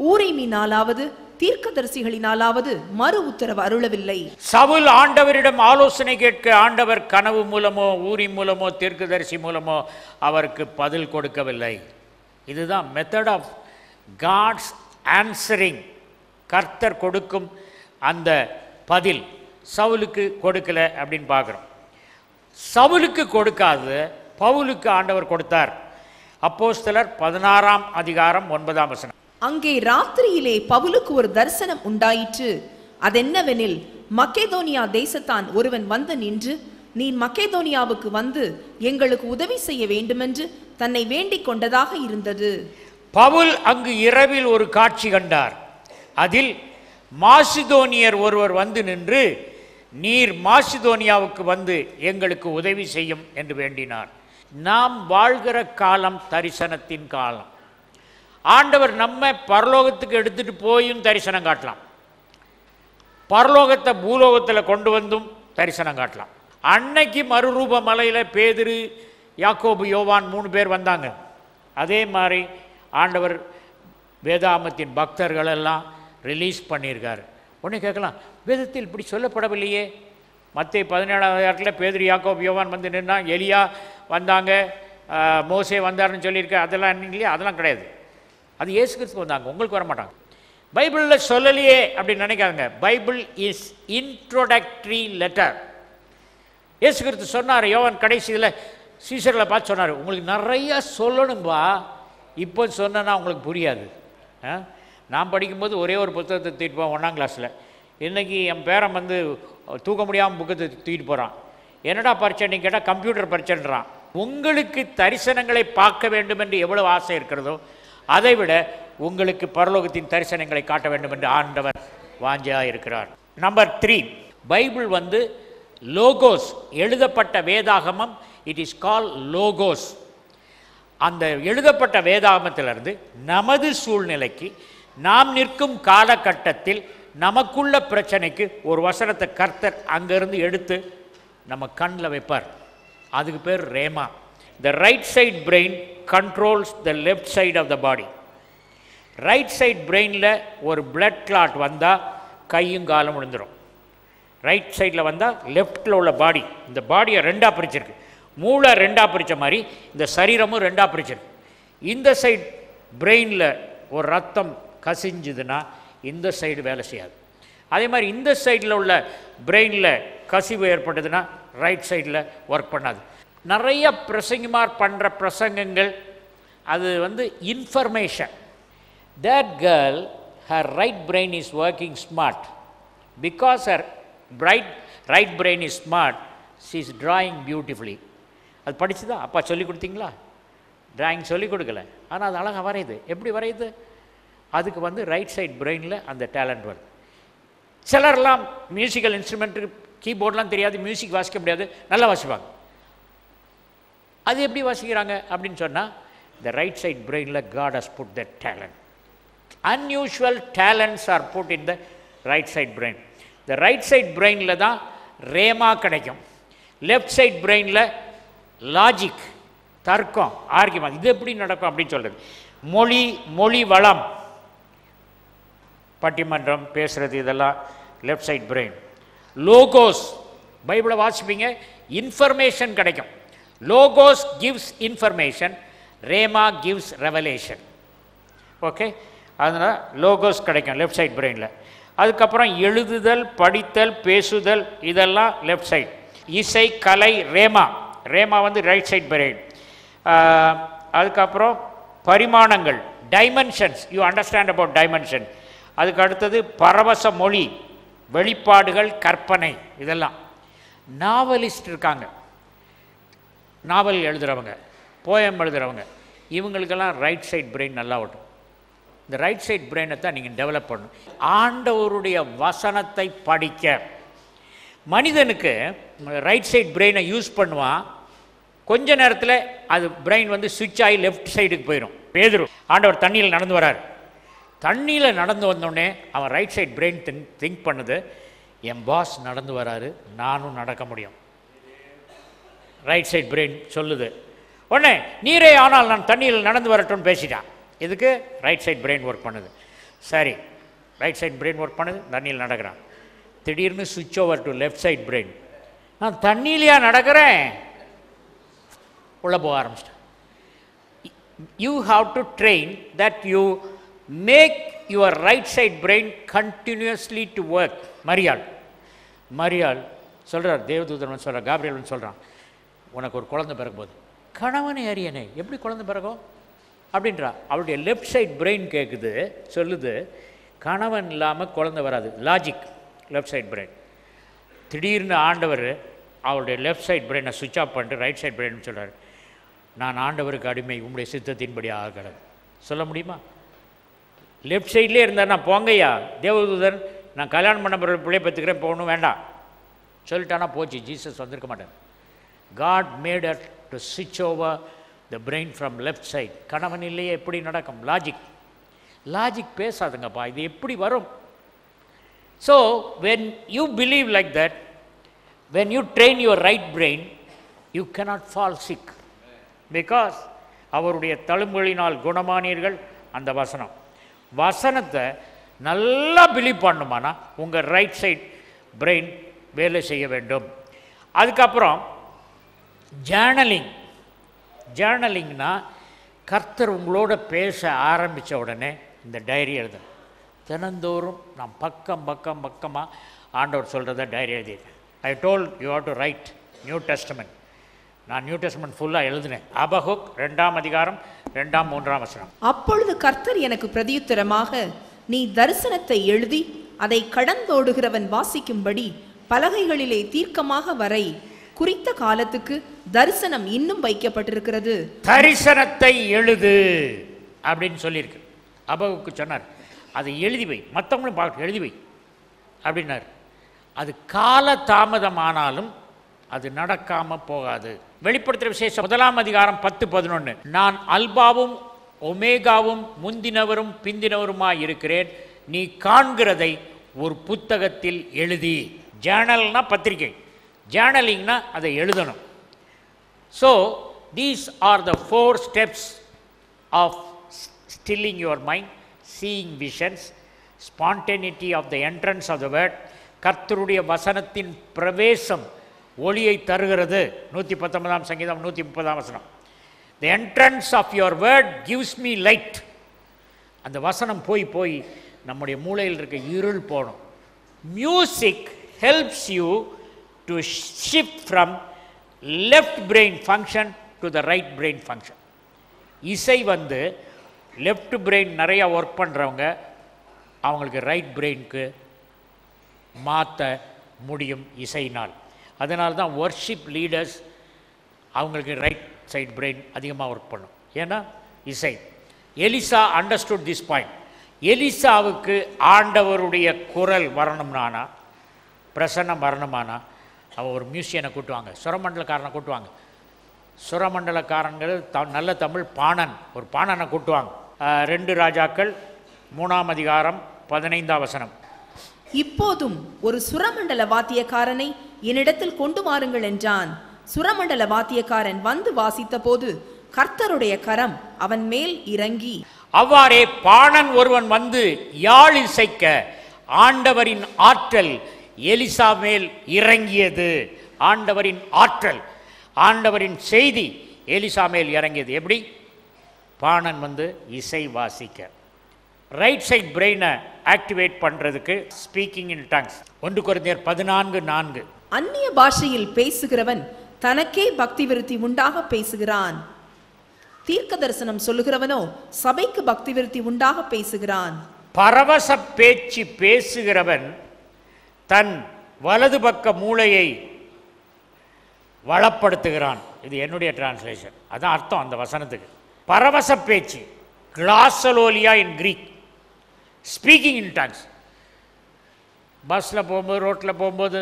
G: ஊரீமினாலாவது தீர்க்கதரிசிகளினாலாவது மறு உத்தரவு அருளவில்லை.
B: சவுல் ஆண்டவரிடம் ஆலோசனை கேட்க ஆண்டவர் கனவு மூலமோ ஊரீம் மூலமோ தீர்க்கதரிசி மூலமோ அவருக்கு பதில் கொடுக்கவில்லை. இதுதான் மெத்தட் ஆஃப் காட்ஸ் ஆன்சரிங். கர்த்தர் கொடுக்கும் அந்த பதில் சவுலுக்கு கொடுக்கல அப்படின்னு பார்க்குறோம். சவுலுக்கு கொடுக்காது பவுலுக்கு ஆண்டவர் கொடுத்தார். அப்போஸ்தலர் 16ஆம் அதிகாரம் 9ஆம் வசனம்.
G: அங்கே ராத்திரியிலே பவுலுக்கு ஒரு தரிசனம் உண்டாயிற்று. அதென்னவெனில், மக்கேதோனியா தேசத்தான் ஒருவன் வந்து நின்று, நீ மக்கேதோனியாவுக்கு வந்து எங்களுக்கு உதவி செய்ய வேண்டுமென்று தன்னை வேண்டிக் கொண்டதாக இருந்தது.
B: பவுல் அங்கு இரவில் ஒரு காட்சி கண்டார். அதில் மாசிதோனியர் ஒருவர் வந்து நின்று, நீர் மாசிதோனியாவுக்கு வந்து எங்களுக்கு உதவி செய்யும் என்று வேண்டினார். நாம் வாழ்கிற காலம் தரிசனத்தின் காலம். ஆண்டவர் நம்ம பரலோகத்துக்கு எடுத்துட்டு போயும் தரிசனம் காட்டலாம், பரலோகத்தை பூலோகத்தில் கொண்டு வந்தும் தரிசனம் காட்டலாம். அன்னைக்கு மறுரூப மலையில் பேதுரு, யாக்கோபு, யோவான் 3 பேர் வந்தாங்க. அதே மாதிரி ஆண்டவர் வேதாமத்தின் பக்தர்களெல்லாம் ரிலீஸ் பண்ணியிருக்காரு. உடனே கேட்கலாம், வேதத்தில் இப்படி சொல்லப்படவில்லையே. மத்தேயு 17ஆம் அதிகாரத்தில் பேதுரு, யாக்கோபு, யோவான் வந்து நின்னா, எலியா வந்தாங்க, மோசே வந்தார்னு சொல்லியிருக்க, அதெல்லாம் இல்லையா? அதெல்லாம் கிடையாது. அது இயேசு கிறிஸ்து வந்தாங்க, உங்களுக்கு வர மாட்டாங்க. பைபிளில் சொல்லலையே அப்படின்னு நினைக்காதுங்க. Bible is introductory letter. இயேசு கிறிஸ்து சொன்னார், யோவான் கடைசியில் சீசர்களை பார்த்து சொன்னார், உங்களுக்கு நிறையா சொல்லணும்பா, இப்போ சொன்னா உங்களுக்கு புரியாது. நான் படிக்கும்போது ஒரே ஒரு புத்தகத்தை தூக்கிட்டு போவேன் 1ஆம் கிளாஸில். இன்றைக்கி என் பேரன் வந்து தூக்க முடியாமல் புக்கத்தை தூக்கிட்டு போகிறான். என்னடா பரிச்சைன்னு கேட்டால் கம்ப்யூட்டர் பரிச்சைன்றான். உங்களுக்கு தரிசனங்களை பார்க்க வேண்டும் என்று எவ்வளவு ஆசை இருக்கிறதோ அதை விட உங்களுக்கு பரலோகத்தின் தரிசனங்களை காட்ட வேண்டும் என்று ஆண்டவர் வாஞ்சையாக இருக்கிறார். நம்பர் 3, பைபிள் வந்து லோகோஸ், எழுதப்பட்ட வேதாகமம். It is call logos. அந்த எழுதப்பட்ட வேதாகமத்திலிருந்து நமது சூழ்நிலைக்கு, நாம் நிற்கும் காலகட்டத்தில் நமக்குள்ள பிரச்சனைக்கு ஒரு வசனத்தை கர்த்தர் அங்கேருந்து எடுத்து நம்ம கண்ணில் வைப்பார். அதுக்கு பேர் rhema. The right side brain controls the left side of the body. Right side பிரெயினில் ஒரு பிளட் கிளாட் வந்தால் கையும் காலும் விழுந்துடும். ரைட் சைடில் வந்தால் லெஃப்டில் உள்ள பாடி, இந்த பாடியை 2ஆக பிரிச்சிருக்கு. மூளை 2ஆக பிரித்த மாதிரி இந்த சரீரமும் 2ஆக பிரிச்சிருக்கு. இந்த சைட் பிரெயினில் ஒரு ரத்தம் கசிஞ்சுதுன்னா இந்த சைடு வேலை செய்யாது. அதே மாதிரி இந்த சைடில் உள்ள பிரெயினில் கசிவு ஏற்பட்டதுன்னா ரைட் சைடில் ஒர்க் பண்ணாது. நிறைய பிரசங்கமார் பண்ணுற பிரசங்கங்கள் அது வந்து information. That girl, her right brain is working smart. Because her right brain is smart, she is drawing beautifully. அது படிச்சுதா? அப்பா சொல்லி கொடுத்தீங்களா? டிராயிங் சொல்லி கொடுக்கல, ஆனால் அது அழகாக வரையுது. எப்படி வரையுது? அதுக்கு வந்து ரைட் சைட் பிரெயினில் அந்த டேலண்ட் வருது. சிலர்லாம் மியூசிக்கல் இன்ஸ்ட்ருமெண்ட்டு, கீபோர்ட்லாம் தெரியாது, மியூசிக் வாசிக்க முடியாது, நல்லா வாசிப்பாங்க. அது எப்படி வாசிக்கிறாங்க அப்படின்னு சொன்னால், the right side brain God has put that talent. Unusual talents are put in the right side brain. The right side brain தான் ரேமா கிடைக்கும். லெஃப்ட் சைட் பிரெயினில் லாஜிக், தர்க்கம், ஆர்கியூமெண்ட், இது எப்படி நடக்கும் அப்படின்னு சொல்கிறது. மொழி வளம், பட்டிமன்றம் பேசுகிறது, இதெல்லாம் லெஃப்ட் சைட் பிரெயின். லோகோஸ், பைபிளை வாசிப்பீங்க, இன்ஃபர்மேஷன் கிடைக்கும். Logos gives information, rhema gives revelation. Okay, அதனால் லோகோஸ் கிடைக்கும் லெஃப்ட் சைட் பிரெயினில். அதுக்கப்புறம் எழுதுதல், படித்தல், பேசுதல், இதெல்லாம் லெஃப்ட் சைட். இசை, கலை, ரேமா, ரேமா வந்து ரைட் சைட் பிரெயின். அதுக்கப்புறம் பரிமாணங்கள், dimensions, you understand about dimension. அதுக்கு அடுத்தது பரவச மொழி, வெளிப்பாடுகள், கற்பனை, இதெல்லாம். நாவலிஸ்ட் இருக்காங்க, நாவல் எழுதுகிறவங்க, போயம் எழுதுகிறவங்க, இவங்களுக்கெல்லாம் ரைட் சைட் பிரெயின் நல்லா ஓட்டும். இந்த ரைட் சைட் பிரெயினை தான் நீங்கள் டெவலப் பண்ணணும். ஆண்டவருடைய வசனத்தை படிக்க மனிதனுக்கு ரைட் சைட் பிரெயினை யூஸ் பண்ணுவான். கொஞ்ச நேரத்தில் அது பிரெயின் வந்து சுவிட்ச் ஆகி லெஃப்ட் சைடுக்கு போயிடும். பேதுரு ஆண்டவர் தண்ணியில் நடந்து வரார். தண்ணியில் நடந்து வந்தோடனே அவன் ரைட் சைட் பிரெயின் திங்க் பண்ணுது, என் பாஸ் நடந்து வராரு, நானும் நடக்க முடியும். ரைட் சைட் பிரெயின் சொல்லுது. உடனே நீரே ஆனால் நான் தண்ணியில் நடந்து வரட்டும்னு பேசிட்டான். இதுக்கு ரைட் சைட் பிரெயின் ஒர்க் பண்ணுது. சரி, ரைட் சைட் பிரெயின் ஒர்க் பண்ணுது, தண்ணியில் நடக்கிறான். திடீர்னு சுவிட்ச் over to left side brain. நான் தண்ணியிலையா நடக்கிறேன், உள்ளே போக ஆரம்பிச்சிட்டேன். You have to train that you make your right side brain continuously to work. மரியாள் சொல்கிறார், தேவதூதன் சொல்கிறார், காப்ரியல் சொல்கிறான், உனக்கு ஒரு குழந்தை பிறக்க போகுது. கணவனை அறியனே, எப்படி குழந்தை பிறகும் அப்படின்றா. அவளுடைய லெஃப்ட் சைட் பிரெயின் கேட்குது, சொல்லுது, கணவன் இல்லாமல் குழந்தை வராது. Logic, left side brain. திடீர்னு ஆண்டவர் அவருடைய லெஃப்ட் சைட் பிரெயினை சுவிட்ச் ஆஃப் பண்ணிட்டு ரைட் சைட் பிரெயின் சொல்கிறார், நான் ஆண்டவருக்கு அடிமை, உங்களுடைய சித்தத்தின்படி ஆகிறது. சொல்ல முடியுமா? லெஃப்ட் சைட்லேயே இருந்தார், நான் போங்கய்யா தேவதூதன், நான் கல்யாணம் பண்ண பிள்ளைய பற்றுக்கிறேன், போகணும் வேண்டாம் சொல்லிட்டானா போச்சு, ஜீசஸ் வந்திருக்க மாட்டார். God made us to switch over the brain from left side. கணவன் இல்லையே எப்படி நடக்கும்? லாஜிக் பேசாதுங்கப்பா, இது எப்படி வரும்? So when you believe like that, when you train your right brain, you cannot fall sick, because அவருடைய தழும்புகளினால் குணமானீர்கள். அந்த வசனத்தை நல்லா பிலீவ் பண்ணுமானா உங்கள் ரைட் சைட் பிரெயின் வேலை செய்ய வேண்டும். அதுக்கப்புறம் ஜேர்னலிங்னா கர்த்தர் உங்களோட பேச ஆரம்பித்த உடனே இந்த டைரி எழுதணும். தினந்தோறும் நான் பக்கமாக ஆண்டவர் சொல்கிறத டைரி எழுதியிருக்கேன். I told you have to right new testament. நான் நியூ டெஸ்டமெண்ட் ஃபுல்லாக எழுதினேன். அபகுக் 2ஆம் அதிகாரம் 2, 3 வசனம்.
G: அப்பொழுது கர்த்தர் எனக்கு பிரதியுத்தரமாக, நீ தரிசனத்தை எழுதி அதை கடந்தோடுகிறவன் வாசிக்கும்படி பலகைகளிலே தீர்க்கமாக வரை, குறித்த காலத்துக்கு தரிசனம் இன்னும் வைக்கப்பட்டிருக்கிறது.
B: தரிசனத்தை எழுது அப்படின்னு சொல்லியிருக்கு. அபகுக்கு சொன்னார், அதை எழுதி வை, மற்றவங்களும் பார்க்க எழுதி வை அப்படின்னார். அது கால தாமதமானாலும் அது நடக்காமல் போகாது. வெளிப்படுத்துகிற விசேஷம் 1ஆம் அதிகாரம் 10, 11. நான் அல்பாவும் ஒமேகாவும் முந்தினவரும் பிந்தினவருமாய் இருக்கிறேன், நீ காண்கிறதை ஒரு புத்தகத்தில் எழுதி. ஜேர்னல்னா பத்திரிகை, ஜேர்னலிங்னா அதை எழுதணும். So these are the 4 steps of stilling your mind, seeing visions, spontaneity of the entrance of the word. கர்த்தருடைய வசனத்தின் பிரவேசம் ஒளியை தருகிறது. 119ஆம் சங்கீதம் 130ஆம் வசனம். The entrance of your word gives me light. அந்த வசனம் போய் நம்முடைய மூளையில் இருக்க இருள் போகணும். Music helps you to shift from left brain function to the right brain function. இசை வந்து லெஃப்ட் பிரெயின் நிறையா ஒர்க் பண்ணுறவங்க அவங்களுக்கு ரைட் பிரெயினுக்கு மாற்ற முடியும் இசையினால். அதனால தான் வர்ஷிப் லீடர்ஸ் அவங்களுக்கு ரைட் சைட் பிரெயின் அதிகமாக ஒர்க் பண்ணும், ஏன்னா இசை. Elisha understood this point. எலிசாவுக்கு ஆண்டவருடைய குரல் வரணும்னானா, பிரசன்னம் வரணுமானா, அவன் ஒரு மியூசியனை கூட்டுவாங்க, சுரமண்டலக்காரனை கூட்டுவாங்க. சுரமண்டலக்காரங்கிறது நல்ல தமிழ் பாணன், ஒரு பாணனை கூட்டுவாங்க. 2 ராஜாக்கள் 3ஆம் அதிகாரம் 15ஆம் வசனம்.
G: இப்போதும் ஒரு சுரமண்டல வாத்தியக்காரனை என்னிடத்தில் கொண்டு வாருங்கள் என்றான். சுரமண்டல வாத்தியக்காரன் வந்து வாசித்த போது கர்த்தருடைய கரம் அவன் மேல் இறங்கி,
B: அவ்வாறே பாணன் ஒருவன் வந்து யாழ் இசைக்க ஆண்டவரின் ஆற்றல் எலிசா மேல் இறங்கியது. ஆண்டவரின் ஆற்றல், ஆண்டவரின் செய்தி எலிசா மேல் இறங்கியது. எப்படி? பாணன் வந்து இசை வாசிக்க. ரைட் சைட் பிரெயினை ஆக்டிவேட் பண்ணுறதுக்கு ஸ்பீக்கிங் இன் டங்ஸ். 1 கொரிந்தியர் 14:4.
G: அந்நிய பாஷையில் பேசுகிறவன் தனக்கே பக்தி விருத்தி உண்டாக பேசுகிறான். தீர்க்க தரிசனம் சொல்லுகிறவனோ சபைக்கு பக்தி விருத்தி உண்டாக பேசுகிறான்.
B: பரவச பேச்சு பேசுகிறவன் தன் வலது பக்க மூளையை வளப்படுத்துகிறான். இது என்னுடைய டிரான்ஸ்லேஷன். அதான் அர்த்தம் அந்த வசனத்துக்கு. பரவச பேச்சு, glossolalia in Greek, speaking in tongues. பஸ்ஸில் போகும்போது, ரோட்டில் போகும்போது,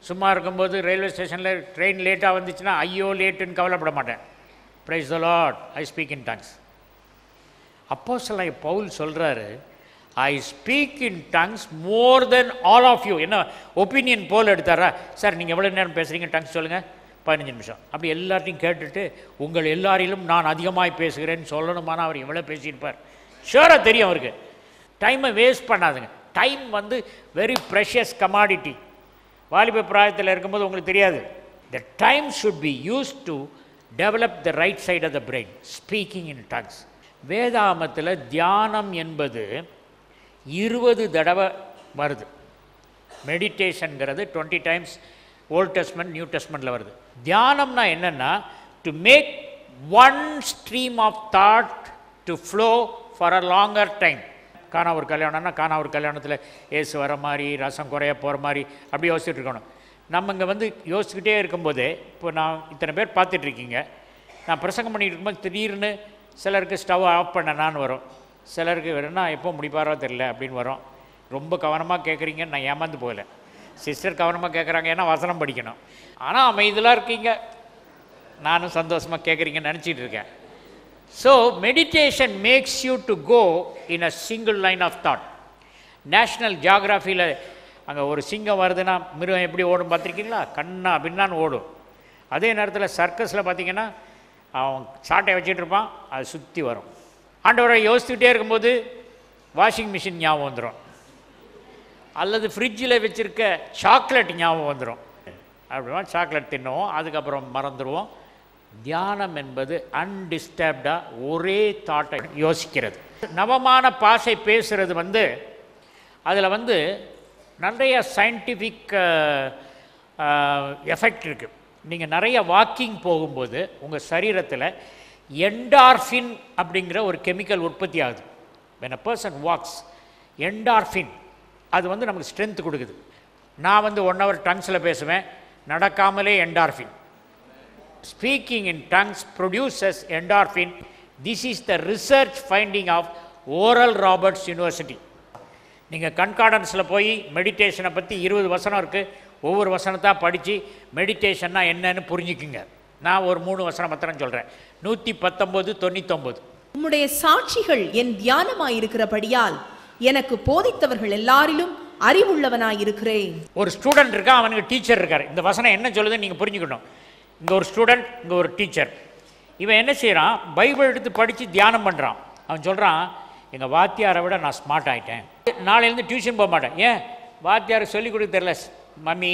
B: சும்மா இருக்கும்போது, ரயில்வே ஸ்டேஷனில் ட்ரெயின் லேட்டாக வந்துச்சுன்னா ஐயோ லேட்டுன்னு கவலைப்பட மாட்டேன். Praise the lord, I speak in tongues. அப்போஸ்தலனாகிய பவுல் சொல்கிறாரு, I speak in tongues more then all of you. என்ன ஒப்பீனியன் போல் எடுத்தாரா? சார் நீங்கள் எவ்வளோ நேரம் பேசுகிறீங்க டங்ஸ் சொல்லுங்கள், 15 நிமிஷம். அப்படி எல்லாத்தையும் கேட்டுட்டு உங்கள் எல்லாரிலும் நான் அதிகமாய் பேசுகிறேன்னு சொல்லணுமானா அவர் எவ்வளோ பேசியிருப்பார். ஷூராக தெரியும் அவருக்கு. டைமை வேஸ்ட் பண்ணாதுங்க. டைம் வந்து வெரி ப்ரெஷியஸ் கமாடிட்டி. வாலிப பிராயத்தில் இருக்கும்போது உங்களுக்கு தெரியாது. The time should be use to develop the right side of the brain, speaking in tongues. வேதாகமத்தில் தியானம் என்பது 20 தடவை வருது. மெடிடேஷனுங்கிறது 20 டைம்ஸ் ஓல்ட் டெஸ்ட்மெண்ட், நியூ டெஸ்ட்மெண்ட்டில் வருது. தியானம்னா என்னென்னா to make one stream of thought to flow for a longer time. காணா ஒரு கல்யாணம்னா காணா ஒரு கல்யாணத்தில் ஏசு வர மாதிரி, ரசம் குறைய போகிற மாதிரி அப்படி யோசிச்சுட்டு இருக்கணும். நம்ம இங்கே வந்து யோசிச்சுக்கிட்டே இருக்கும்போதே, இப்போ நான் இத்தனை பேர் பார்த்துட்ருக்கீங்க, நான் பிரசங்கம் பண்ணிகிட்டு இருக்கும்போது திடீர்னு சிலருக்கு ஸ்டவ் ஆஃப் பண்ணனான்னு வரும், சிலருக்கு வேணுன்னா எப்போ முடிப்பாரோ தெரில அப்படின்னு வரும். ரொம்ப கவனமாக கேட்குறீங்கன்னு நான் ஏமாந்து போகலை. சிஸ்டர் கவனமாக கேட்குறாங்க, ஏன்னா வசனம் படிக்கணும். ஆனால் அமைதியாக இருக்கீங்க, நானும் சந்தோஷமாக கேட்குறீங்கன்னு நினச்சிட்டு இருக்கேன். So meditation makes you to go in a single line of thought. National ஜியாகிராஃபியில் அங்கே ஒரு சிங்கம் வருதுன்னா மிருகம் எப்படி ஓடும் பார்த்துருக்கீங்களா? கண்ணா பின்னான்னு ஓடும். அதே நேரத்தில் சர்க்கஸில் பார்த்தீங்கன்னா அவன் சாட்டை வச்சுட்டு இருப்பான், அது சுற்றி வரும். ஆண்டவரை யோசிச்சுக்கிட்டே இருக்கும்போது வாஷிங் மிஷின் ஞாபகம் வந்துடும், அல்லது ஃப்ரிட்ஜில் வச்சுருக்க சாக்லேட் ஞாபகம் வந்துடும். அப்படின்னா சாக்லேட் தின்னுவோம், அதுக்கப்புறம் மறந்துடுவோம். தியானம் என்பது அன்டிஸ்டர்ப்டாக ஒரே தாட்டை யோசிக்கிறது. நவமான பாஷை பேசுகிறது வந்து அதில் வந்து நிறைய சயின்டிஃபிக் எஃபெக்ட் இருக்குது. நீங்கள் நிறைய வாக்கிங் போகும்போது உங்கள் சரீரத்தில் என்டார்ஃபின் அப்படிங்கிற ஒரு கெமிக்கல் உற்பத்தி ஆகுது. when a person walks, endorphin அது வந்து நமக்கு ஸ்ட்ரென்த் கொடுக்குது. நான் வந்து 1 hour டங்ஸில் பேசுவேன், நடக்காமலே endorphin. Speaking in tongues produces endorphin. This is the research finding of Oral Roberts University. நீங்கள் கன்கார்டன்ஸில் போய் மெடிடேஷனை பற்றி 20 வசனம் இருக்குது, ஒவ்வொரு வசனத்தாக படித்து மெடிடேஷன்னா என்னன்னு புரிஞ்சுக்குங்க. நான் ஒரு 3 வசனம் மாத்திரம் சொல்கிறேன். 119, 99.
G: உம்முடைய சாட்சிகள் என் தியானமாயிருக்கிறபடியால் எனக்கு போதித்தவர்கள் எல்லாரிலும் அறிவுள்ளவனாயிருக்கிறேன்.
B: ஒரு ஸ்டூடெண்ட் இருக்கா, அவனுக்கு டீச்சர் இருக்கார். இந்த வசனம் என்ன சொல்லுதுன்னு நீங்கள் புரிஞ்சுக்கணும். இங்கே ஒரு ஸ்டூடெண்ட், இங்கே ஒரு டீச்சர். இவன் என்ன செய்கிறான்? பைபிள் எடுத்து படித்து தியானம் பண்ணுறான். அவன் சொல்கிறான், எங்கள் வாத்தியாரை விட நான் ஸ்மார்ட் ஆகிட்டேன், நாளையிலேருந்து டியூஷன் போக மாட்டேன். ஏன்? வாத்தியாருக்கு சொல்லிக் கொடுக்க தெரில மம்மி,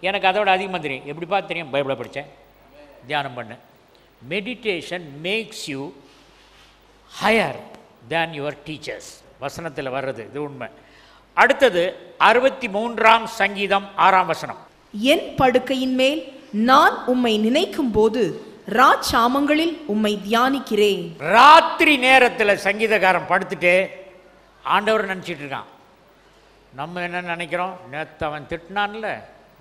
B: எனக்கு அதோட அதிகமாக தெரியும். எப்படிப்பா தெரியும்? பைபிளை படித்தேன், தியானம் பண்ணு. Meditation makes you higher than your teachers. வசனத்தில் வர்றது இது உண்மை. அடுத்தது 63ஆம் சங்கீதம் 6ஆம் வசனம்.
G: என் படுக்கையின் மேல் நான் உம்மை நினைக்கும் போது ராச்சாமங்களில் உம்மை தியானிக்கிறேன்.
B: ராத்திரி நேரத்தில் சங்கீதக்காரன் படுத்துட்டு ஆண்டவர் நினச்சிட்டு இருக்கான். நம்ம என்ன நினைக்கிறோம்? நேற்று அவன் திட்டினான்ல,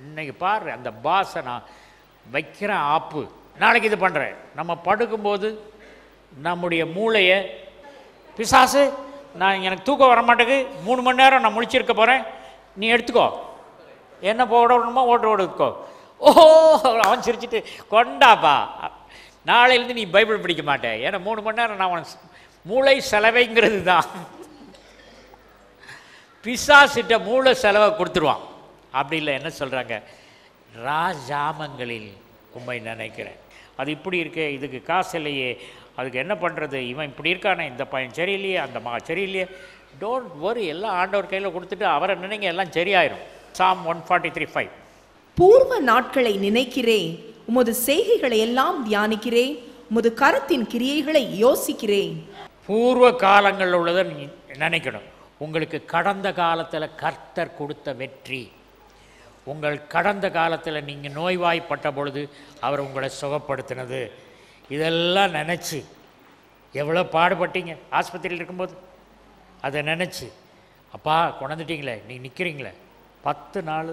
B: இன்னைக்கு பாரு அந்த பாஸை நான் வைக்கிறேன் ஆப்பு, நாளைக்கு இது பண்ணுறேன். நம்ம படுக்கும்போது நம்முடைய மூளையை பிசாசு, நான் எனக்கு தூக்கம் வர மாட்டேங்குது, 3 மணி நேரம் நான் முழிச்சிருக்க போகிறேன், நீ எடுத்துக்கோ, என்ன போட விடணுமோ ஓட்டுக்கோ. ஓஹோ, அவன் சிரிச்சிட்டு கொண்டாப்பா, நாளையிலேருந்து நீ பைபிள் படிக்க மாட்டேன், ஏன்னா 3 மணி நேரம் நான் அவன் மூளை செலவைங்கிறது தான். பிசாசிட்ட மூளை செலவை கொடுத்துருவான். அப்படி இல்லை, என்ன சொல்கிறாங்க? ராஜாமங்களில் உம்மை நினைக்கிறேன். அது இப்படி இருக்கே, இதுக்கு காசு இல்லையே, அதுக்கு என்ன பண்ணுறது, இவன் இப்படி இருக்கானே, இந்த பையன் சரியில்லையே, அந்த மகா சரியில்லையே. டோன்ட் வரி, எல்லாம் ஆண்டவர் கையில் கொடுத்துட்டு அவரை நினைங்க, எல்லாம் சரியாயிரும். Psalm 143:5.
G: பூர்வ நாட்களை நினைக்கிறேன், உமது செய்கைகளை எல்லாம் தியானிக்கிறேன், உமது கரத்தின் கிரியைகளை யோசிக்கிறேன்.
B: பூர்வ காலங்களில் உள்ளதை நினைக்கணும். உங்களுக்கு கடந்த காலத்தில் கர்த்தர் கொடுத்த வெற்றி, உங்கள் கடந்த காலத்தில் நீங்கள் நோய்வாய்ப்பட்ட பொழுது அவர் உங்களை சுகப்படுத்தினது. இதெல்லாம் நினச்சி எவ்வளோ பாடுபட்டீங்க ஆஸ்பத்திரியில் இருக்கும்போது. அதை நினச்சி அப்பா கொண்டுட்டீங்களே, நீங்கள் நிற்கிறீங்களே. 10 நாள்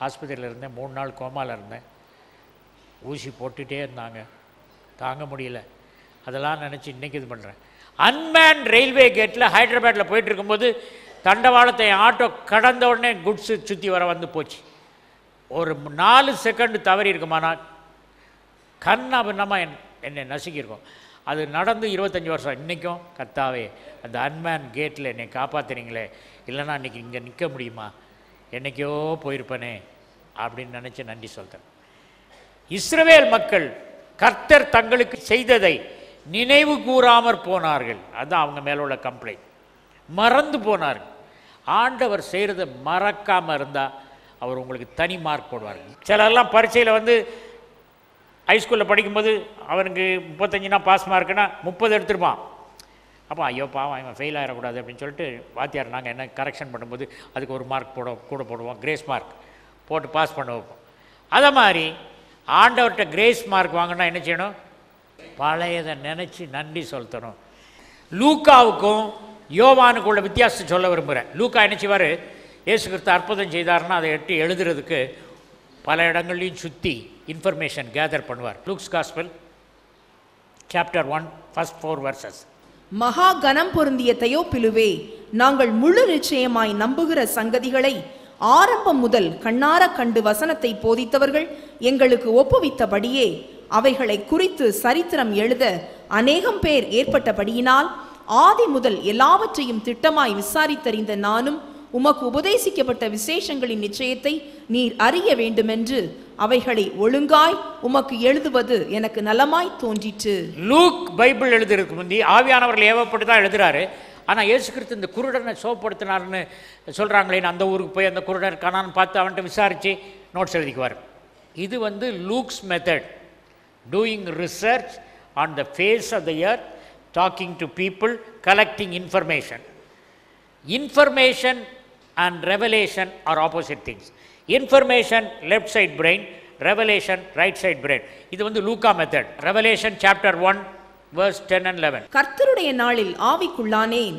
B: ஆஸ்பத்திரியில் இருந்தேன், 3 நாள் கோமாவில் இருந்தேன், ஊசி போட்டுகிட்டே இருந்தாங்க, தாங்க முடியல. அதெல்லாம் நினச்சி இன்றைக்கி இது பண்ணுறேன். அன்மேன் ரயில்வே கேட்டில் ஹைதராபாத்தில் போயிட்டு இருக்கும்போது தண்டவாளத்தை ஆட்டோ கடந்த உடனே குட்ஸு சுற்றி வர வந்து போச்சு. ஒரு 4 செகண்டு தவறி இருக்குமானா கண்ணா பின்னமாக என்னை நசுக்கியிருக்கோம். அது நடந்து 25 வருஷம். இன்றைக்கும் கர்த்தாவே அந்த அன்மேன் கேட்டில் என்னை காப்பாற்றுறீங்களே, இல்லைன்னா இன்றைக்கி இங்கே நிற்க முடியுமா, என்றைக்கோ போயிருப்பேனே அப்படின்னு நினச்சி நன்றி சொல்கிறேன். இஸ்ரவேல் மக்கள் கர்த்தர் தங்களுக்கு செய்ததை நினைவு கூறாமற் போனார்கள். அதுதான் அவங்க மேலே உள்ள கம்ப்ளைண்ட். மறந்து போனார்கள். ஆண்டவர் செய்கிறத மறக்காமல் இருந்தால் அவர் உங்களுக்கு தனி மார்க் போடுவார். சிலர்லாம் பரீட்சையில் வந்து ஹைஸ்கூலில் படிக்கும்போது அவனுக்கு 35னா பாஸ் மார்க்குன்னா 30 எடுத்துருப்பான். அப்போ ஐயோ பாவம் இவன் ஃபெயில் ஆகிடக்கூடாது அப்படின்னு சொல்லிட்டு வாத்தியார் நாங்கள் என்ன கரெக்ஷன் பண்ணும்போது அதுக்கு 1 மார்க் கூட போடுவோம், கிரேஸ் மார்க் போட்டு பாஸ் பண்ண வைப்போம். அதை மாதிரி ஆண்டவர்கிட்ட கிரேஸ் மார்க் வாங்கினா என்ன செய்யணும்? பழையதை நினச்சி நன்றி செலுத்தணும். லூக்காவுக்கும் யோவானுக்கு உள்ள வித்தியாசத்தை சொல்ல விரும்புகிறேன். லூக்கா என்ன செய்வார்? இயேசு கிறிஸ்து அற்புதம் செய்தார்னா அதை எட்டி எழுதுறதுக்கு பல இடங்கள்லையும் சுற்றி இன்ஃபர்மேஷன் கேதர் பண்ணுவார். Luke's gospel chapter 1 first 4 verses.
G: மகா கனம் பொருந்திய தெயோப்பிலுவே, நாங்கள் முழு நிச்சயமாய் நம்புகிற சங்கதிகளை ஆரம்பம் முதல் கண்ணார கண்டு வசனத்தை போதித்தவர்கள் எங்களுக்கு ஒப்புவித்தபடியே அவைகளை குறித்து சரித்திரம் எழுத அநேகம் பேர் ஏற்பட்டபடியினால் ஆதி முதல் எல்லாவற்றையும் திட்டமாய் விசாரித்தறிந்த நானும் உமக்கு உபதேசிக்கப்பட்ட விசேஷங்களின் நிச்சயத்தை நீர் அறிய வேண்டுமென்று அவைகளை ஒழுங்காய் உமக்கு எழுதுவது எனக்கு நலமாய் தோன்றிற்று.
B: லூக் பைபிள் எழுதுறதுக்கு முந்தி ஆவியானவர்கள் ஏவப்பட்டு தான் எழுதுறாரு. ஆனால் இயேசு கிறிஸ்து இந்த குருடனை சோப்படுத்தினார்னு சொல்கிறாங்களேன்னு அந்த ஊருக்கு போய் அந்த குருடர் காணான்னு பார்த்து அவன்கிட்ட விசாரித்து நோட்ஸ் எழுதிக்குவார். இது வந்து Luke's method, doing research on the face of the earth, talking to people, collecting information. Information and revelation are opposite things. Information left side brain, revelation right side brain. இது வந்து லூக்கா method. Revelation chapter 1 verse 10 and 11.
G: கர்த்தருடைய நாளில் ஆவிக்குள்ளானேன்.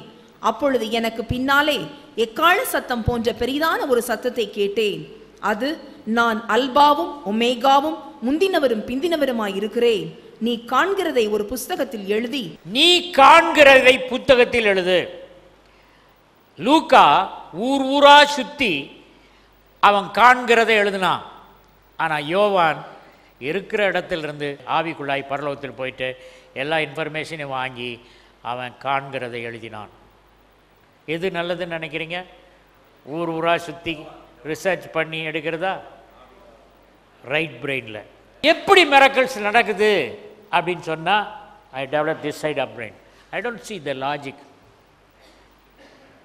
G: அப்பொழுது எனக்கு பின்னாலே எக்காள சத்தம் போன்ற பெரிதான ஒரு சத்தத்தை கேட்டேன். அது, நான் அல்பாவும் ஒமேகாவும் முந்தினவரும் பிந்தினவருமாய் இருக்கிறேன். நீ காண்கிறதை ஒரு புஸ்தகத்தில் எழுதி.
B: நீ காண்கிறதை புத்தகத்தில் எழுது. லூக்கா ஊரா சுற்றி அவன் காண்கிறதை எழுதினான். ஆனால் யோவான் இருக்கிற இடத்திலிருந்து ஆவிக்குள்ளாய் பரலோகத்தில் போயிட்டு எல்லா இன்ஃபர்மேஷனையும் வாங்கி அவன் காண்கிறதை எழுதினான். எது நல்லதுன்னு நினைக்கிறீங்க? ஊரா சுற்றி ரிசர்ச் பண்ணி எடுக்கிறதா? ரைட் பிரெயினில். எப்படி மிரக்கிள்ஸ் நடக்குது அப்படின்னு சொன்னால், I develop this side of brain. I don't see the logic.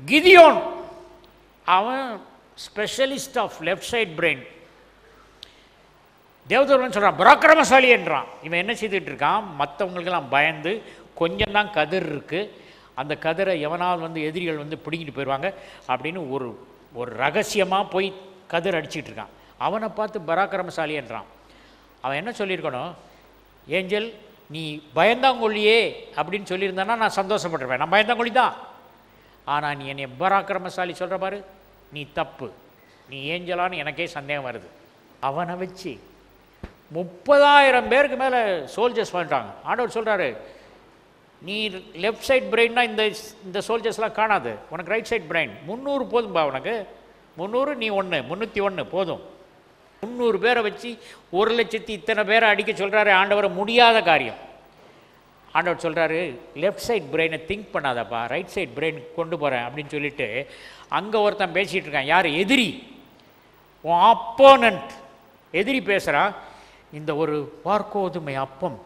B: Gideon அவன் specialist of left side brain. தேவதூர்வன் சொல்கிறான் பராக்கிரமசாலி என்றான். இவன் என்ன செய்துட்டு இருக்கான்? மற்றவங்களுக்கெல்லாம் பயந்து கொஞ்சம் தான் கதிர் இருக்குது, அந்த கதிரை எவனாவது வந்து எதிரிகள் வந்து பிடிங்கிட்டு போயிடுவாங்க அப்படின்னு ஒரு ரகசியமாக போய் கதிர் அடிச்சிட்டு இருக்கான். அவனை பார்த்து பராக்கிரமசாலி என்றான். அவன் என்ன சொல்லியிருக்கணும்? ஏஞ்சல் நீ பயந்தாங்கொல்லியே அப்படின்னு சொல்லியிருந்தானா நான் சந்தோஷப்பட்டுருவேன். நான் பயந்தாங்கொல்லி தான். ஆனால் நீ என்னை பராக்கிரமசாலி சொல்கிற பாரு, நீ தப்பு, நீ ஏஞ்சலான்னு எனக்கே சந்தேகம் வருது. அவனை வச்சு 30,000 பேருக்கு மேலே சோல்ஜர்ஸ் பண்ணிட்டாங்க. ஆண்டவர் சொல்கிறாரு, நீ லெஃப்ட் சைட் பிரெயின்னா இந்த சோல்ஜர்ஸ்லாம் காணாது, உனக்கு ரைட் சைட் பிரெயின் 300 போதும்பா, உனக்கு 300, நீ 1 301 போதும். 300 பேரை வச்சு 1,00,000 இத்தனை பேரை அடிக்க சொல்கிறாரு ஆண்டவரை, முடியாத காரியம். ஆண்டவர் சொல்கிறாரு, லெஃப்ட் சைட் பிரெயினை திங்க் பண்ணாதப்பா, ரைட் சைட் பிரெயின் கொண்டு போகிறேன் அப்படின்னு சொல்லிட்டு அங்கே ஒருத்தன் பேசிகிட்டு இருக்கான். யார்? எதிரி, உன் அப்போனண்ட். எதிரி பேசுகிறான், இந்த ஒரு வார்கோதுமை அப்பம்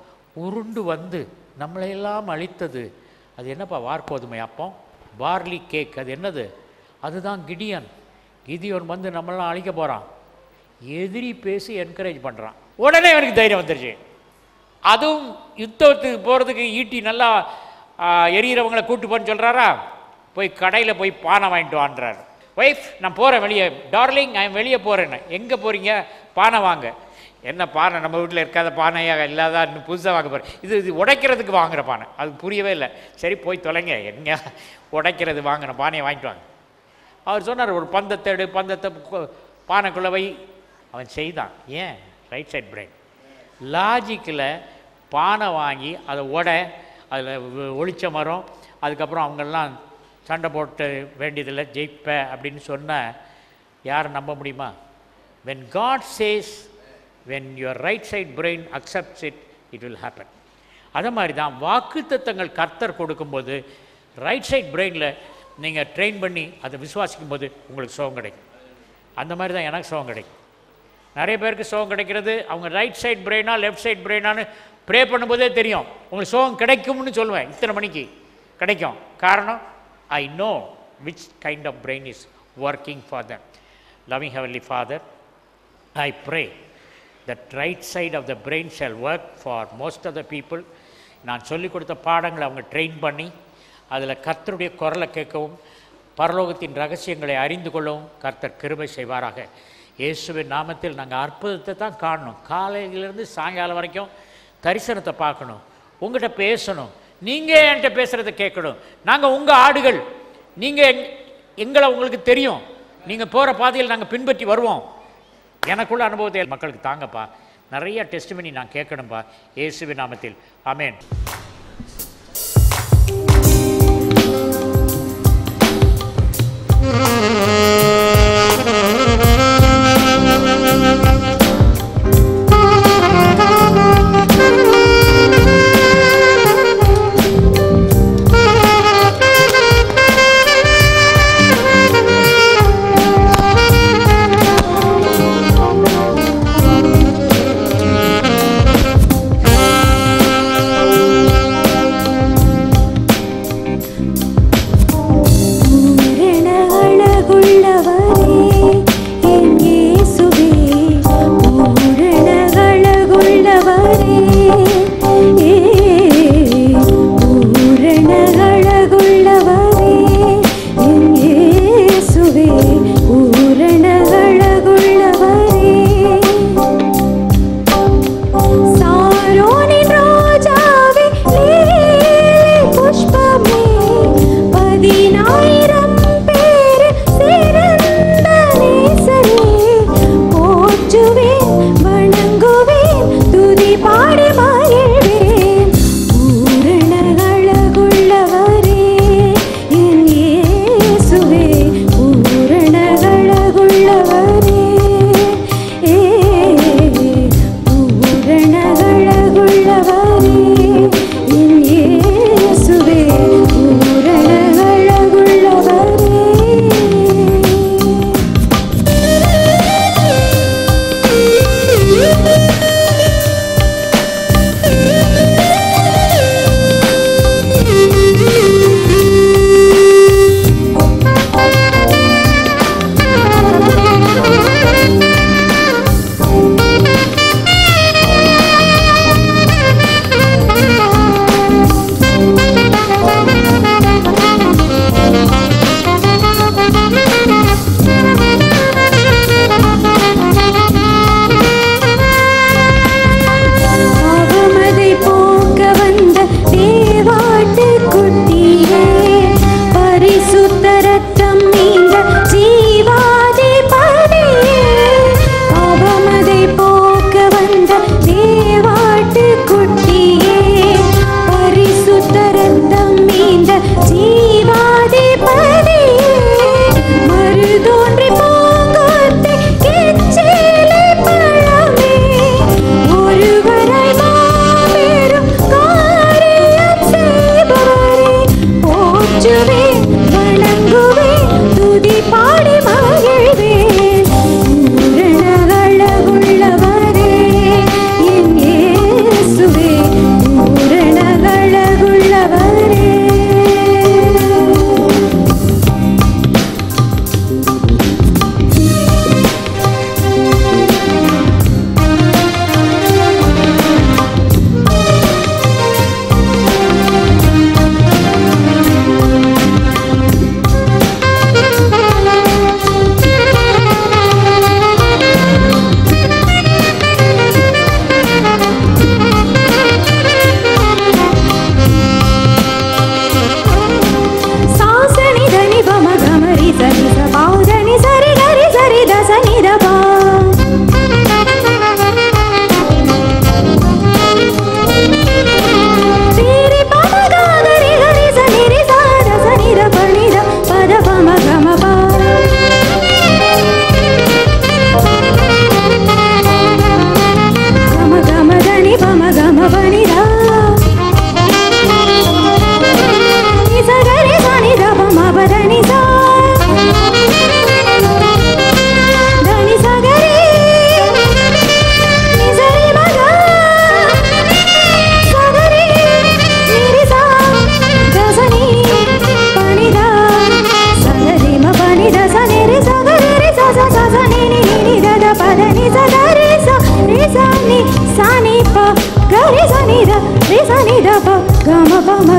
B: உருண்டு வந்து நம்மளையெல்லாம் அழித்தது, அது என்னப்பா வார்கோதுமை அப்பம்? Barley cake. அது என்னது? அதுதான் கிடியன். கிதியோன் வந்து நம்மளாம் அழிக்க போகிறான். எதிரி பேசி என்கரேஜ் பண்ணுறான். உடனே அவனுக்கு தைரியம் வந்துருச்சு. அதுவும் யுத்தத்துக்கு போகிறதுக்கு ஈட்டி நல்லா எரியிறவங்களை கூட்டு போன்னு சொல்கிறாரா? போய் கடையில் போய் பானை வாங்கிட்டு வான்றார். ஒய்ஃப் நான் போகிறேன் வெளியே, டார்லிங் நான் வெளியே போகிறேன்னு. எங்கே போகிறீங்க? பானை வாங்க. என்ன பானை, நம்ம வீட்டில் இருக்காத பானையாக இல்லாத இன்னும் புதுசாக வாங்க போகிறேன். இது உடைக்கிறதுக்கு வாங்குகிற பானை. அது புரியவே இல்லை. சரி போய் தொலைங்க, எங்கே உடைக்கிறது வாங்கின பானையை வாங்கிட்டு வாங்க. அவர் சொன்னார், ஒரு பந்தத்தை பானைக்குள்ளே வை. அவன் செய்தான். ஏன்? Right side brain. லாஜிக்கில் பானை வாங்கி அதை அதில் ஒளிச்ச மரம், அதுக்கப்புறம் அவங்கெல்லாம் சண்டை போட்டு வேண்டியதில்லை, ஜெயிப்ப அப்படின்னு சொன்னால் யாரை நம்ப முடியுமா? when God says, when your right side brain accepts it, it will happen. அதே மாதிரி தான் வாக்குத்தத்தங்கள் கர்த்தர் கொடுக்கும்போது ரைட் சைட் பிரெயினில் நீங்கள் ட்ரெயின் பண்ணி அதை விசுவாசிக்கும் போது உங்களுக்கு சுகம் கிடைக்கும். அந்த மாதிரி தான் எனக்கு சுகம் கிடைக்கும். நிறைய பேருக்கு சுகம் கிடைக்கிறது அவங்க ரைட் சைட் பிரெயினா லெஃப்ட் சைட் பிரெயினான்னு ப்ரே பண்ணும்போதே தெரியும். உங்களுக்கு சுகம் கிடைக்கும்னு சொல்லுவேன், இத்தனை மணிக்கு கிடைக்கும். காரணம், I know which kind of brain is working for them. Loving Heavenly Father, I pray that right side of the brain shall work for most of the people. நான் சொல்லிக் கொடுத்த பாடங்களை அவங்க ட்ரெயின் பண்ணி அதில் கர்த்தருடைய குரலை கேட்கவும் பரலோகத்தின் ரகசியங்களை அறிந்து கொள்ளவும் கர்த்தர் கிருபை செய்வாராக. இயேசுவின் நாமத்தில் நாங்கள் அற்புதத்தை தான் காணணும். காலையிலேருந்து சாயங்காலம் வரைக்கும் தரிசனத்தை பார்க்கணும், உங்கள்கிட்ட பேசணும், நீங்கள் என்கிட்ட பேசுகிறத கேட்கணும். நாங்கள் உங்கள் ஆடுகள், நீங்கள் எங்களை உங்களுக்கு தெரியும், நீங்கள் போகிற பாதையில் நாங்கள் பின்பற்றி வருவோம். எனக்குள்ள அனுபவத்தை மக்களுக்கு தாங்கப்பா. நிறைய டெஸ்டிமனி நான் கேட்கணும்ப்பா. இயேசுவின் நாமத்தில் ஆமென்.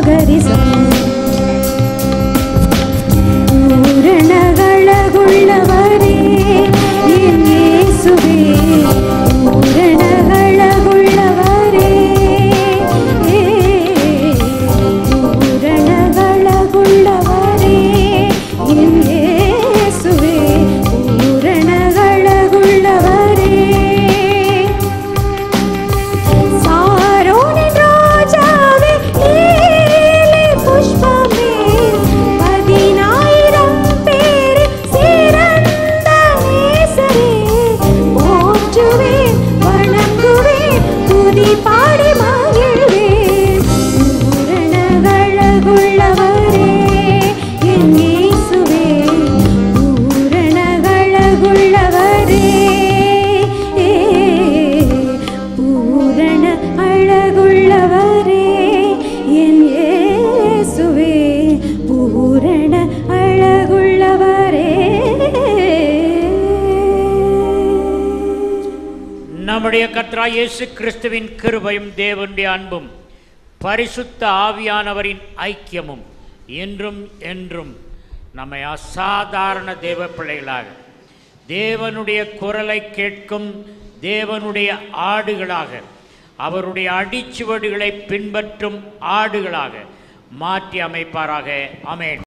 F: மகரிசம் பூரணகளகுள்ளவரே என் இயேசுவே பூரணகளகுள்ளவரே பூரணகளகுள்ளவரே என் இயேசுவே பூரணகளகுள்ளவரே சாரோனின் ராஜாவே நீலி புஷ்பமே 10000 பேரில் சிறந்த நேசரே போற்றுவேன் வணங்குவேன் துதி பாடி மகிழ்வேன் பூரணகளகுள்ளவரே என் இயேசுவே பூரணகளகுள்ளவரே பூரண அழகுள்ளவரே என் இயேசுவே பூரண அழகுள்ளவரே.
B: நம்முடைய கர்த்தராகிய இயேசு கிறிஸ்துவின் கிருபையும் தேவனுடைய அன்பும் பரிசுத்த ஆவியானவரின் ஐக்கியமும் என்றும் என்றும் நம்மை அசாதாரண தேவ பிள்ளைகளாக தேவனுடைய குரலை கேட்கும் தேவனுடைய ஆடுகளாக அவருடைய அடிச்சுவடுகளை பின்பற்றும் ஆடுகளாக மாற்றி அமைப்பாராக. ஆமென்.